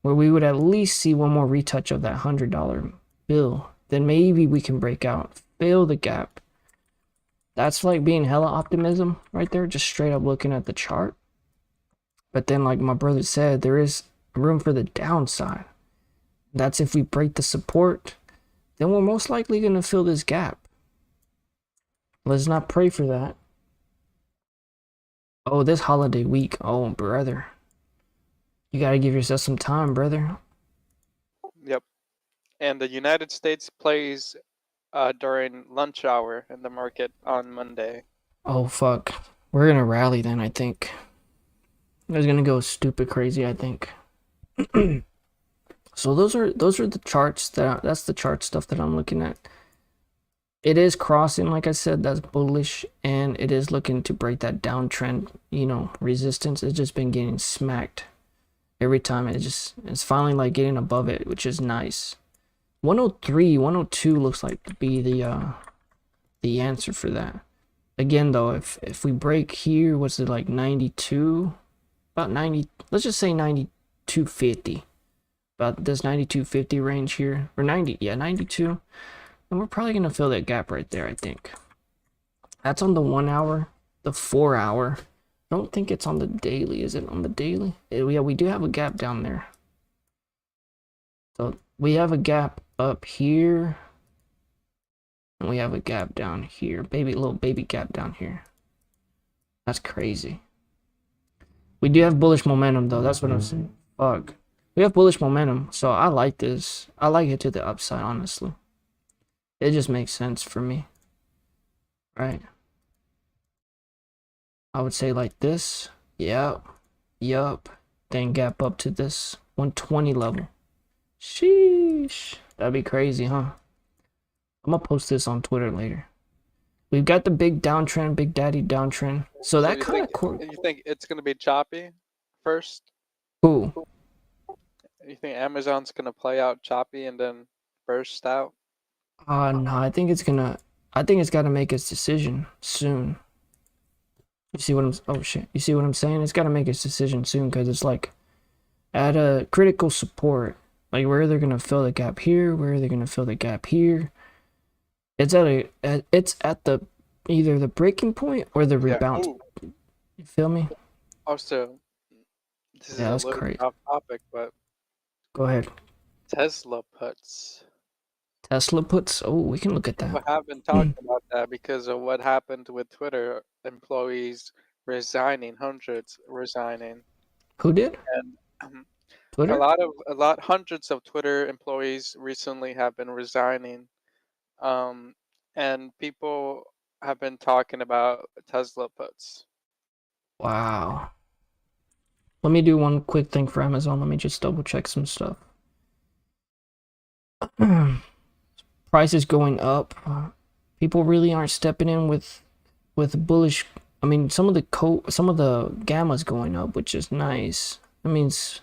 Speaker 2: where we would at least see one more retouch of that $100 bill. Then maybe we can break out, fill the gap. That's like being hella optimism right there, just straight up looking at the chart. But then like my brother said, there is room for the downside. That's if we break the support, then we're most likely going to fill this gap. Let's not pray for that. Oh, this holiday week. Oh, brother. You got to give yourself some time, brother.
Speaker 4: Yep. And the United States plays during lunch hour in the market on Monday.
Speaker 2: Oh, fuck. We're going to rally then, I think. It's going to go stupid crazy, I think. So those are the charts that's the chart stuff that I'm looking at. It is crossing, like I said, that's bullish, and it is looking to break that downtrend, you know, resistance. It's just been getting smacked every time. It's finally like getting above it, which is nice. 103, 102 looks like to be the answer for that. Again though, if we break here, what's it like 92? About 90, let's just say 92.50. About this 92.50 range here, or 90, yeah, 92. And we're probably gonna fill that gap right there, I think. That's on the 1 hour, the 4 hour. I don't think it's on the daily. Is it on the daily? Yeah, we do have a gap down there. So we have a gap up here, and we have a gap down here. Little baby gap down here. That's crazy. We do have bullish momentum though. That's what I'm saying. Fuck. We have bullish momentum, so I like this. I like it to the upside, honestly. It just makes sense for me. Right? I would say like this. Yup. Then gap up to this 120 level. Sheesh. That'd be crazy, huh? I'm gonna post this on Twitter later. We've got the big downtrend, big daddy downtrend. So that kind of...
Speaker 4: You think it's gonna be choppy first?
Speaker 2: Who?
Speaker 4: You think Amazon's gonna play out choppy and then burst out?
Speaker 2: No, I think it's gotta make its decision soon. You see what I'm... Oh shit. You see what I'm saying? It's gotta make its decision soon, because it's like at a critical support. Like, where they're gonna fill the gap here, where they're gonna fill the gap here. It's at the either the breaking point or the rebound.
Speaker 4: Yeah.
Speaker 2: You feel me?
Speaker 4: Also, this is
Speaker 2: Yeah,
Speaker 4: a
Speaker 2: that's
Speaker 4: little
Speaker 2: crazy.
Speaker 4: off topic, but
Speaker 2: Go ahead.
Speaker 4: Tesla puts.
Speaker 2: Tesla puts. Oh, we can look at that.
Speaker 4: We haven't talked about that because of what happened with Twitter employees resigning, hundreds resigning.
Speaker 2: Who did?
Speaker 4: And
Speaker 2: Twitter?
Speaker 4: hundreds of Twitter employees recently have been resigning. And people have been talking about Tesla puts.
Speaker 2: Wow. Let me do one quick thing for Amazon. Let me just double check some stuff. Price is going up. People really aren't stepping in with bullish. I mean, some of the gamma's going up, which is nice. That means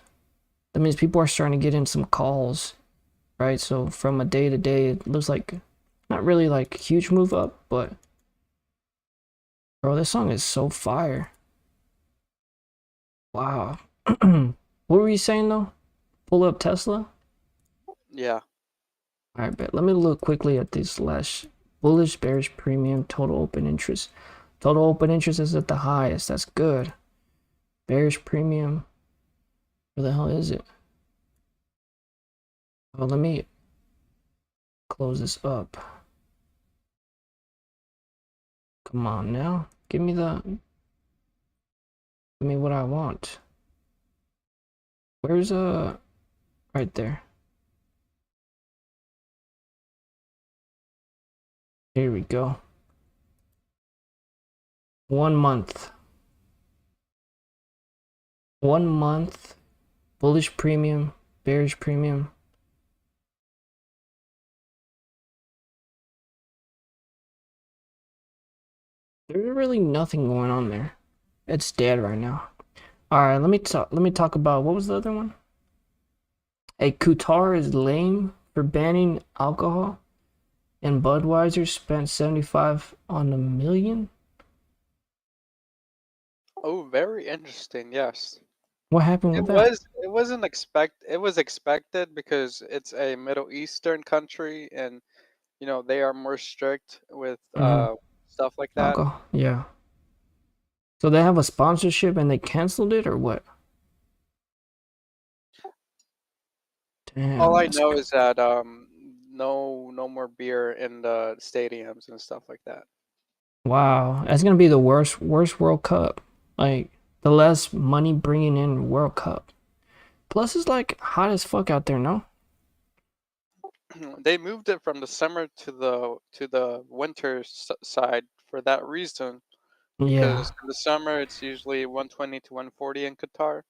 Speaker 2: people are starting to get in some calls, right? So from a day to day, it looks like not really like huge move up, but bro, this song is so fire. Wow. What were you saying though? Pull up Tesla?
Speaker 4: Yeah.
Speaker 2: Alright, but let me look quickly at this last bullish, bearish, premium, total open interest. Total open interest is at the highest. That's good. Bearish premium. Where the hell is it? Oh, let me close this up. Come on now. Give me what I want. Where's right there. Here we go. 1 month. 1 month. Bullish premium, bearish premium. There's really nothing going on there. It's dead right now. All right, let me talk about, what was the other one? A Qatar is lame for banning alcohol. And Budweiser spent 75 on a million?
Speaker 4: Oh, very interesting. Yes.
Speaker 2: What happened
Speaker 4: It
Speaker 2: with that?
Speaker 4: it was expected because it's a Middle Eastern country and they are more strict with
Speaker 2: Mm-hmm.
Speaker 4: stuff like that.
Speaker 2: Alcohol. Yeah. So they have a sponsorship and they canceled it or what?
Speaker 4: All
Speaker 2: Damn,
Speaker 4: I
Speaker 2: that's
Speaker 4: know is that no more beer in the stadiums and stuff like that.
Speaker 2: wow. That's gonna be the worst World Cup. Like the less money bringing in World Cup. Plus, it's like hot as fuck out there, no?
Speaker 4: They moved it from the summer to the winter side for that reason
Speaker 2: Yeah.
Speaker 4: because in the summer it's usually 120 to 140 in Qatar.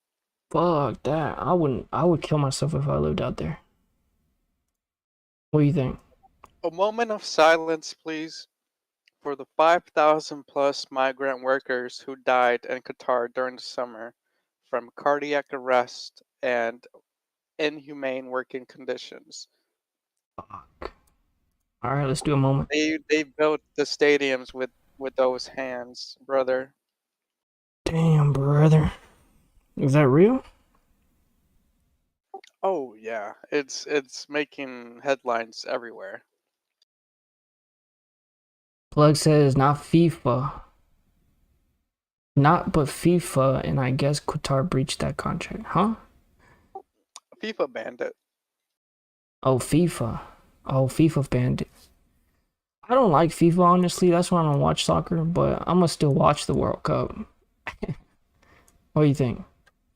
Speaker 2: Fuck that. I wouldn't. I would kill myself if I lived out there. What do you think?
Speaker 4: A moment of silence, please, for the 5,000 plus migrant workers who died in Qatar during the summer from cardiac arrest and inhumane working conditions.
Speaker 2: Fuck. All right, let's do a moment.
Speaker 4: They built the stadiums with those hands, brother.
Speaker 2: Damn, brother. Is that real?
Speaker 4: Oh yeah, it's making headlines everywhere.
Speaker 2: Plug says not FIFA. Not but FIFA, and I guess Qatar breached that contract. Huh?
Speaker 4: FIFA banned it.
Speaker 2: Oh, FIFA. Oh, FIFA banned it. I don't like FIFA, honestly. That's why I don't watch soccer, but I'm gonna still watch the World Cup. What do you think?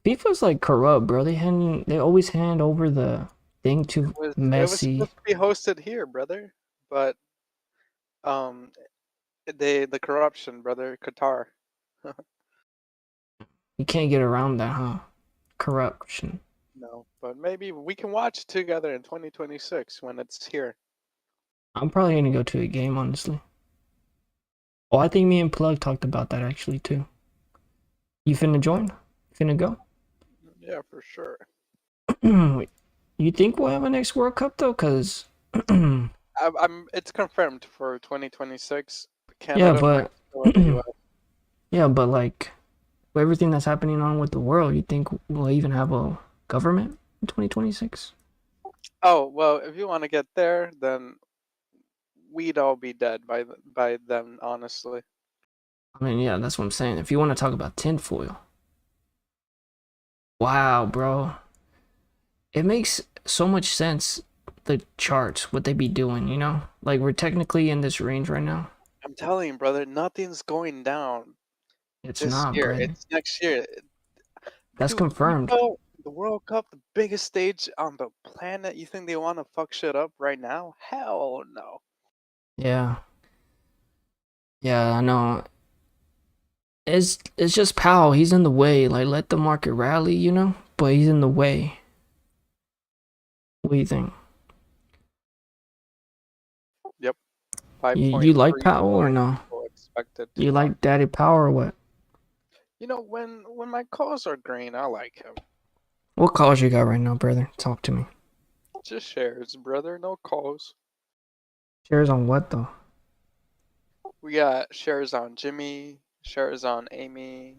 Speaker 2: FIFA's like corrupt, bro. They always hand over the thing to
Speaker 4: It was
Speaker 2: Messi.
Speaker 4: supposed to be hosted here, brother, but um, the corruption, brother, Qatar.
Speaker 2: You can't get around that, huh? Corruption.
Speaker 4: No, but maybe we can watch together in 2026 when it's here.
Speaker 2: I'm probably gonna go to a game, honestly. Oh, I think me and Plug talked about that actually too. You finna join? Finna go?
Speaker 4: Yeah, for sure.
Speaker 2: You think we'll have a next World Cup though? Cause
Speaker 4: It's confirmed for 2026.
Speaker 2: yeah,
Speaker 4: Canada,
Speaker 2: but
Speaker 4: Mexico, and the US.
Speaker 2: yeah, but like with everything that's happening on with the world, you think we'll even have a government in 2026?
Speaker 4: Oh well, if you want to get there, then we'd all be dead by then, honestly.
Speaker 2: I mean, yeah, that's what I'm saying. If you want to talk about tinfoil, wow, bro, it makes so much sense. The charts, what they be doing, you know, like we're technically in this range right now.
Speaker 4: I'm telling you, brother, nothing's going down
Speaker 2: It's
Speaker 4: this
Speaker 2: not,
Speaker 4: year.
Speaker 2: brother.
Speaker 4: It's next year.
Speaker 2: That's
Speaker 4: Dude,
Speaker 2: confirmed.
Speaker 4: FIFA, the World Cup, the biggest stage on the planet. You think they want to fuck shit up right now? Hell no.
Speaker 2: Yeah, yeah, I know. It's just Powell. He's in the way. Like let the market rally, you know, but he's in the way. What do you think?
Speaker 4: Yep.
Speaker 2: You like
Speaker 4: 5.3
Speaker 2: Powell or
Speaker 4: million
Speaker 2: no?
Speaker 4: people expected to
Speaker 2: You
Speaker 4: watch.
Speaker 2: like Daddy Power or what?
Speaker 4: When my calls are green, I like him.
Speaker 2: What calls you got right now, brother? Talk to me.
Speaker 4: Just shares, brother. No calls.
Speaker 2: Shares on what though?
Speaker 4: We got shares on Jimmy, shares on Amy.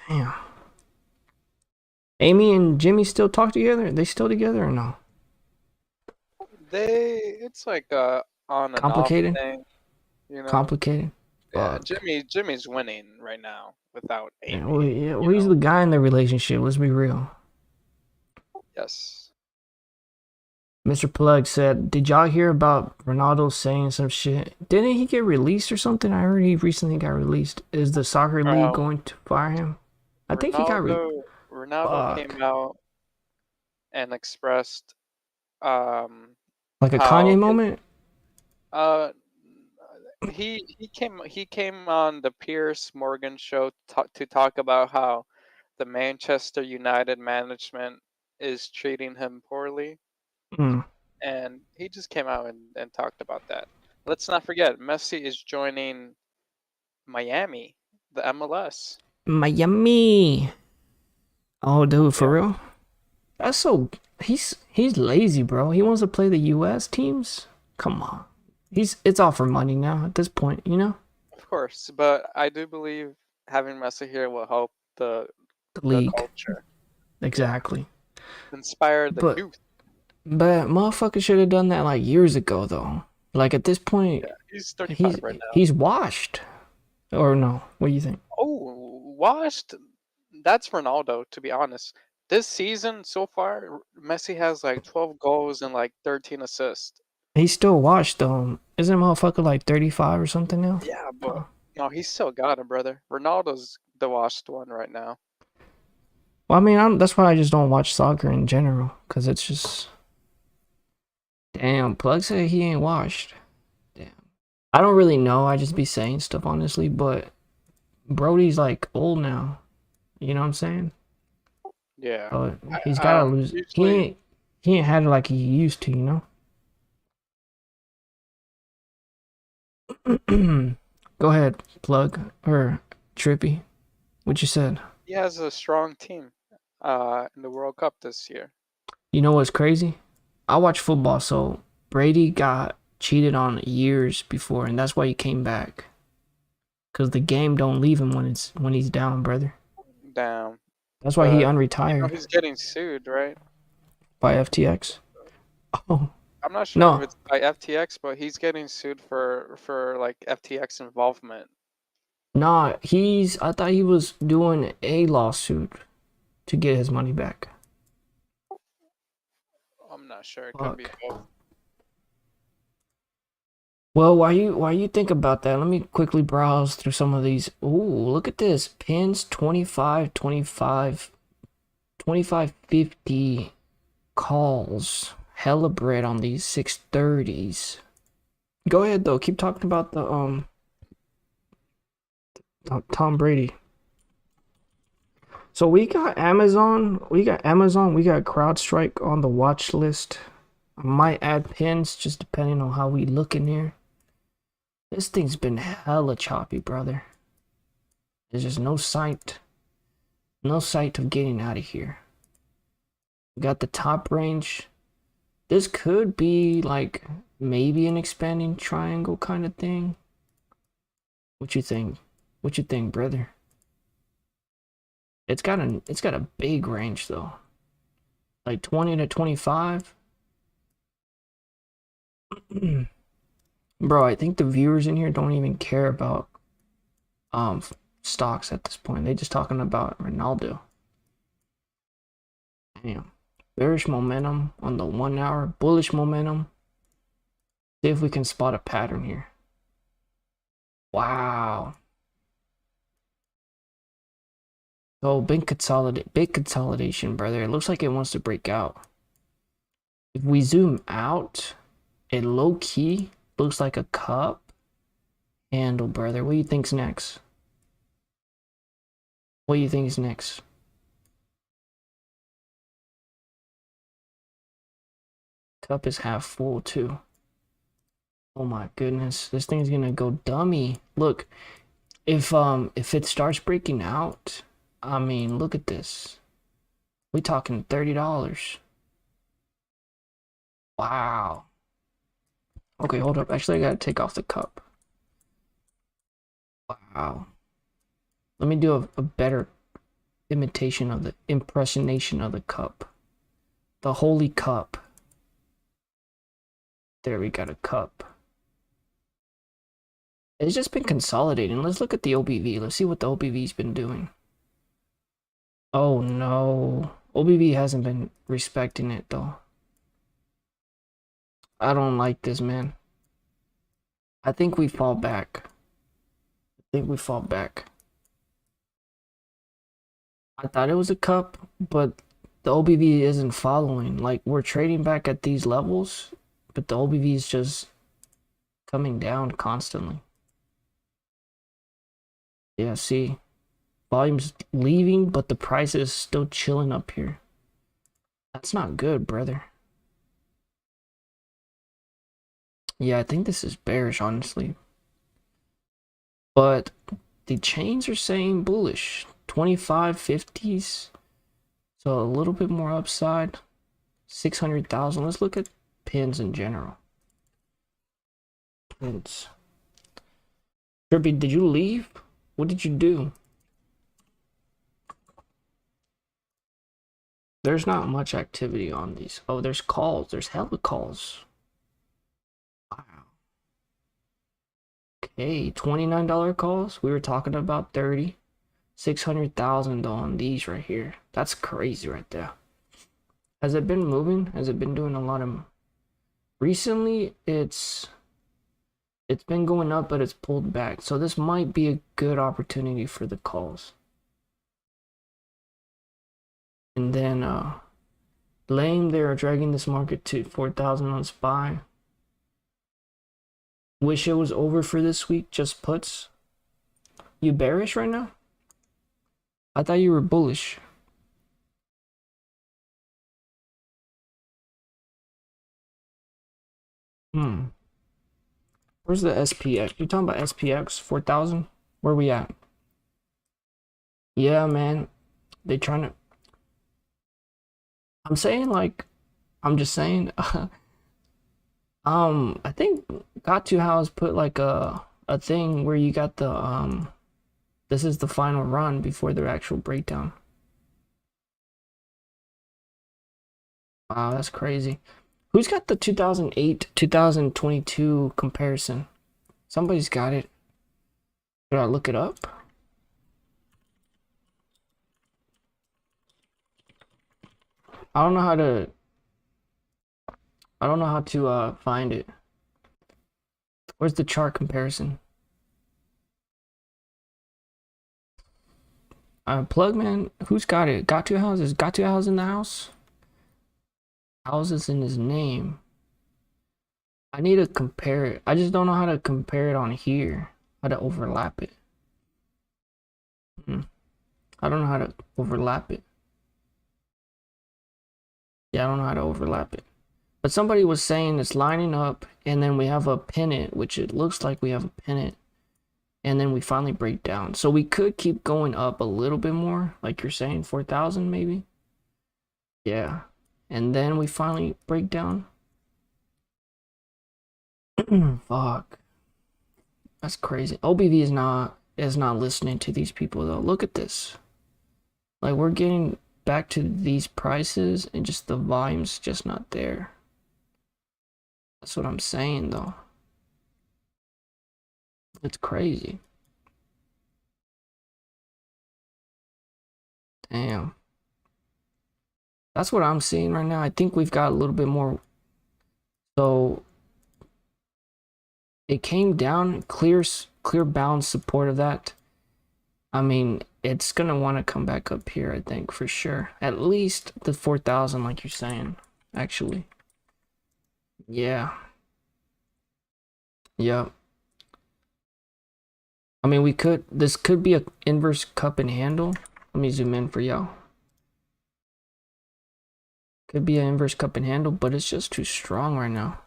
Speaker 2: Damn. Amy and Jimmy still talk together? They still together or no?
Speaker 4: It's like a on and off
Speaker 2: Complicated?
Speaker 4: thing, you know.
Speaker 2: Complicated?
Speaker 4: Yeah,
Speaker 2: Fuck.
Speaker 4: Jimmy's winning right now without
Speaker 2: Yeah,
Speaker 4: Amy.
Speaker 2: well, he's the guy in the relationship. Let's be real.
Speaker 4: Yes.
Speaker 2: Mr. Plug said, did y'all hear about Ronaldo saying some shit? Didn't he get released or something? I heard he recently got released. Is the soccer league going to fire him? I think he got released.
Speaker 4: Ronaldo came out and expressed
Speaker 2: Like a
Speaker 4: how
Speaker 2: Kanye moment?
Speaker 4: uh he came on the Piers Morgan show to talk about how the Manchester United management is treating him poorly.
Speaker 2: Mm.
Speaker 4: And he just came out and talked about that. Let's not forget, Messi is joining Miami, the MLS.
Speaker 2: Miami. Oh, dude, for
Speaker 4: Yeah.
Speaker 2: real? That's so... He's lazy, bro. He wants to play the U.S. teams? Come on. It's all for money now at this point, you know?
Speaker 4: Of course, but I do believe having Messi here will help
Speaker 2: The
Speaker 4: the
Speaker 2: league.
Speaker 4: culture.
Speaker 2: Exactly.
Speaker 4: Inspire the
Speaker 2: But
Speaker 4: youth.
Speaker 2: motherfucker should have done that like years ago though. Like at this point,
Speaker 4: Yeah, he's 35 right now.
Speaker 2: he's washed. Or no? What do you think?
Speaker 4: Oh, washed. That's Ronaldo, to be honest. This season so far, Messi has like 12 goals and like 13 assists.
Speaker 2: He's still washed though. Isn't motherfucker like 35 or something now?
Speaker 4: Yeah, but
Speaker 2: Oh.
Speaker 4: no, he's still got it, brother. Ronaldo's the washed one right now.
Speaker 2: Well, I mean, that's why I just don't watch soccer in general, cause it's just damn. Plug said he ain't washed. Damn. I don't really know. I just be saying stuff honestly, but Brody's like old now. You know what I'm saying?
Speaker 4: Yeah.
Speaker 2: So he's gotta lose.
Speaker 4: Usually,
Speaker 2: He ain't had it like he used to. You know. Go ahead, Plug or Trippy. What you said?
Speaker 4: he has a strong team in the World Cup this year.
Speaker 2: You know what's crazy? I watch football, so Brady got cheated on years before, and that's why he came back. Cause the game don't leave him when he's down, brother.
Speaker 4: Damn.
Speaker 2: That's why he
Speaker 4: But
Speaker 2: unretired
Speaker 4: he's getting sued, right?
Speaker 2: by FTX. Oh
Speaker 4: I'm not sure
Speaker 2: no,
Speaker 4: if it's by FTX, but he's getting sued for like FTX involvement.
Speaker 2: nah. I thought he was doing a lawsuit to get his money back.
Speaker 4: I'm not sure. It could be
Speaker 2: Fuck.
Speaker 4: both.
Speaker 2: Well, while you think about that, let me quickly browse through some of these. Ooh, look at this. Pins 25, 25, 25.50 calls. Hella bread on these 630s. Go ahead though. Keep talking about the Tom Brady. So we got Amazon. We got CrowdStrike on the watch list. I might add pins just depending on how we look in here. This thing's been hella choppy, brother. There's just no sight of getting out of here. We got the top range. This could be like maybe an expanding triangle kind of thing. What you think? What you think, brother? It's got a big range though. Like 20 to 25. Bro, I think the viewers in here don't even care about stocks at this point. They're just talking about Ronaldo. Damn. Bearish momentum on the 1 hour, bullish momentum. See if we can spot a pattern here. Wow. So big consolidation, brother. It looks like it wants to break out. If we zoom out, it low key looks like a cup handle, brother. What do you think's next? What do you think is next? Cup is half full too. Oh my goodness, this thing's gonna go dummy. Look, if it starts breaking out, I mean, look at this. We talking $30. Wow. Okay, hold up. Actually, I gotta take off the cup. Wow. Let me do a better imitation of the impersonation of the cup. The holy cup. There, we got a cup. It's just been consolidating. Let's look at the OBV. Let's see what the OBV's been doing. Oh no. OBV hasn't been respecting it though. I don't like this, man. I think we fall back. I thought it was a cup, but the OBV isn't following. Like, we're trading back at these levels, but the OBV is just coming down constantly. Yeah, see? Volume's leaving, but the price is still chilling up here. That's not good, brother. Yeah, I think this is bearish, honestly. But the chains are saying bullish. 25.50s. So a little bit more upside. 600,000. Let's look at pins in general. Pins. Trippy, did you leave? What did you do? There's not much activity on these. Oh, there's calls. There's hella calls. Wow. Okay, $29 calls. We were talking about 30. 600,000 on these right here. That's crazy right there. Has it been moving? Has it been doing a lot of... Recently, it's been going up, but it's pulled back. So this might be a good opportunity for the calls. And then lame, they are dragging this market to 4,000 on SPY. Wish it was over for this week, just puts. You bearish right now? I thought you were bullish. Where's the SPX? You talking about SPX 4,000? Where we at? Yeah, man. They trying to... I'm saying, like... I'm just saying... I think Got2 House put like a thing where you got the this is the final run before their actual breakdown. Wow, that's crazy. Who's got the 2008-2022 comparison? Somebody's got it. Should I look it up? I don't know how to find it. Where's the chart comparison? Plug man, who's got it? Got 2 houses? Got 2 houses in the house? Houses in his name. I need to compare it. I just don't know how to compare it on here. How to overlap it. I don't know how to overlap it. Yeah, I don't know how to overlap it. But somebody was saying it's lining up, and then we have a pennant, which it looks like we have a pennant, and then we finally break down. So we could keep going up a little bit more, like you're saying, 4,000 maybe. Yeah, and then we finally break down. Fuck, that's crazy. OBV is not listening to these people though. Look at this. Like, we're getting back to these prices, and just the volume's just not there. That's what I'm saying though. It's crazy. Damn. That's what I'm seeing right now. I think we've got a little bit more. So it came down, clear bound support of that. I mean, it's gonna want to come back up here, I think, for sure. At least the 4,000, like you're saying, actually. Yeah. Yep. I mean, this could be an inverse cup and handle. Let me zoom in for y'all. Could be an inverse cup and handle, but it's just too strong right now.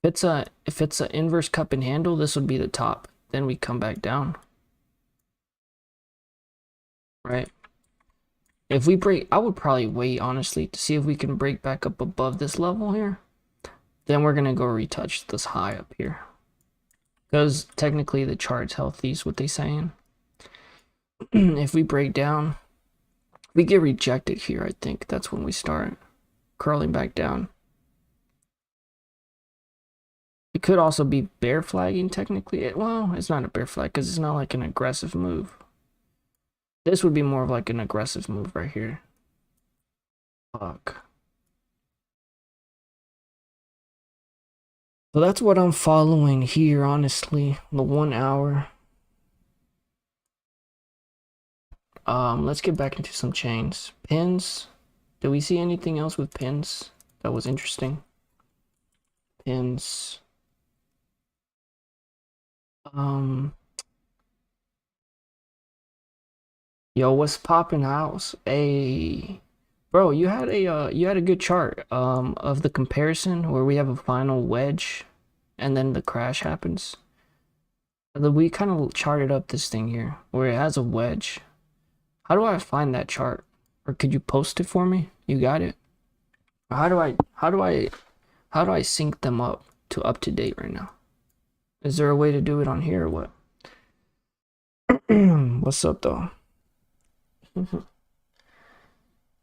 Speaker 2: If it's an inverse cup and handle, this would be the top. Then we come back down. Right? If we break, I would probably wait, honestly, to see if we can break back up above this level here. Then we're gonna go retouch this high up here. Because technically the chart's healthy is what they're saying. If we break down, we get rejected here, I think. That's when we start curling back down. It could also be bear flagging, technically. Well, it's not a bear flag because it's not like an aggressive move. This would be more of like an aggressive move right here. Fuck. So that's what I'm following here, honestly. The 1 hour. Let's get back into some chains. Pins. Do we see anything else with pins that was interesting? Pins. Yo, what's poppin' house? Hey, bro, you had a good chart of the comparison where we have a final wedge and then the crash happens. We kind of charted up this thing here where it has a wedge. How do I find that chart? Or could you post it for me? You got it? How do I sync them up to date right now? Is there a way to do it on here or what? What's up though?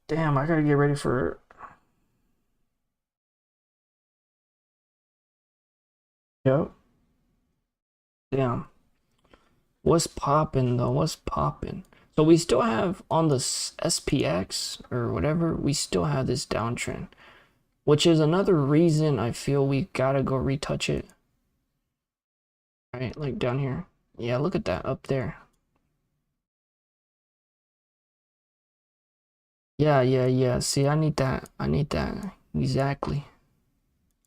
Speaker 2: Damn, I gotta get ready for. Yep. Damn. What's poppin' though? What's poppin'? So we still have on the SPX or whatever, we still have this downtrend, which is another reason I feel we gotta go retouch it. Right, like down here. Yeah, look at that up there. Yeah. See, I need that. I need that. Exactly.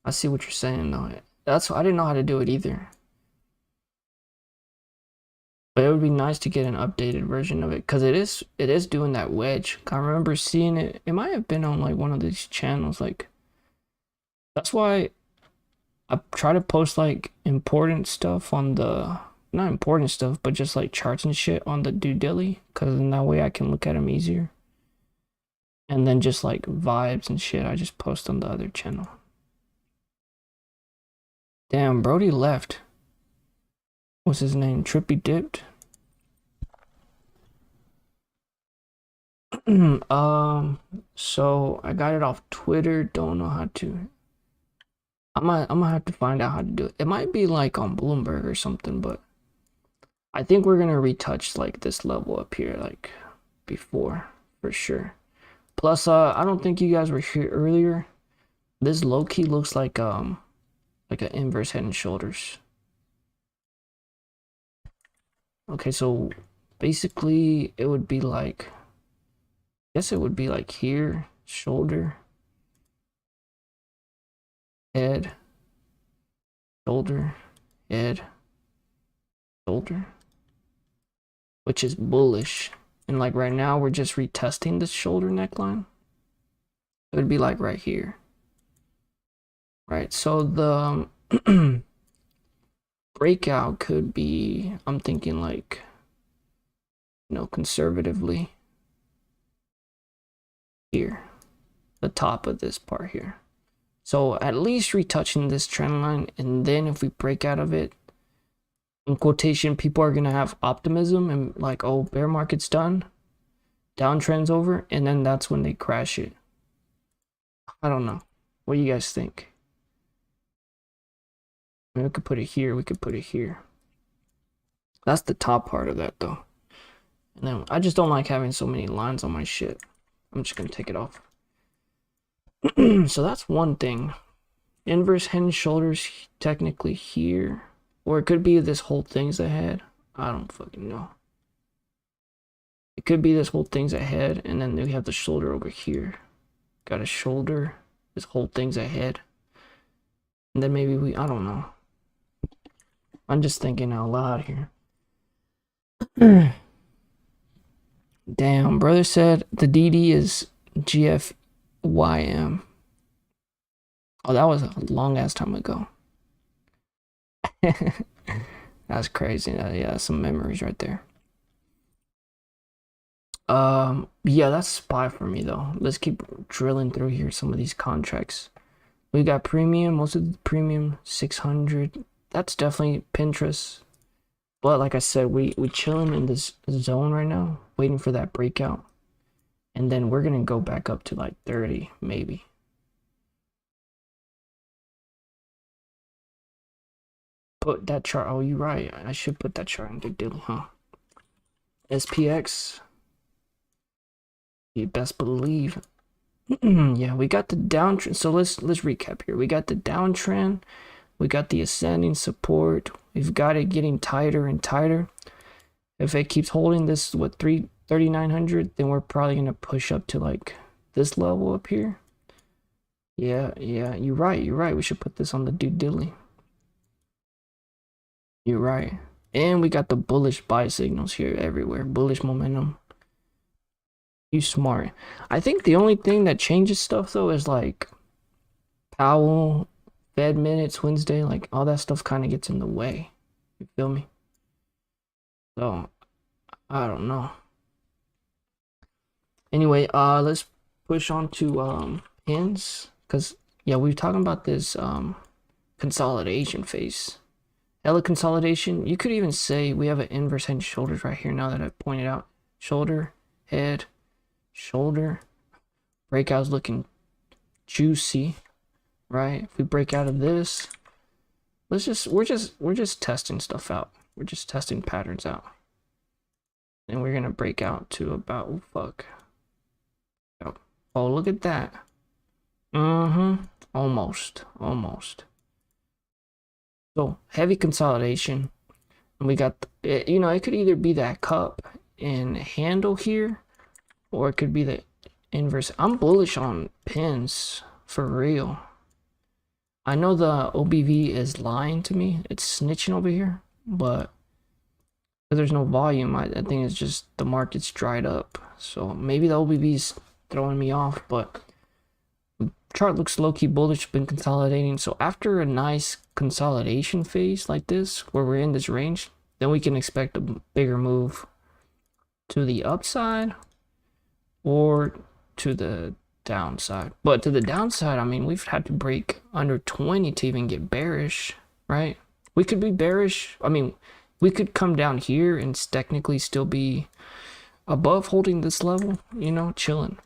Speaker 2: I see what you're saying though. That's I didn't know how to do it either. But it would be nice to get an updated version of it because it is doing that wedge. I remember seeing it. It might have been on like one of these channels. Like that's why I try to post like important stuff on the not important stuff, but just like charts and shit on the daily because in that way I can look at them easier. And then just like vibes and shit, I just post on the other channel. Damn, Brody left. What's his name? Trippy dipped. So I got it off Twitter. Don't know how to. I'm gonna have to find out how to do it. It might be like on Bloomberg or something, but I think we're gonna retouch like this level up here, like before for sure. Plus, I don't think you guys were here earlier. This low key looks like an inverse head and shoulders. Okay, so basically it would be like, I guess it would be like here, shoulder, head, shoulder, head, shoulder, which is bullish. And like right now, we're just retesting this shoulder neckline. It would be like right here. Right, so the breakout could be, I'm thinking like, you know, conservatively here, the top of this part here. So at least retouching this trend line, and then if we break out of it, in quotation, people are gonna have optimism and like, oh, bear market's done, downtrend's over, and then that's when they crash it. I don't know. What do you guys think? I mean, we could put it here, we could put it here. That's the top part of that though. And then I just don't like having so many lines on my shit. I'm just gonna take it off. So that's one thing. Inverse head and shoulders technically here. Or it could be this whole thing's ahead. I don't fucking know. It could be this whole thing's ahead, and then we have the shoulder over here. Got a shoulder. This whole thing's ahead. And then maybe I don't know. I'm just thinking out loud here. Damn, brother said the DD is GFYM. Oh, that was a long ass time ago. That's crazy. Yeah, some memories right there. Yeah, that's SPY for me though. Let's keep drilling through here some of these contracts. We got premium, most of the premium 600. That's definitely Pinterest. But like I said, we chilling in this zone right now, waiting for that breakout. And then we're gonna go back up to like 30, maybe. Put that chart. Oh, you're right. I should put that chart in daily, huh? SPX. You best believe. Yeah, we got the downtrend. So let's recap here. We got the downtrend. We got the ascending support. We've got it getting tighter and tighter. If it keeps holding this, what, 3,900, then we're probably gonna push up to like this level up here. Yeah, you're right. We should put this on the daily. You're right. And we got the bullish buy signals here everywhere. Bullish momentum. You smart. I think the only thing that changes stuff though is like Powell, Fed minutes, Wednesday, like all that stuff kind of gets in the way. You feel me? So I don't know. Anyway, let's push on to pins, because yeah, we were talking about this consolidation phase. Hella consolidation. You could even say we have an inverse head and shoulders right here now that I pointed out. Shoulder, head, shoulder. Breakout's looking juicy, right? If we break out of this, we're just testing stuff out. We're just testing patterns out. And we're gonna break out to about, oh fuck. Oh, look at that. Almost. So heavy consolidation. And we got, you know, it could either be that cup and handle here, or it could be the inverse. I'm bullish on pins for real. I know the OBV is lying to me. It's snitching over here, but there's no volume. I think it's just the market's dried up. So maybe the OBV's throwing me off, but the chart looks low-key bullish, been consolidating. So after a nice consolidation phase like this, where we're in this range, then we can expect a bigger move to the upside or to the downside. But to the downside, I mean, we've had to break under 20 to even get bearish, right? We could be bearish. I mean, we could come down here and technically still be above holding this level, you know, chilling.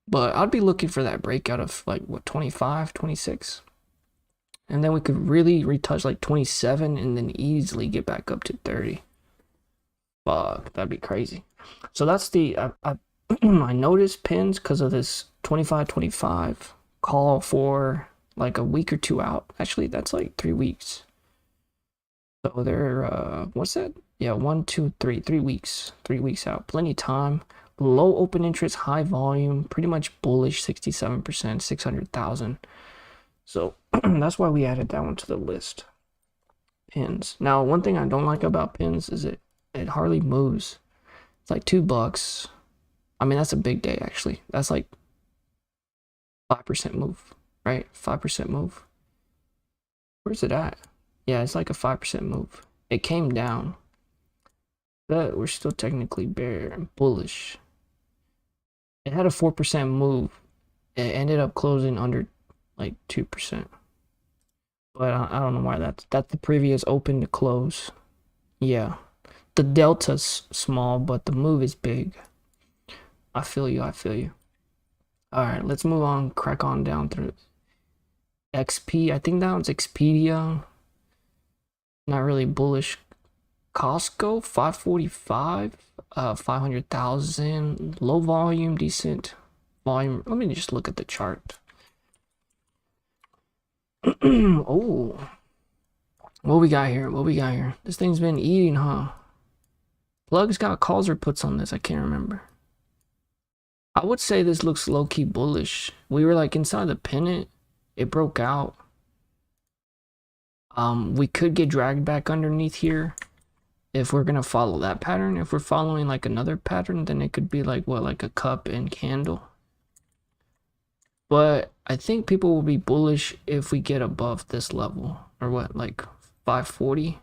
Speaker 2: But I'd be looking for that breakout of like, what, 25, 26? And then we could really retouch like 27 and then easily get back up to 30. Fuck, that'd be crazy. So that's the, I noticed pins because of this 25-25 call for like a week or two out. Actually, that's like 3 weeks. So they're, what's that? Yeah, 1, 2, 3, 3 weeks. 3 weeks out. Plenty of time. Low open interest, high volume, pretty much bullish, 67%, 600,000. So that's why we added that one to the list. Pins. Now, one thing I don't like about pins is it hardly moves. It's like $2. I mean, that's a big day, actually. That's like 5% move, right? 5% move. Where's it at? Yeah, it's like a 5% move. It came down, but we're still technically bear and bullish. It had a 4% move. It ended up closing under like 2%. But I don't know why that's the previous open to close. Yeah. The delta's small, but the move is big. I feel you. Alright, let's move on, crack on down through XP. I think that one's Expedia. Not really bullish. Costco, 545, 500,000. Low volume, decent volume. Let me just look at the chart. Oh. What we got here? This thing's been eating, huh? Plug's got calls or puts on this. I can't remember. I would say this looks low-key bullish. We were like inside the pennant. It broke out. We could get dragged back underneath here if we're gonna follow that pattern. If we're following like another pattern, then it could be like what, like a cup and candle. But I think people will be bullish if we get above this level, or what, like 540.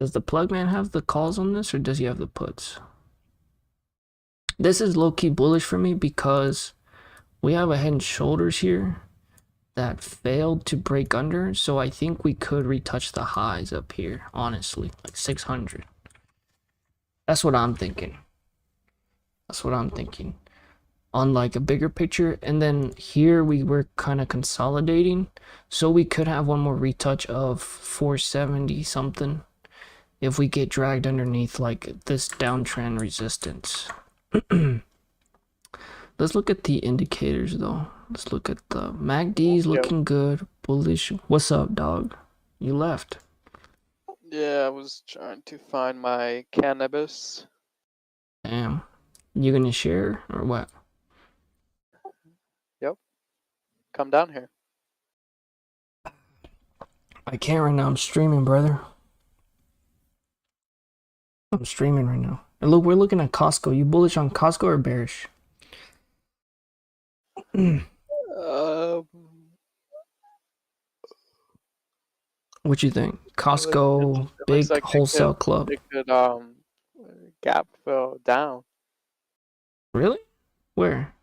Speaker 2: Does the plug man have the calls on this, or does he have the puts? This is low-key bullish for me because we have a head and shoulders here that failed to break under, so I think we could retouch the highs up here, honestly, like 600. That's what I'm thinking. On like a bigger picture, and then here we were kind of consolidating, so we could have one more retouch of 470 something if we get dragged underneath like this downtrend resistance. Let's look at the indicators though. Let's look at the MACD's looking good, bullish. What's up, dog? You left.
Speaker 4: Yeah, I was trying to find my cannabis.
Speaker 2: Damn. You gonna share or what?
Speaker 4: Yep. Come down here.
Speaker 2: I can't right now. I'm streaming, brother. I'm streaming right now. And look, we're looking at Costco. You bullish on Costco or bearish? What you think? Costco, big like wholesale club.
Speaker 4: It could gap fill down.
Speaker 2: Really? Where?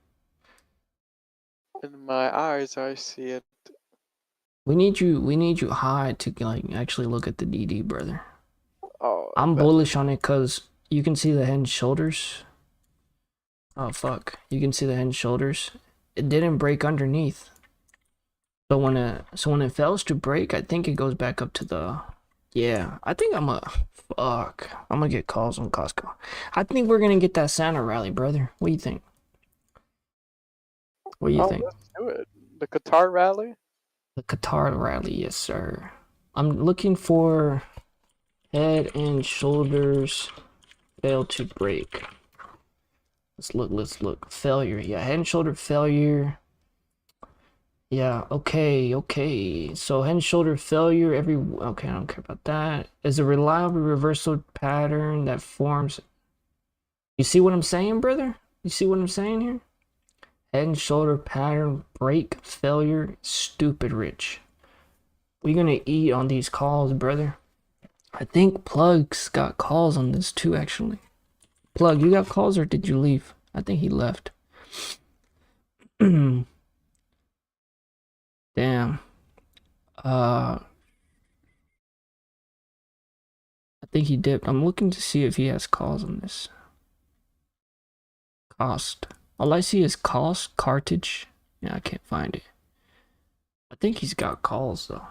Speaker 4: In my eyes, I see it
Speaker 2: We need you high to like actually look at the DD, brother.
Speaker 4: Oh,
Speaker 2: I'm
Speaker 4: but
Speaker 2: bullish on it because you can see the head and shoulders. Oh fuck. You can see the head and shoulders. It didn't break underneath. So when it fails to break, I think it goes back up to the, yeah, I think I'm gonna get calls on Costco. I think we're gonna get that Santa rally, brother. What do you think? What do you think?
Speaker 4: let's do it. The Qatar rally.
Speaker 2: The Qatar rally, yes sir. I'm looking for head and shoulders fail to break. Let's look. Failure. Yeah, head and shoulder failure. Yeah, okay. So head and shoulder failure okay, I don't care about that. Is a reliable reversal pattern that forms. You see what I'm saying, brother? You see what I'm saying here? Head and shoulder pattern break failure, stupid rich. We're gonna eat on these calls, brother. I think Plug's got calls on this too, actually. Plug, you got calls or did you leave? I think he left. Damn. I think he dipped. I'm looking to see if he has calls on this. Cost. All I see is cost, cartage. Yeah, I can't find it. I think he's got calls though.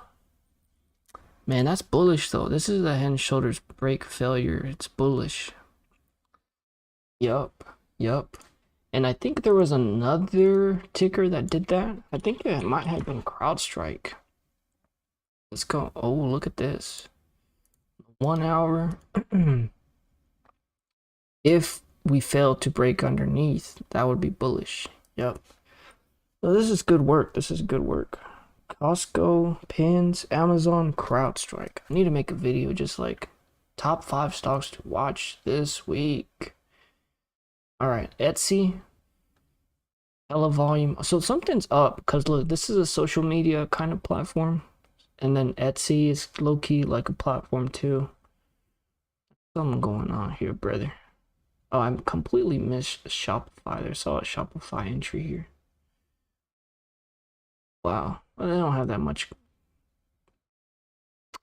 Speaker 2: Man, that's bullish though. This is the head and shoulders break failure. It's bullish. Yup. And I think there was another ticker that did that. I think it might have been CrowdStrike. Let's go. Oh, look at this. 1 hour. If we fail to break underneath, that would be bullish. Yep. So this is good work. Costco, pins, Amazon, CrowdStrike. I need to make a video just like top 5 stocks to watch this week. All right, Etsy, hella volume. So something's up because look, this is a social media kind of platform, and then Etsy is low key like a platform too. Something going on here, brother. Oh, I completely missed Shopify. There's a Shopify entry here. Wow, well, they don't have that much.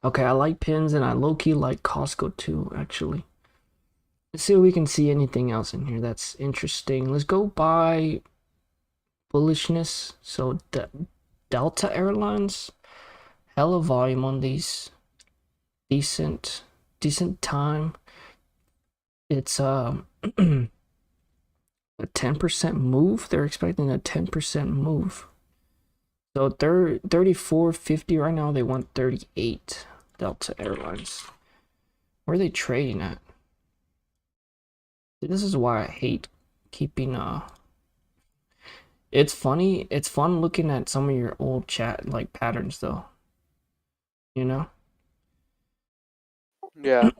Speaker 2: Okay, I like pins and I low-key like Costco too, actually. Let's see if we can see anything else in here that's interesting. Let's go by bullishness. So Delta Airlines, hella volume on these. Decent time. It's a 10% move. They're expecting a 10% move. So 34.50 right now. They want 38. Delta Airlines. Where are they trading at? This is why I hate keeping it's funny. It's fun looking at some of your old chat like patterns though. You know?
Speaker 4: Yeah.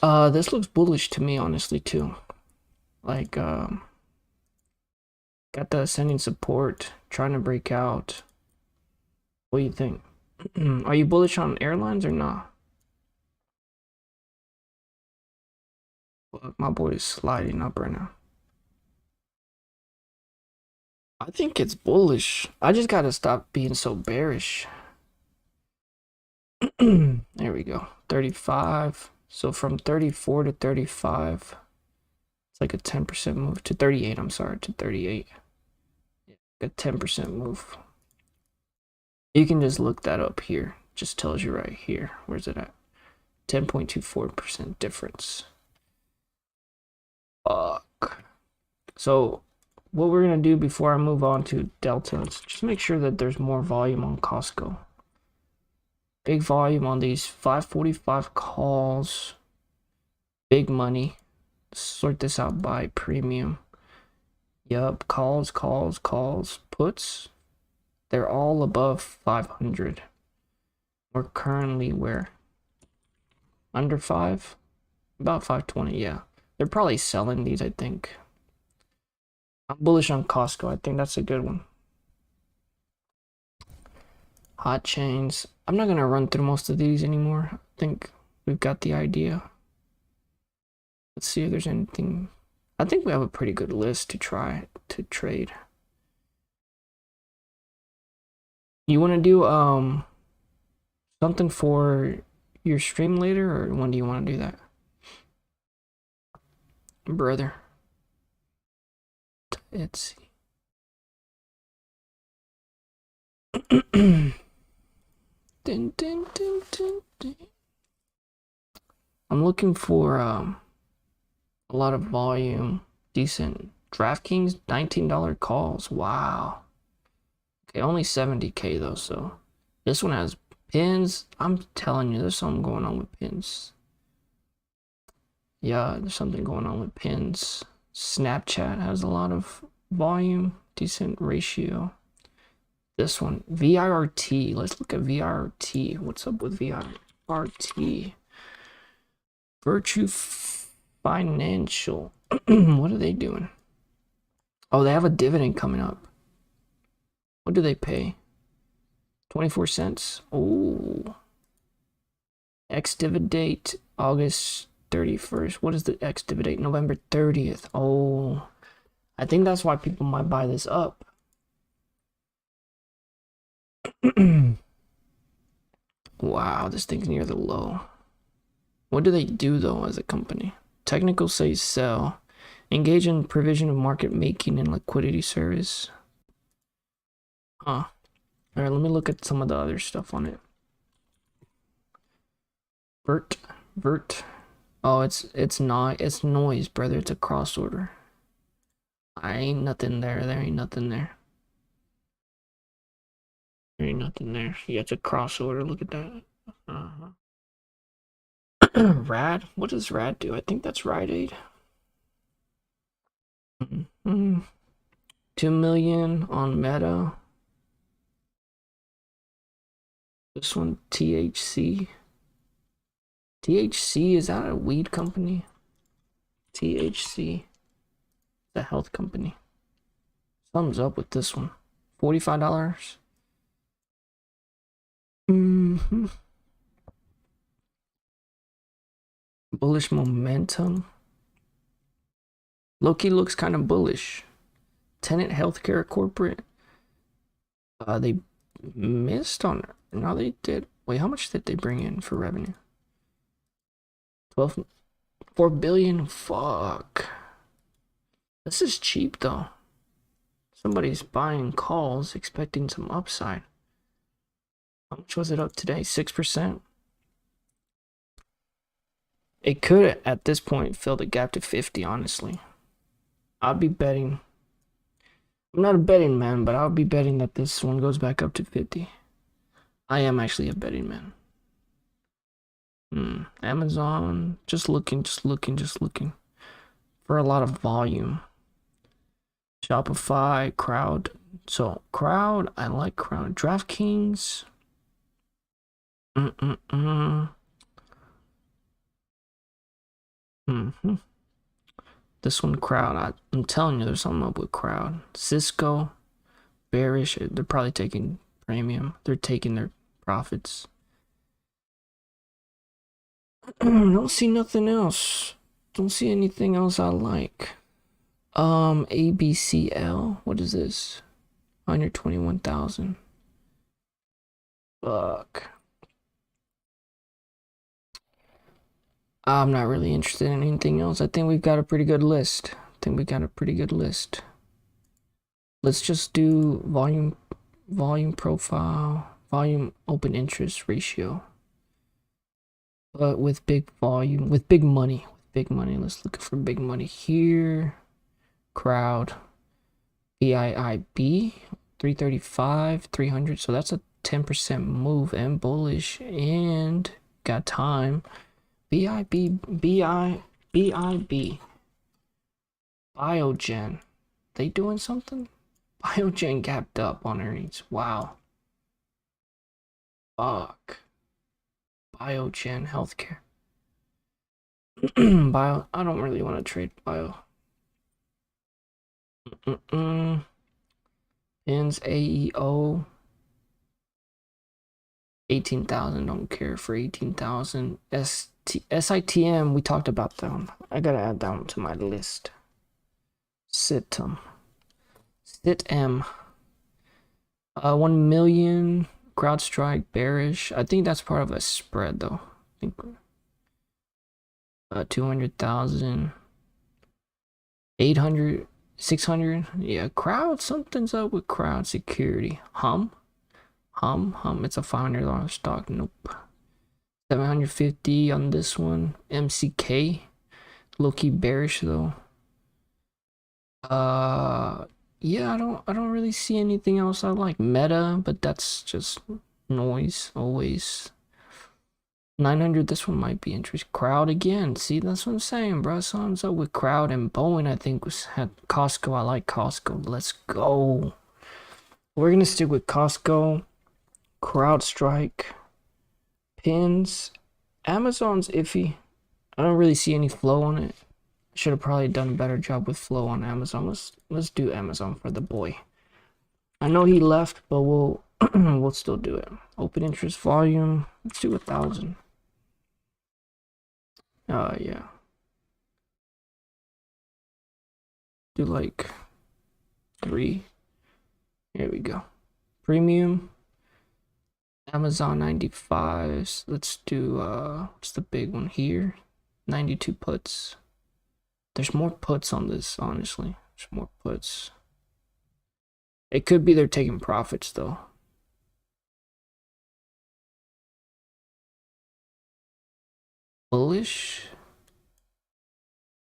Speaker 2: This looks bullish to me honestly too. Like got the ascending support, trying to break out. What do you think? Are you bullish on airlines or not? Look, my boy is sliding up right now. I think it's bullish. I just gotta stop being so bearish. There we go. 35. So from 34 to 35, it's like a 10% move to 38. I'm sorry, to 38. A 10% move. You can just look that up here. Just tells you right here. Where's it at? 10.24% difference. Fuck. So what we're gonna do before I move on to Delta is just make sure that there's more volume on Costco. Big volume on these 545 calls. Big money. Sort this out by premium. Yup, calls. Puts. They're all above 500. We're currently where? Under 5? About 520, yeah. They're probably selling these, I think. I'm bullish on Costco. I think that's a good one. Hot chains. I'm not going to run through most of these anymore. I think we've got the idea. Let's see if there's anything. I think we have a pretty good list to try to trade. You want to do something for your stream later, or when do you want to do that, brother? Let's see. Dun, dun, dun, dun, dun. I'm looking for a lot of volume, decent. DraftKings $19 calls. Wow. Okay, only 70K though, so this one has pins. I'm telling you, there's something going on with pins. Yeah, there's something going on with pins. Snapchat has a lot of volume, decent ratio. This one, VIRT. Let's look at VIRT. What's up with VIRT? Virtue Financial. What are they doing? Oh, they have a dividend coming up. What do they pay? 24 cents. Oh. Ex-dividend date, August 31st. What is the ex-dividend date? November 30th. Oh. I think that's why people might buy this up. Wow, this thing's near the low. What do they do though as a company? Technical says sell. Engage in provision of market making and liquidity service. Huh. Alright, let me look at some of the other stuff on it. Vert. Oh, it's not. It's noise, brother. It's a cross order. I ain't nothing there. There ain't nothing there. There ain't nothing there. Yeah, it's a cross order. Look at that. Rad? What does Rad do? I think that's Rite Aid. 2 million on Meta. This one, THC. THC, is that a weed company? THC. The health company. Thumbs up with this one. $45. Bullish momentum. Loki looks kind of bullish. Tenet Healthcare Corporate. They missed on it. No, they did. Wait, how much did they bring in for revenue? 4 billion. Fuck. This is cheap though. Somebody's buying calls expecting some upside. How much was it up today? 6%. It could at this point fill the gap to 50, honestly. I'd be betting. I'm not a betting man, but I'll be betting that this one goes back up to 50. I am actually a betting man. Amazon, just looking for a lot of volume. Shopify, Crowd. So Crowd, I like Crowd. DraftKings. This one, Crowd. I'm telling you, there's something up with Crowd. Cisco, bearish. They're probably taking premium. They're taking their profits. Don't see nothing else. Don't see anything else I like. ABCL. What is this? 121,000. Fuck. I'm not really interested in anything else. I think we've got a pretty good list. Let's just do volume profile, volume open interest ratio. But with big volume, with big money. Let's look for big money here. Crowd. BIIB 335, 300. So that's a 10% move and bullish, and got time. BIB. Biogen. They doing something? Biogen gapped up on earnings. Wow. Fuck. Biogen Healthcare. I don't really want to trade bio. Pins AEO. 18,000. Don't care for 18,000. SITM. We talked about that one. I gotta add that one to my list. SITM. 1 million. CrowdStrike bearish. I think that's part of a spread though. I think 200,000. 800, 600. Yeah, crowd. Something's up with crowd security. Hum. It's a $500 stock. Nope. 750 on this one. MCK. Low key bearish though. Yeah, I don't really see anything else I like. Meta, but that's just noise always. 900, this one might be interesting. Crowd again. See, that's what I'm saying, bro. Something's up with crowd. And Boeing, I think, had Costco. I like Costco. Let's go. We're gonna stick with Costco. CrowdStrike. Pins. Amazon's iffy. I don't really see any flow on it. Should have probably done a better job with flow on Amazon. Let's do Amazon for the boy. I know he left, but we'll we'll still do it. Open interest volume. Let's do 1,000. Yeah. Do like 3. Here we go. Premium. Amazon 95s. Let's do what's the big one here? 92 puts. There's more puts on this, honestly. There's more puts. It could be they're taking profits though. Bullish.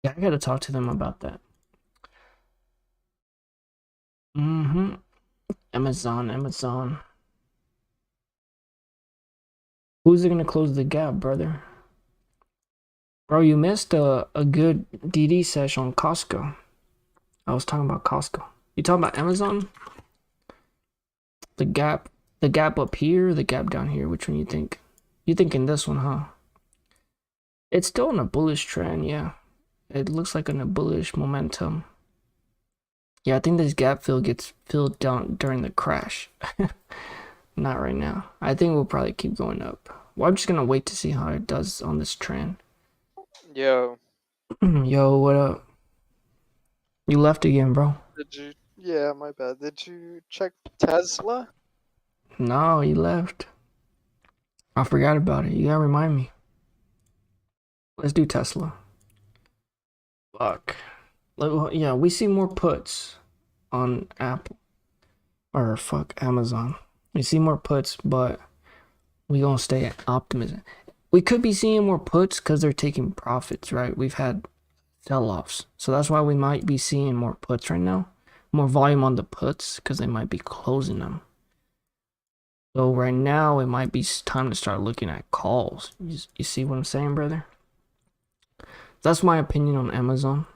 Speaker 2: Yeah, I gotta talk to them about that. Amazon. Who's it gonna close the gap, brother? Bro, you missed a good DD session on Costco. I was talking about Costco. You talking about Amazon? The gap up here, the gap down here. Which one you think? You thinking this one, huh? It's still in a bullish trend, yeah. It looks like in a bullish momentum. Yeah, I think this gap fill gets filled down during the crash. Not right now. I think we'll probably keep going up. Well, I'm just gonna wait to see how it does on this trend.
Speaker 4: Yo.
Speaker 2: Yo, what up? You left again, bro.
Speaker 4: Did you? Yeah, my bad. Did you check Tesla?
Speaker 2: No, you left. I forgot about it. You gotta remind me. Let's do Tesla. Fuck. Yeah, we see more puts on Apple. Or fuck, Amazon. We see more puts, but we gonna stay at optimism. We could be seeing more puts because they're taking profits, right? We've had sell-offs. So that's why we might be seeing more puts right now. More volume on the puts because they might be closing them. So right now, it might be time to start looking at calls. You see what I'm saying, brother? That's my opinion on Amazon.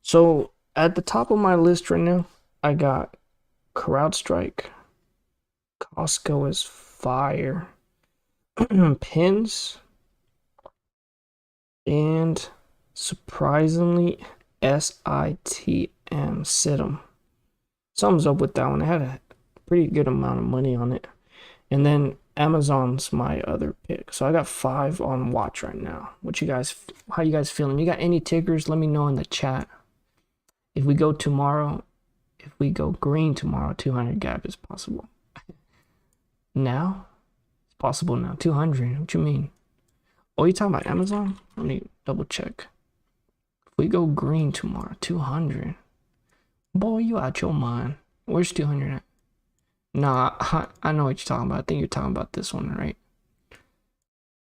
Speaker 2: So at the top of my list right now, I got CrowdStrike. Costco is fire. Pins. And surprisingly, SITM. Something's up with that one. I had a pretty good amount of money on it. And then Amazon's my other pick. So I got 5 on watch right now. How you guys feeling? You got any tickers? Let me know in the chat. If we go green tomorrow, 200 gap is possible. Now? It's possible now. 200. What you mean? Oh, you talking about Amazon? Let me double check. If we go green tomorrow, 200. Boy, you out your mind. Where's 200 at? Nah, I know what you're talking about. I think you're talking about this one, right? Or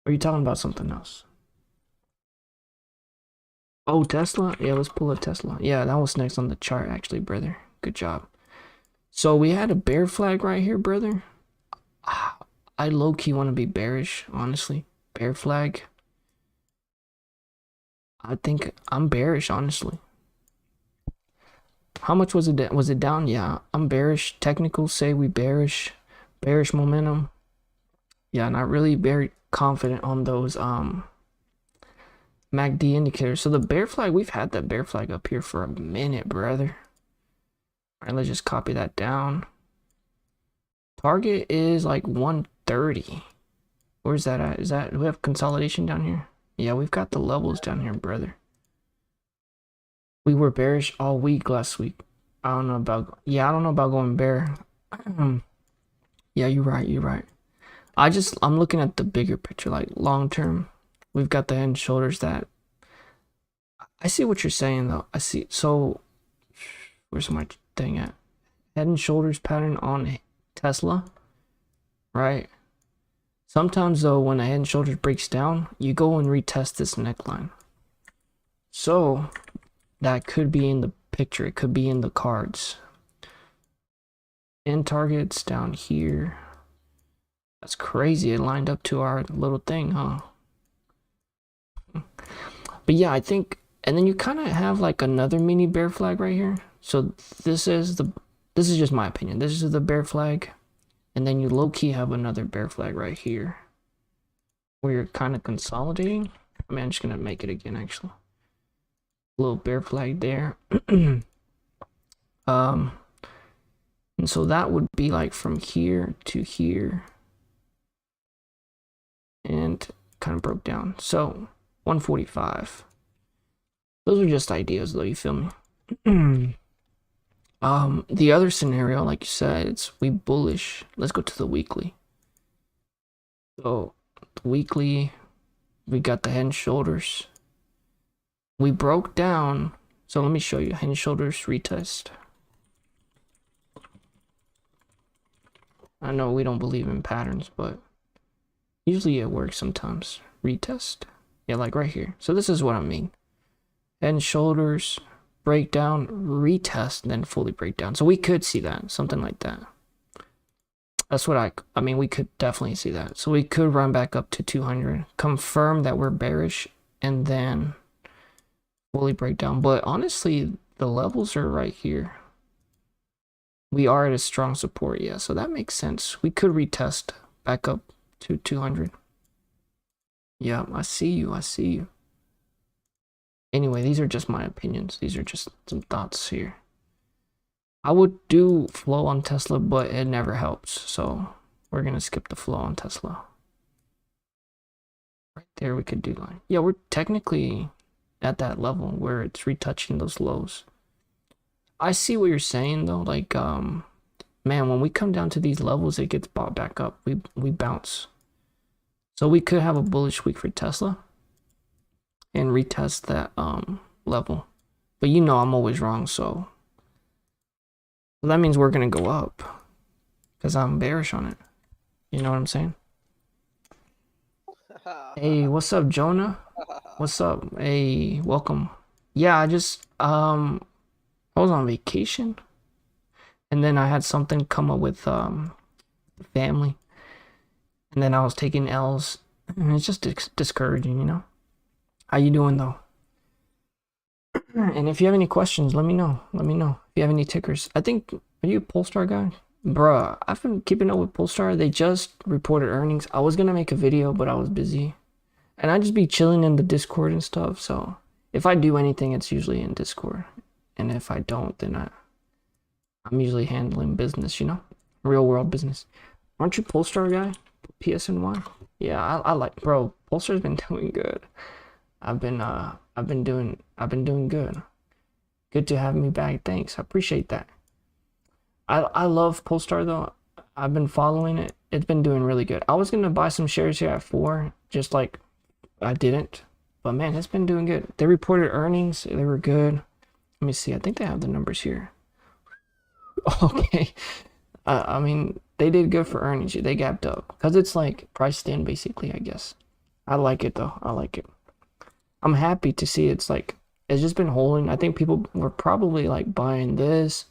Speaker 2: are you talking about something else? Oh, Tesla? Yeah, let's pull a Tesla. Yeah, that was next on the chart, actually, brother. Good job. So we had a bear flag right here, brother. I low-key want to be bearish, honestly. Bear flag. I think I'm bearish, honestly. How much was it? Was it down? Yeah, I'm bearish. Technicals say we bearish. Bearish momentum. Yeah, not really very confident on those MACD indicators. So the bear flag, we've had that bear flag up here for a minute, brother. All right, let's just copy that down. Target is like 130. Where's that at? Do we have consolidation down here? Yeah, we've got the levels down here, brother. We were bearish all week last week. I don't know about going bear. Yeah, you're right. You're right. I'm looking at the bigger picture, like long term. We've got the head and shoulders that I see what you're saying though. I see. So where's my thing at? Head and shoulders pattern on Tesla, right? Sometimes though, when the head and shoulders breaks down, you go and retest this neckline. So that could be in the picture. It could be in the cards. End targets down here. That's crazy. It lined up to our little thing, huh? But yeah, I think, and then you kind of have like another mini bear flag right here. So this is just my opinion. This is the bear flag, and then you low-key have another bear flag right here, where you're kind of consolidating. I mean, I'm just gonna make it again actually. Little bear flag there. And so that would be like from here to here, and kind of broke down. So 145. Those are just ideas though, you feel me? The other scenario, like you said, it's we bullish. Let's go to the weekly. So the weekly, we got the head and shoulders. We broke down. So let me show you head and shoulders retest. I know we don't believe in patterns, but usually it works sometimes. Retest. Yeah, like right here. So this is what I mean. Head and shoulders, breakdown, retest, then fully breakdown. So we could see that, something like that. That's what I mean, we could definitely see that. So we could run back up to 200, confirm that we're bearish, and then fully break down. But honestly, the levels are right here. We are at a strong support, yeah, so that makes sense. We could retest back up to 200. Yeah, I see you. Anyway, these are just my opinions. These are just some thoughts here. I would do flow on Tesla, but it never helps. So we're going to skip the flow on Tesla. Right there, we could do line. Yeah, we're technically at that level where it's retouching those lows. I see what you're saying though. Like, man, when we come down to these levels, it gets bought back up. We bounce. So we could have a bullish week for Tesla and retest that level. But you know I'm always wrong, so that means we're gonna go up because I'm bearish on it. You know what I'm saying? Hey, what's up, Jonah? What's up? Hey, welcome. Yeah, I just I was on vacation, and then I had something come up with family, and then I was taking L's, and it's just discouraging, you know. How you doing though? And if you have any questions, let me know. Let me know if you have any tickers. I think, are you a Polestar guy? Bruh, I've been keeping up with Polestar. They just reported earnings. I was gonna make a video, but I was busy, and I just be chilling in the Discord and stuff. So if I do anything, it's usually in Discord, and if I don't, then I'm usually handling business, you know, real world business. Aren't you Polestar guy? PSNY? Yeah, I like, bro. Polestar's been doing good. I've been doing good. Good to have me back. Thanks. I appreciate that. I love Polestar though. I've been following it. It's been doing really good. I was gonna buy some shares here at 4, just like I didn't. But man, it's been doing good. They reported earnings. They were good. Let me see. I think they have the numbers here. Okay. I mean, they did good for earnings. They gapped up because it's like priced in basically, I guess. I like it though. I like it. I'm happy to see it's like, it's just been holding. I think people were probably like buying this,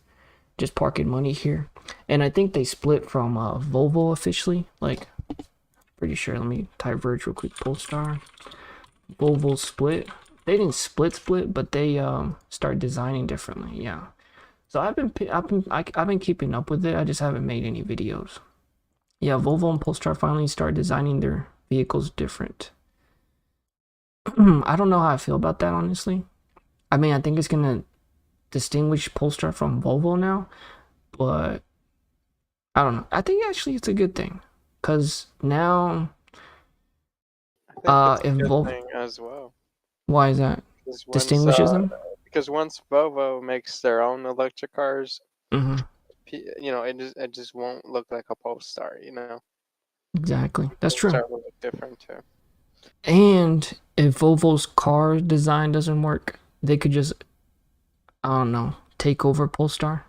Speaker 2: just parking money here. And I think they split from Volvo officially. Like, pretty sure. Let me type Verge real quick. Polestar. Volvo split. They didn't split, but they start designing differently. Yeah. So I've been keeping up with it. I just haven't made any videos. Yeah, Volvo and Polestar finally start designing their vehicles different. I don't know how I feel about that, honestly. I mean, I think it's gonna distinguish Polestar from Volvo now, but I don't know. I think actually it's a good thing, cause now,
Speaker 4: I think
Speaker 2: if
Speaker 4: it's a good
Speaker 2: Volvo,
Speaker 4: thing as well.
Speaker 2: why is that?
Speaker 4: 'Cause once,
Speaker 2: Distinguishes them?
Speaker 4: because once Volvo makes their own electric cars,
Speaker 2: Mm-hmm.
Speaker 4: it just won't look like a Polestar.
Speaker 2: Exactly. That's true.
Speaker 4: Polestar will look different too.
Speaker 2: And if Volvo's car design doesn't work, they could just, I don't know, take over Polestar.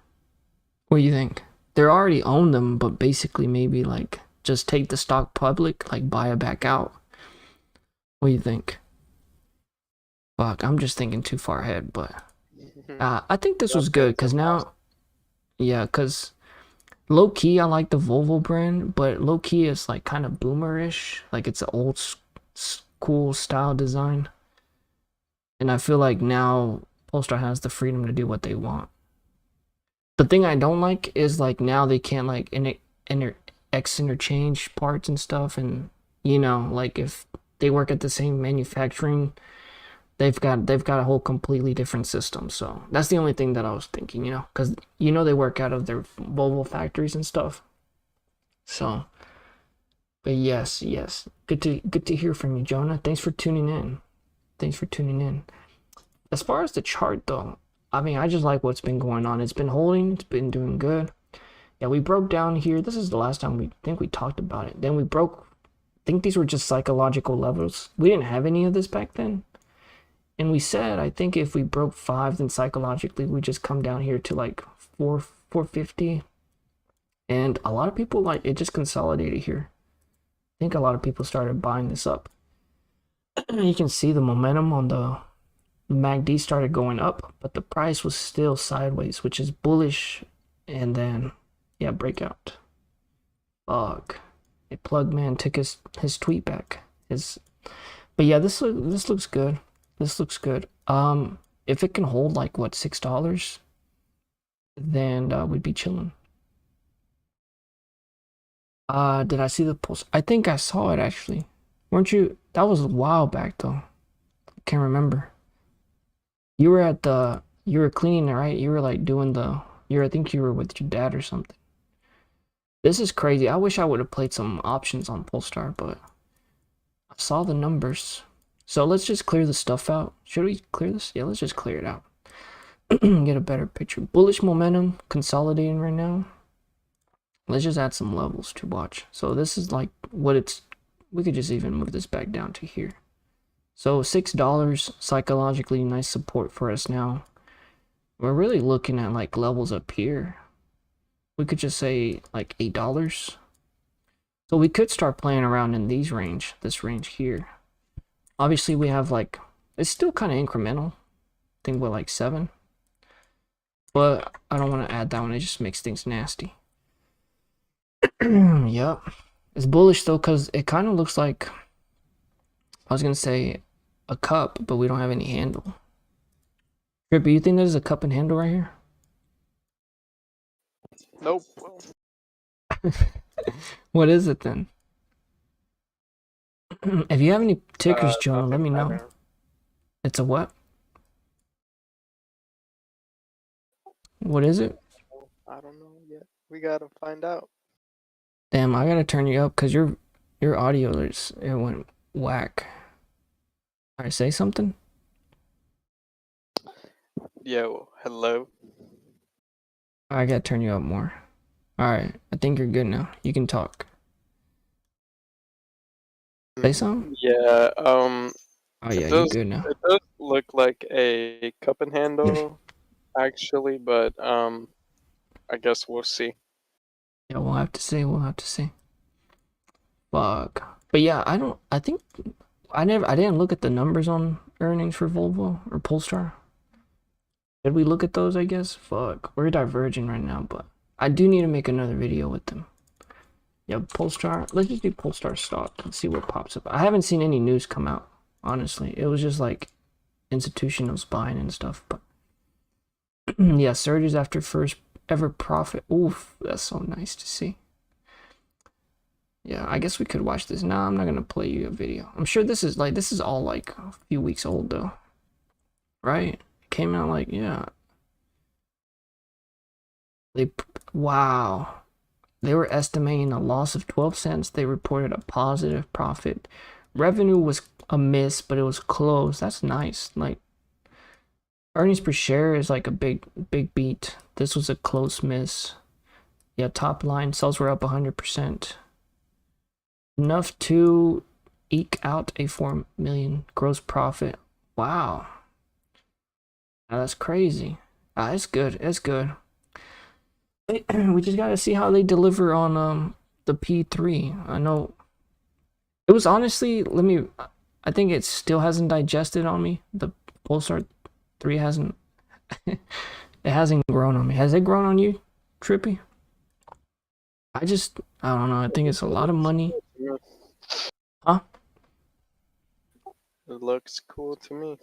Speaker 2: What do you think? They already own them, but basically maybe like just take the stock public, like buy it back out. What do you think? Fuck, I'm just thinking too far ahead, but I think this was good because now, yeah, because low key I like the Volvo brand, but low key it's like kind of boomerish, like it's an old school style design, and I feel like now Polestar has the freedom to do what they want. The thing I don't like is like now they can't like interchange parts and stuff, and like if they work at the same manufacturing, they've got a whole completely different system. So that's the only thing that I was thinking, because they work out of their Volvo factories and stuff. So, but yes, good to hear from you, Jonah. Thanks for tuning in. As far as the chart though, I mean, I just like what's been going on. It's been holding. It's been doing good. Yeah, we broke down here. This is the last time we talked about it. Then we broke. I think these were just psychological levels. We didn't have any of this back then. And we said, I think if we broke 5, then psychologically we just come down here to like 450. And a lot of people, like, it just consolidated here. I think a lot of people started buying this up. You can see the momentum on the MACD started going up, but the price was still sideways, which is bullish. And then, yeah, breakout. Fuck. A plug man took his tweet back. But yeah, this looks good. This looks good. If it can hold like what, $6, then we'd be chilling. Did I see the post? I think I saw it actually. Weren't you? That was a while back though. I can't remember. You were cleaning it, right? You were like doing I think you were with your dad or something. This is crazy. I wish I would have played some options on Polestar, but I saw the numbers. So let's just clear the stuff out. Should we clear this? Yeah, let's just clear it out. Get a better picture. Bullish momentum consolidating right now. Let's just add some levels to watch. So this is like we could just even move this back down to here. So $6 psychologically nice support for us now. We're really looking at like levels up here. We could just say like $8. So we could start playing around in this range here. Obviously we have like, it's still kind of incremental. I think we're like 7. But I don't want to add that one, it just makes things nasty. Yep. It's bullish though, because it kind of looks like, I was going to say a cup, but we don't have any handle. Trippy, you think there's a cup and handle right here?
Speaker 4: Nope.
Speaker 2: What is it then? If you have any tickers, Jonah, let me know.
Speaker 4: Pattern.
Speaker 2: It's a what? What is it?
Speaker 4: I don't know yet. We gotta find out.
Speaker 2: Damn, I gotta turn you up because your audio it went whack. Alright, say something.
Speaker 4: Yo, hello.
Speaker 2: I gotta turn you up more. Alright, I think you're good now. You can talk. Say something?
Speaker 4: Yeah,
Speaker 2: Oh yeah, you're good now.
Speaker 4: It does look like a cup and handle, actually, but I guess we'll see.
Speaker 2: Yeah, we'll have to see. Fuck. But yeah, I didn't look at the numbers on earnings for Volvo or Polestar. Did we look at those, I guess? Fuck. We're diverging right now, but I do need to make another video with them. Yeah, Polestar. Let's just do Polestar stock and see what pops up. I haven't seen any news come out, honestly. It was just like institutionals buying and stuff, but yeah, surges after first ever profit. Oof, that's so nice to see. Yeah, I guess we could watch this. Nah, I'm not gonna play you a video. I'm sure this is all like a few weeks old though. Right? It came out like, yeah. Wow. They were estimating a loss of 12 cents. They reported a positive profit. Revenue was a miss, but it was close. That's nice. Like, earnings per share is like a big beat. This was a close miss. Yeah, top line, sales were up 100%. Enough to eke out a 4 million gross profit. Wow. Now that's crazy. It's good. It's good. We just gotta see how they deliver on the P3. I know it was honestly, I think it still hasn't digested on me. The Pulsar 3 hasn't it hasn't grown on me. Has it grown on you, Trippy? I don't know. I think it's a lot of money. Huh?
Speaker 4: It looks cool to me.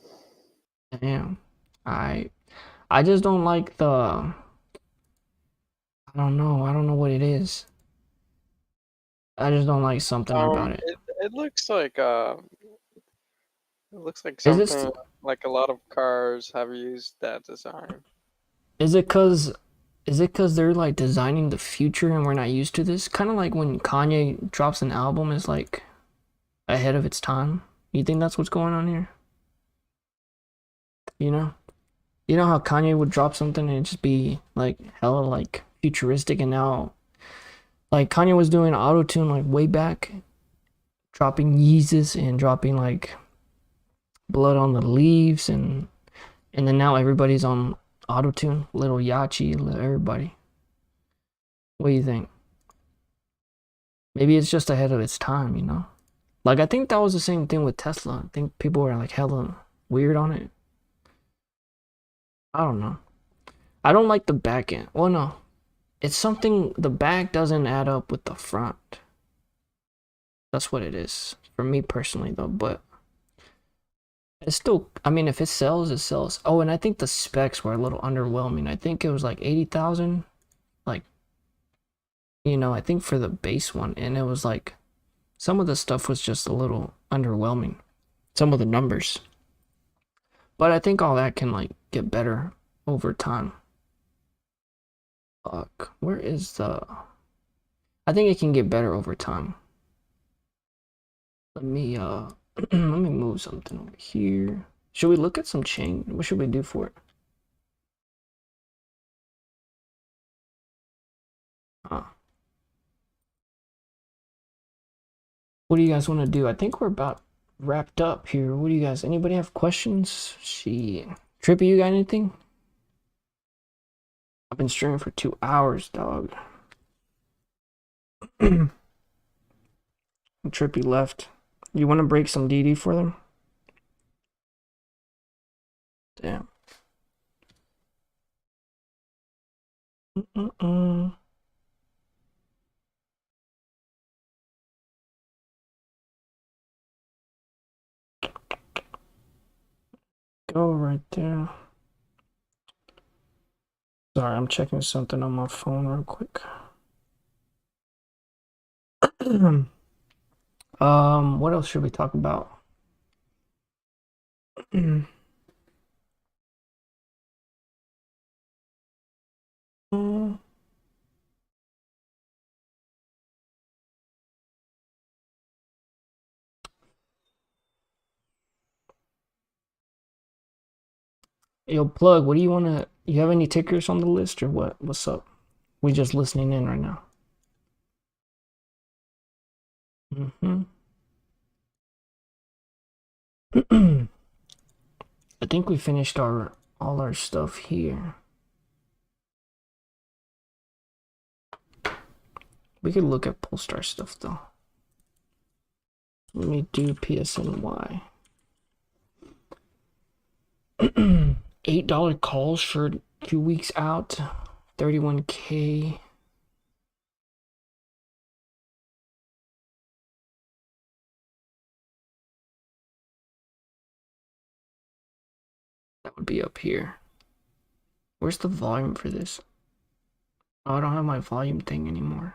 Speaker 2: Damn. I just don't like the, I don't know. I don't know what it is. I just don't like something about it.
Speaker 4: It looks like
Speaker 2: Is it
Speaker 4: something like a lot of cars have used that design.
Speaker 2: is it cause they're like designing the future and we're not used to this? Kind of like when Kanye drops an album is like ahead of its time. You think that's what's going on here? You know? You know how Kanye would drop something and it just be like hella like futuristic, and now like Kanye was doing auto-tune like way back, dropping Yeezus and dropping like Blood on the Leaves, and then now everybody's on auto-tune. Little Yachi, everybody. What do you think? Maybe it's just ahead of its time, you know? Like I think that was the same thing with Tesla. I think people were like hella weird on it. I don't know. I don't like the back end. Well, no. It's something, the back doesn't add up with the front. That's what it is. For me personally, though. But it's still, I mean, if it sells, it sells. Oh, and I think the specs were a little underwhelming. I think it was like 80,000. Like, you know, I think for the base one. And it was like, some of the stuff was just a little underwhelming. Some of the numbers. But I think all that can, like, get better over time. Fuck, where is the... I think it can get better over time. Let me let me move something over here. Should we look at some chain? What should we do for it? What do you guys want to do? I think we're about wrapped up here. What do you guys, anybody have questions? Trippy, you got anything? I've been streaming for 2 hours, dog. Trippy left. You want to break some DD for them? Damn. Go right there. Sorry, I'm checking something on my phone real quick. What else should we talk about? Yo, Plug, what do you wanna, you have any tickers on the list or what? What's up? We just listening in right now. I think we finished all our stuff here. We could look at Polestar stuff though. Let me do PSNY. $8 calls for 2 weeks out, 31K. That would be up here. Where's the volume for this? Oh, I don't have my volume thing anymore.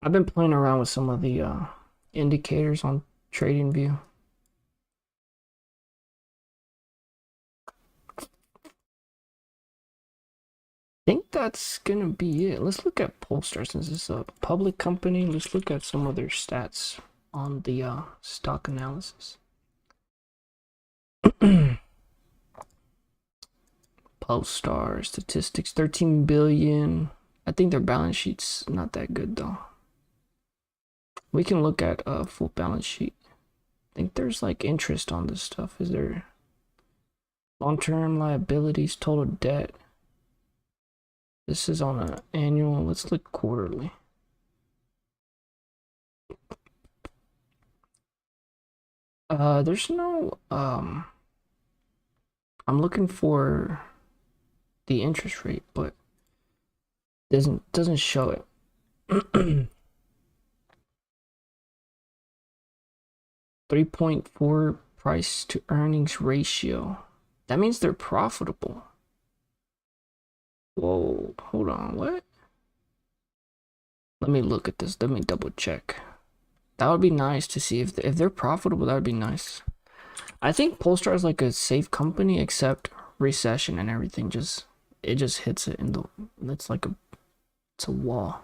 Speaker 2: I've been playing around with some of the indicators on TradingView. I think that's gonna be it. Let's look at Polestar since it's a public company. Let's look at some of their stats on the stock analysis. Polestar statistics, 13 billion. I think their balance sheet's not that good though. We can look at a full balance sheet. I think there's like interest on this stuff. Is there long-term liabilities, total debt? This is on an annual. Let's look quarterly. There's no I'm looking for the interest rate, but doesn't show it. 3.4 price to earnings ratio. That means they're profitable. Whoa, hold on, what? Let me look at this. Let me double check. That would be nice to see if they're profitable. That would be nice. I think Polestar is like a safe company, except recession and everything it just hits it in the. It's like it's a wall.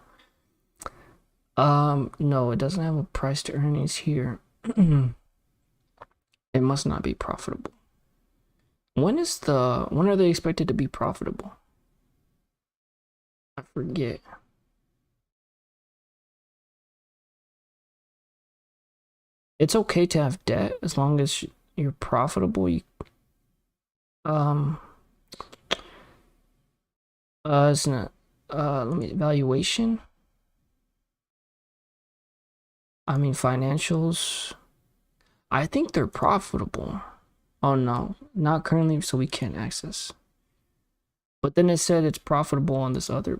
Speaker 2: No, it doesn't have a price to earnings here. It must not be profitable. When are they expected to be profitable? I forget. It's okay to have debt as long as you're profitable. It's not. Let me valuation. I mean financials. I think they're profitable. Oh no, not currently, so we can't access. But then it said it's profitable on this other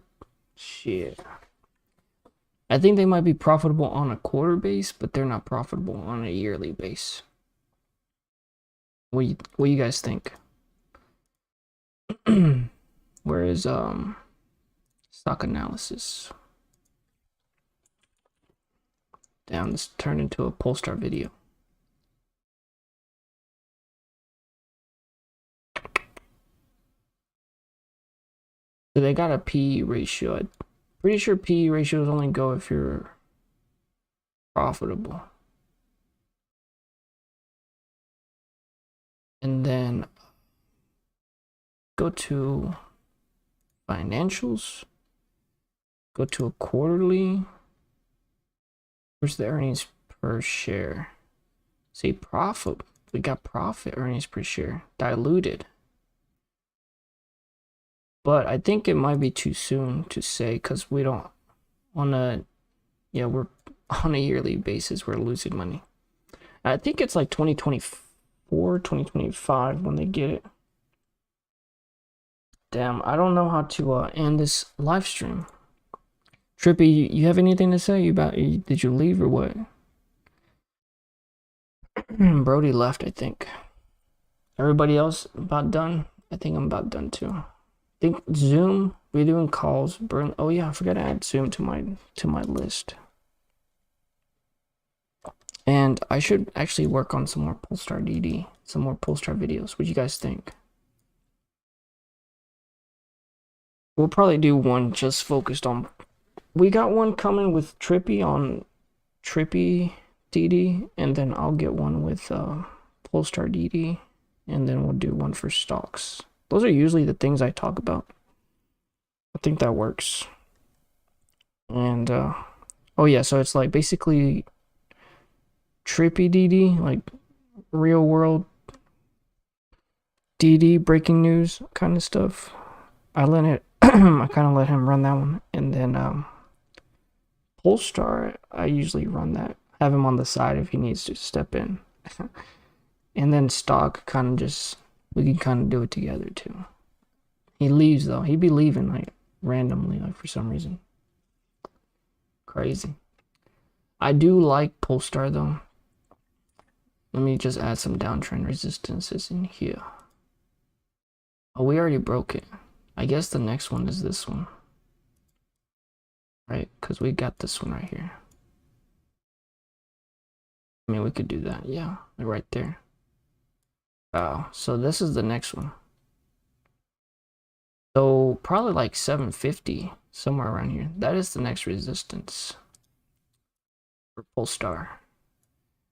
Speaker 2: shit. I think they might be profitable on a quarter base, but they're not profitable on a yearly base. What you guys think? Where is stock analysis? Damn, this turned into a Polestar video. So they got a PE ratio. I'm pretty sure PE ratios only go if you're profitable. And then go to financials. Go to a quarterly. Where's the earnings per share? See profit. We got profit earnings per share. Diluted. But I think it might be too soon to say because we don't we're on a yearly basis, we're losing money. I think it's like 2024, 2025 when they get it. Damn, I don't know how to end this live stream. Trippy, you have anything to say about did you leave or what? Brody left, I think. Everybody else about done? I think I'm about done too. I think Zoom, we're doing calls. Oh yeah, I forgot to add Zoom to my list. And I should actually work on some more Polestar DD, some more Polestar videos. What do you guys think? We'll probably do one just focused on. We got one coming with Trippy on Trippy DD, and then I'll get one with Polestar DD, and then we'll do one for stocks. Those are usually the things I talk about. I think that works. And oh yeah, so it's like basically Trippy DD, like real world DD, breaking news kind of stuff. I kind of let him run that one, and then Polestar, I usually run that. Have him on the side if he needs to step in. And then stock kind of just, we can kind of do it together too. He leaves though. He'd be leaving like randomly, like for some reason. Crazy. I do like Polestar though. Let me just add some downtrend resistances in here. Oh, we already broke it. I guess the next one is this one. Right? Because we got this one right here. I mean, we could do that. Yeah, right there. Wow. So this is the next one. So probably like 750, somewhere around here. That is the next resistance for Polestar.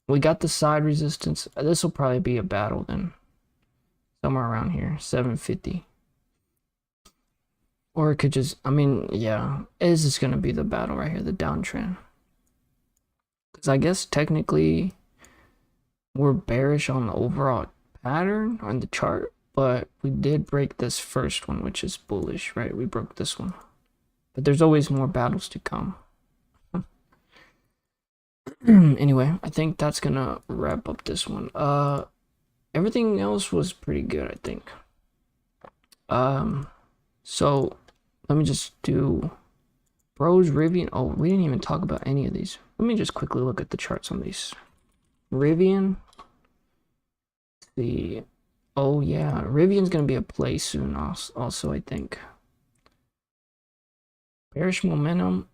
Speaker 2: We got the side resistance. This will probably be a battle then. Somewhere around here, 750. Or it could just, I mean, yeah, is this going to be the battle right here, the downtrend? Because I guess technically we're bearish on the overall pattern on the chart, but we did break this first one, which is bullish, right? We broke this one. But there's always more battles to come. Anyway, I think that's going to wrap up this one. Everything else was pretty good, I think. So let me just do Bros, Rivian. Oh, we didn't even talk about any of these. Let me just quickly look at the charts on these. Rivian. Oh yeah, Rivian's gonna be a play soon. Also, I think. Bearish momentum.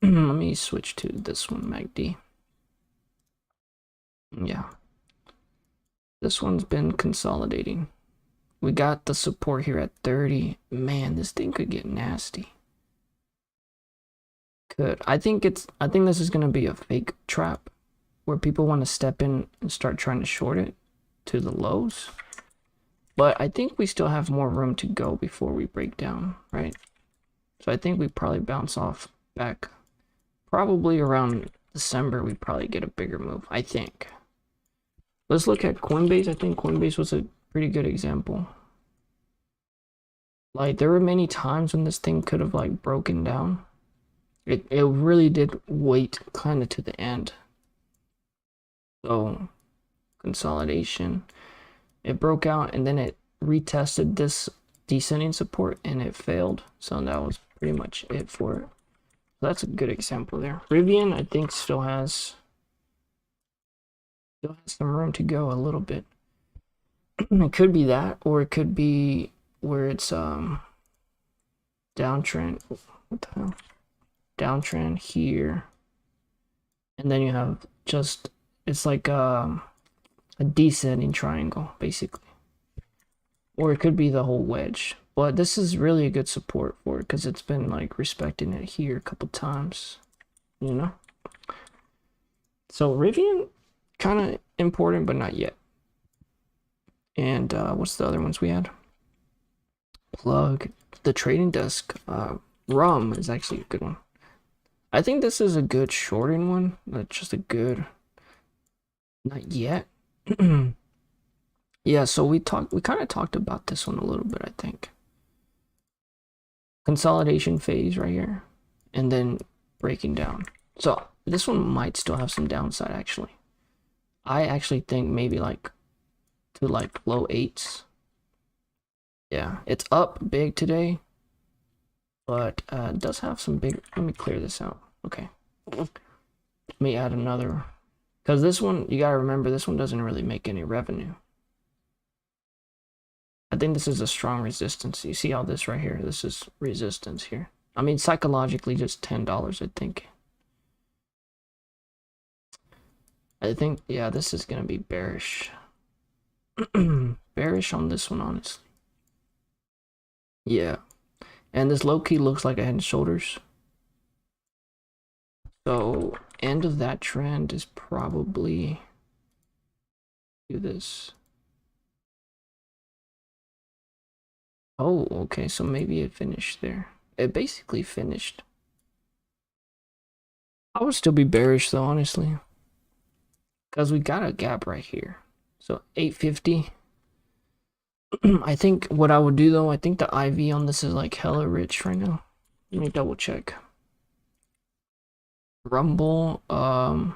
Speaker 2: Let me switch to this one, MACD. Yeah, this one's been consolidating. We got the support here at 30. Man, this thing could get nasty. I think this is gonna be a fake trap where people want to step in and start trying to short it to the lows. But I think we still have more room to go before we break down, right? So I think we probably bounce off back. Probably around December, we probably get a bigger move, I think. Let's look at Coinbase. I think Coinbase was a pretty good example. Like, there were many times when this thing could have, like, broken down. It really did wait kind of to the end. So, consolidation. It broke out and then it retested this descending support and it failed. So that was pretty much it for it. So that's a good example there. Rivian, I think, still has some room to go a little bit. It could be that, or it could be where it's downtrend. What the hell? Downtrend here, and then you have just, it's like a descending triangle basically, or it could be the whole wedge. But this is really a good support for it because it's been like respecting it here a couple times, you know. So Rivian, kind of important, but not yet. And what's the other ones we had? Plug, the trading desk. Rum is actually a good one. I think this is a good shorting one. That's just a good, not yet. Yeah, so we kind of talked about this one a little bit, I think. Consolidation phase right here, and then breaking down. So this one might still have some downside actually. I actually think maybe like to like low 8s. Yeah, it's up big today, but it does have some big. Let me clear this out. Okay, let me add another, because this one, you gotta remember, this one doesn't really make any revenue. I think this is a strong resistance. You see how this right here, this is resistance here. I mean, psychologically, just $10, I think. I think, yeah, this is gonna be bearish. Bearish on this one, honestly. Yeah, and this low-key looks like a head and shoulders. So end of that trend is probably do this. Oh, okay, so maybe it finished there. It basically finished. I would still be bearish though, honestly, because we got a gap right here. So 850. I think what I would do though, I think the IV on this is like hella rich right now. Let me double check. Rumble, oh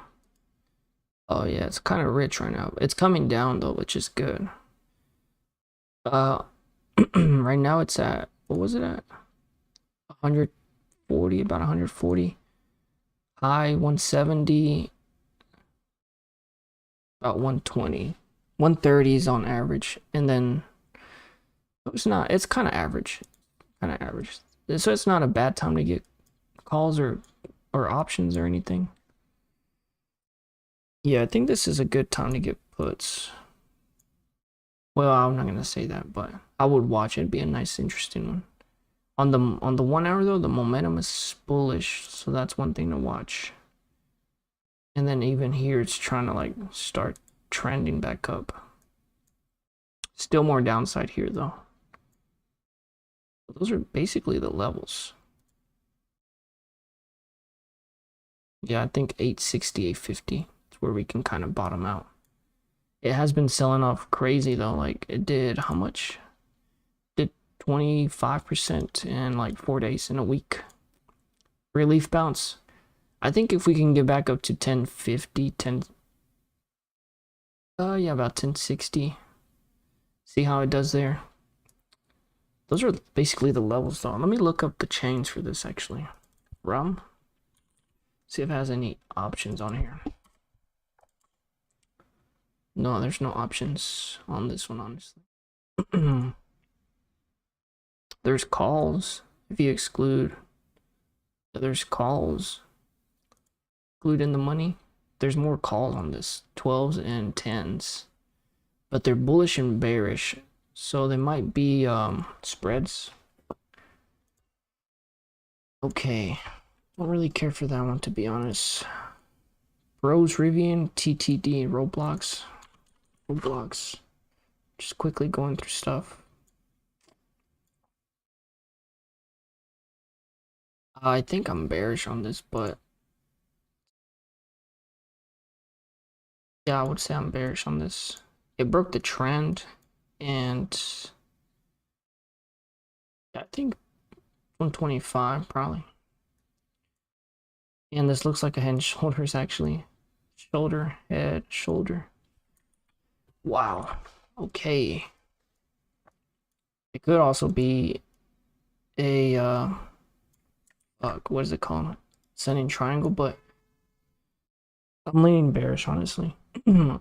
Speaker 2: yeah, it's kind of rich right now. It's coming down though, which is good. Right now it's at, what was it at? 140, about 140. High 170, about 120. 130s on average, and then it's kind of average. So it's not a bad time to get calls or options or anything. Yeah, I think this is a good time to get puts. Well, I'm not gonna say that, but I would watch it. It'd be a nice, interesting one. On the 1 hour though, the momentum is bullish, so that's one thing to watch. And then even here, it's trying to like start trending back up. Still more downside here though. Those are basically the levels. Yeah, I think 860, 850 is where we can kind of bottom out. It has been selling off crazy though. Like it did how much? Did 25% in like 4 days in a week. Relief bounce. I think if we can get back up to 1050, yeah, about 1060. See how it does there. Those are basically the levels though. Let me look up the chains for this actually. Rum. See if it has any options on here. No, there's no options on this one, honestly. There's calls. If you exclude, there's calls. Include in the money. There's more calls on this. 12s and 10s. But they're bullish and bearish. So they might be spreads. Okay. Don't really care for that one, to be honest. Bros Rivian, TTD, Roblox. Just quickly going through stuff. I think I'm bearish on this, but yeah, I would say I'm bearish on this. It broke the trend, and yeah, I think 125 probably. And this looks like a head and shoulders actually. Shoulder, head, shoulder. Wow. Okay. It could also be a what is it called? Ascending triangle, but I'm leaning bearish honestly. You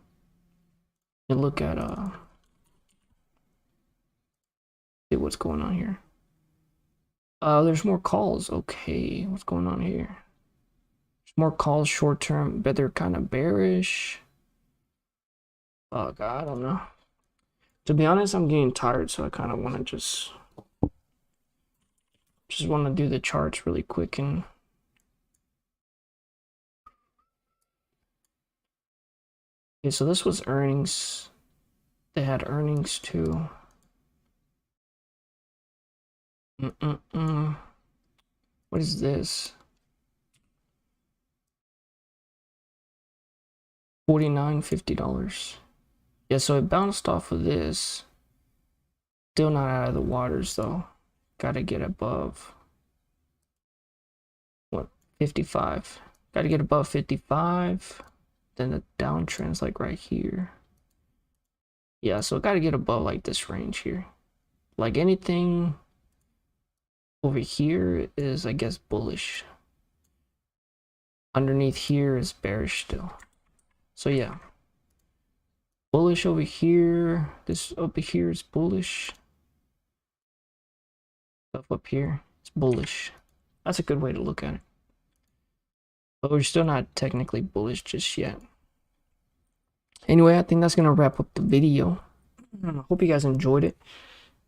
Speaker 2: look at see what's going on here. There's more calls. Okay, what's going on here? There's more calls short term, but they're kind of bearish. Oh god, I don't know. To be honest, I'm getting tired, so I kind of want to just want to do the charts really quick. And okay, so this was earnings. They had earnings too. What is this? $49, $50. Yeah, so it bounced off of this. Still not out of the waters though. Gotta get above what, 55. Gotta get above 55. Then the downtrend's like right here. Yeah, so gotta get above like this range here. Like anything over here is, I guess, bullish. Underneath here is bearish still. So yeah, bullish over here. This over here is bullish. Stuff up here, it's bullish. That's a good way to look at it. But we're still not technically bullish just yet. Anyway, I think that's gonna wrap up the video. I hope you guys enjoyed it.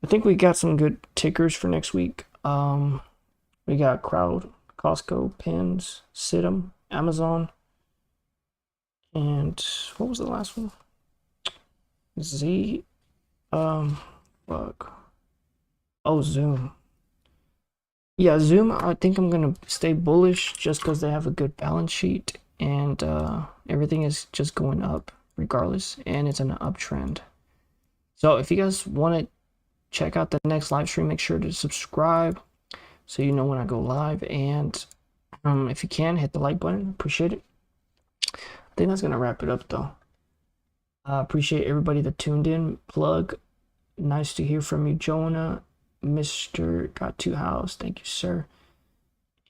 Speaker 2: I think we got some good tickers for next week. We got Crowd, Costco, Pins, Situm, Amazon, and what was the last one? Z, fuck. Oh, Zoom. Yeah, Zoom, I think I'm gonna stay bullish just because they have a good balance sheet, and everything is just going up regardless, and it's an uptrend. So if you guys want to check out the next live stream, make sure to subscribe so you know when I go live, and if you can, hit the like button. Appreciate it. I think that's gonna wrap it up though. I appreciate everybody that tuned in. Plug, nice to hear from you. Jonah, Mr. Got Two House, thank you, sir.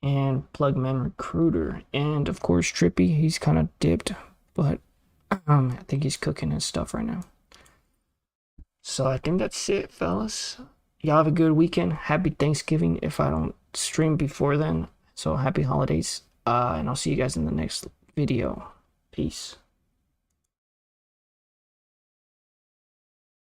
Speaker 2: And Plugman Recruiter, and of course Trippy. He's kind of dipped, but I think he's cooking his stuff right now. So I think that's it, fellas. Y'all have a good weekend. Happy Thanksgiving if I don't stream before then. So happy holidays. And I'll see you guys in the next video. Peace.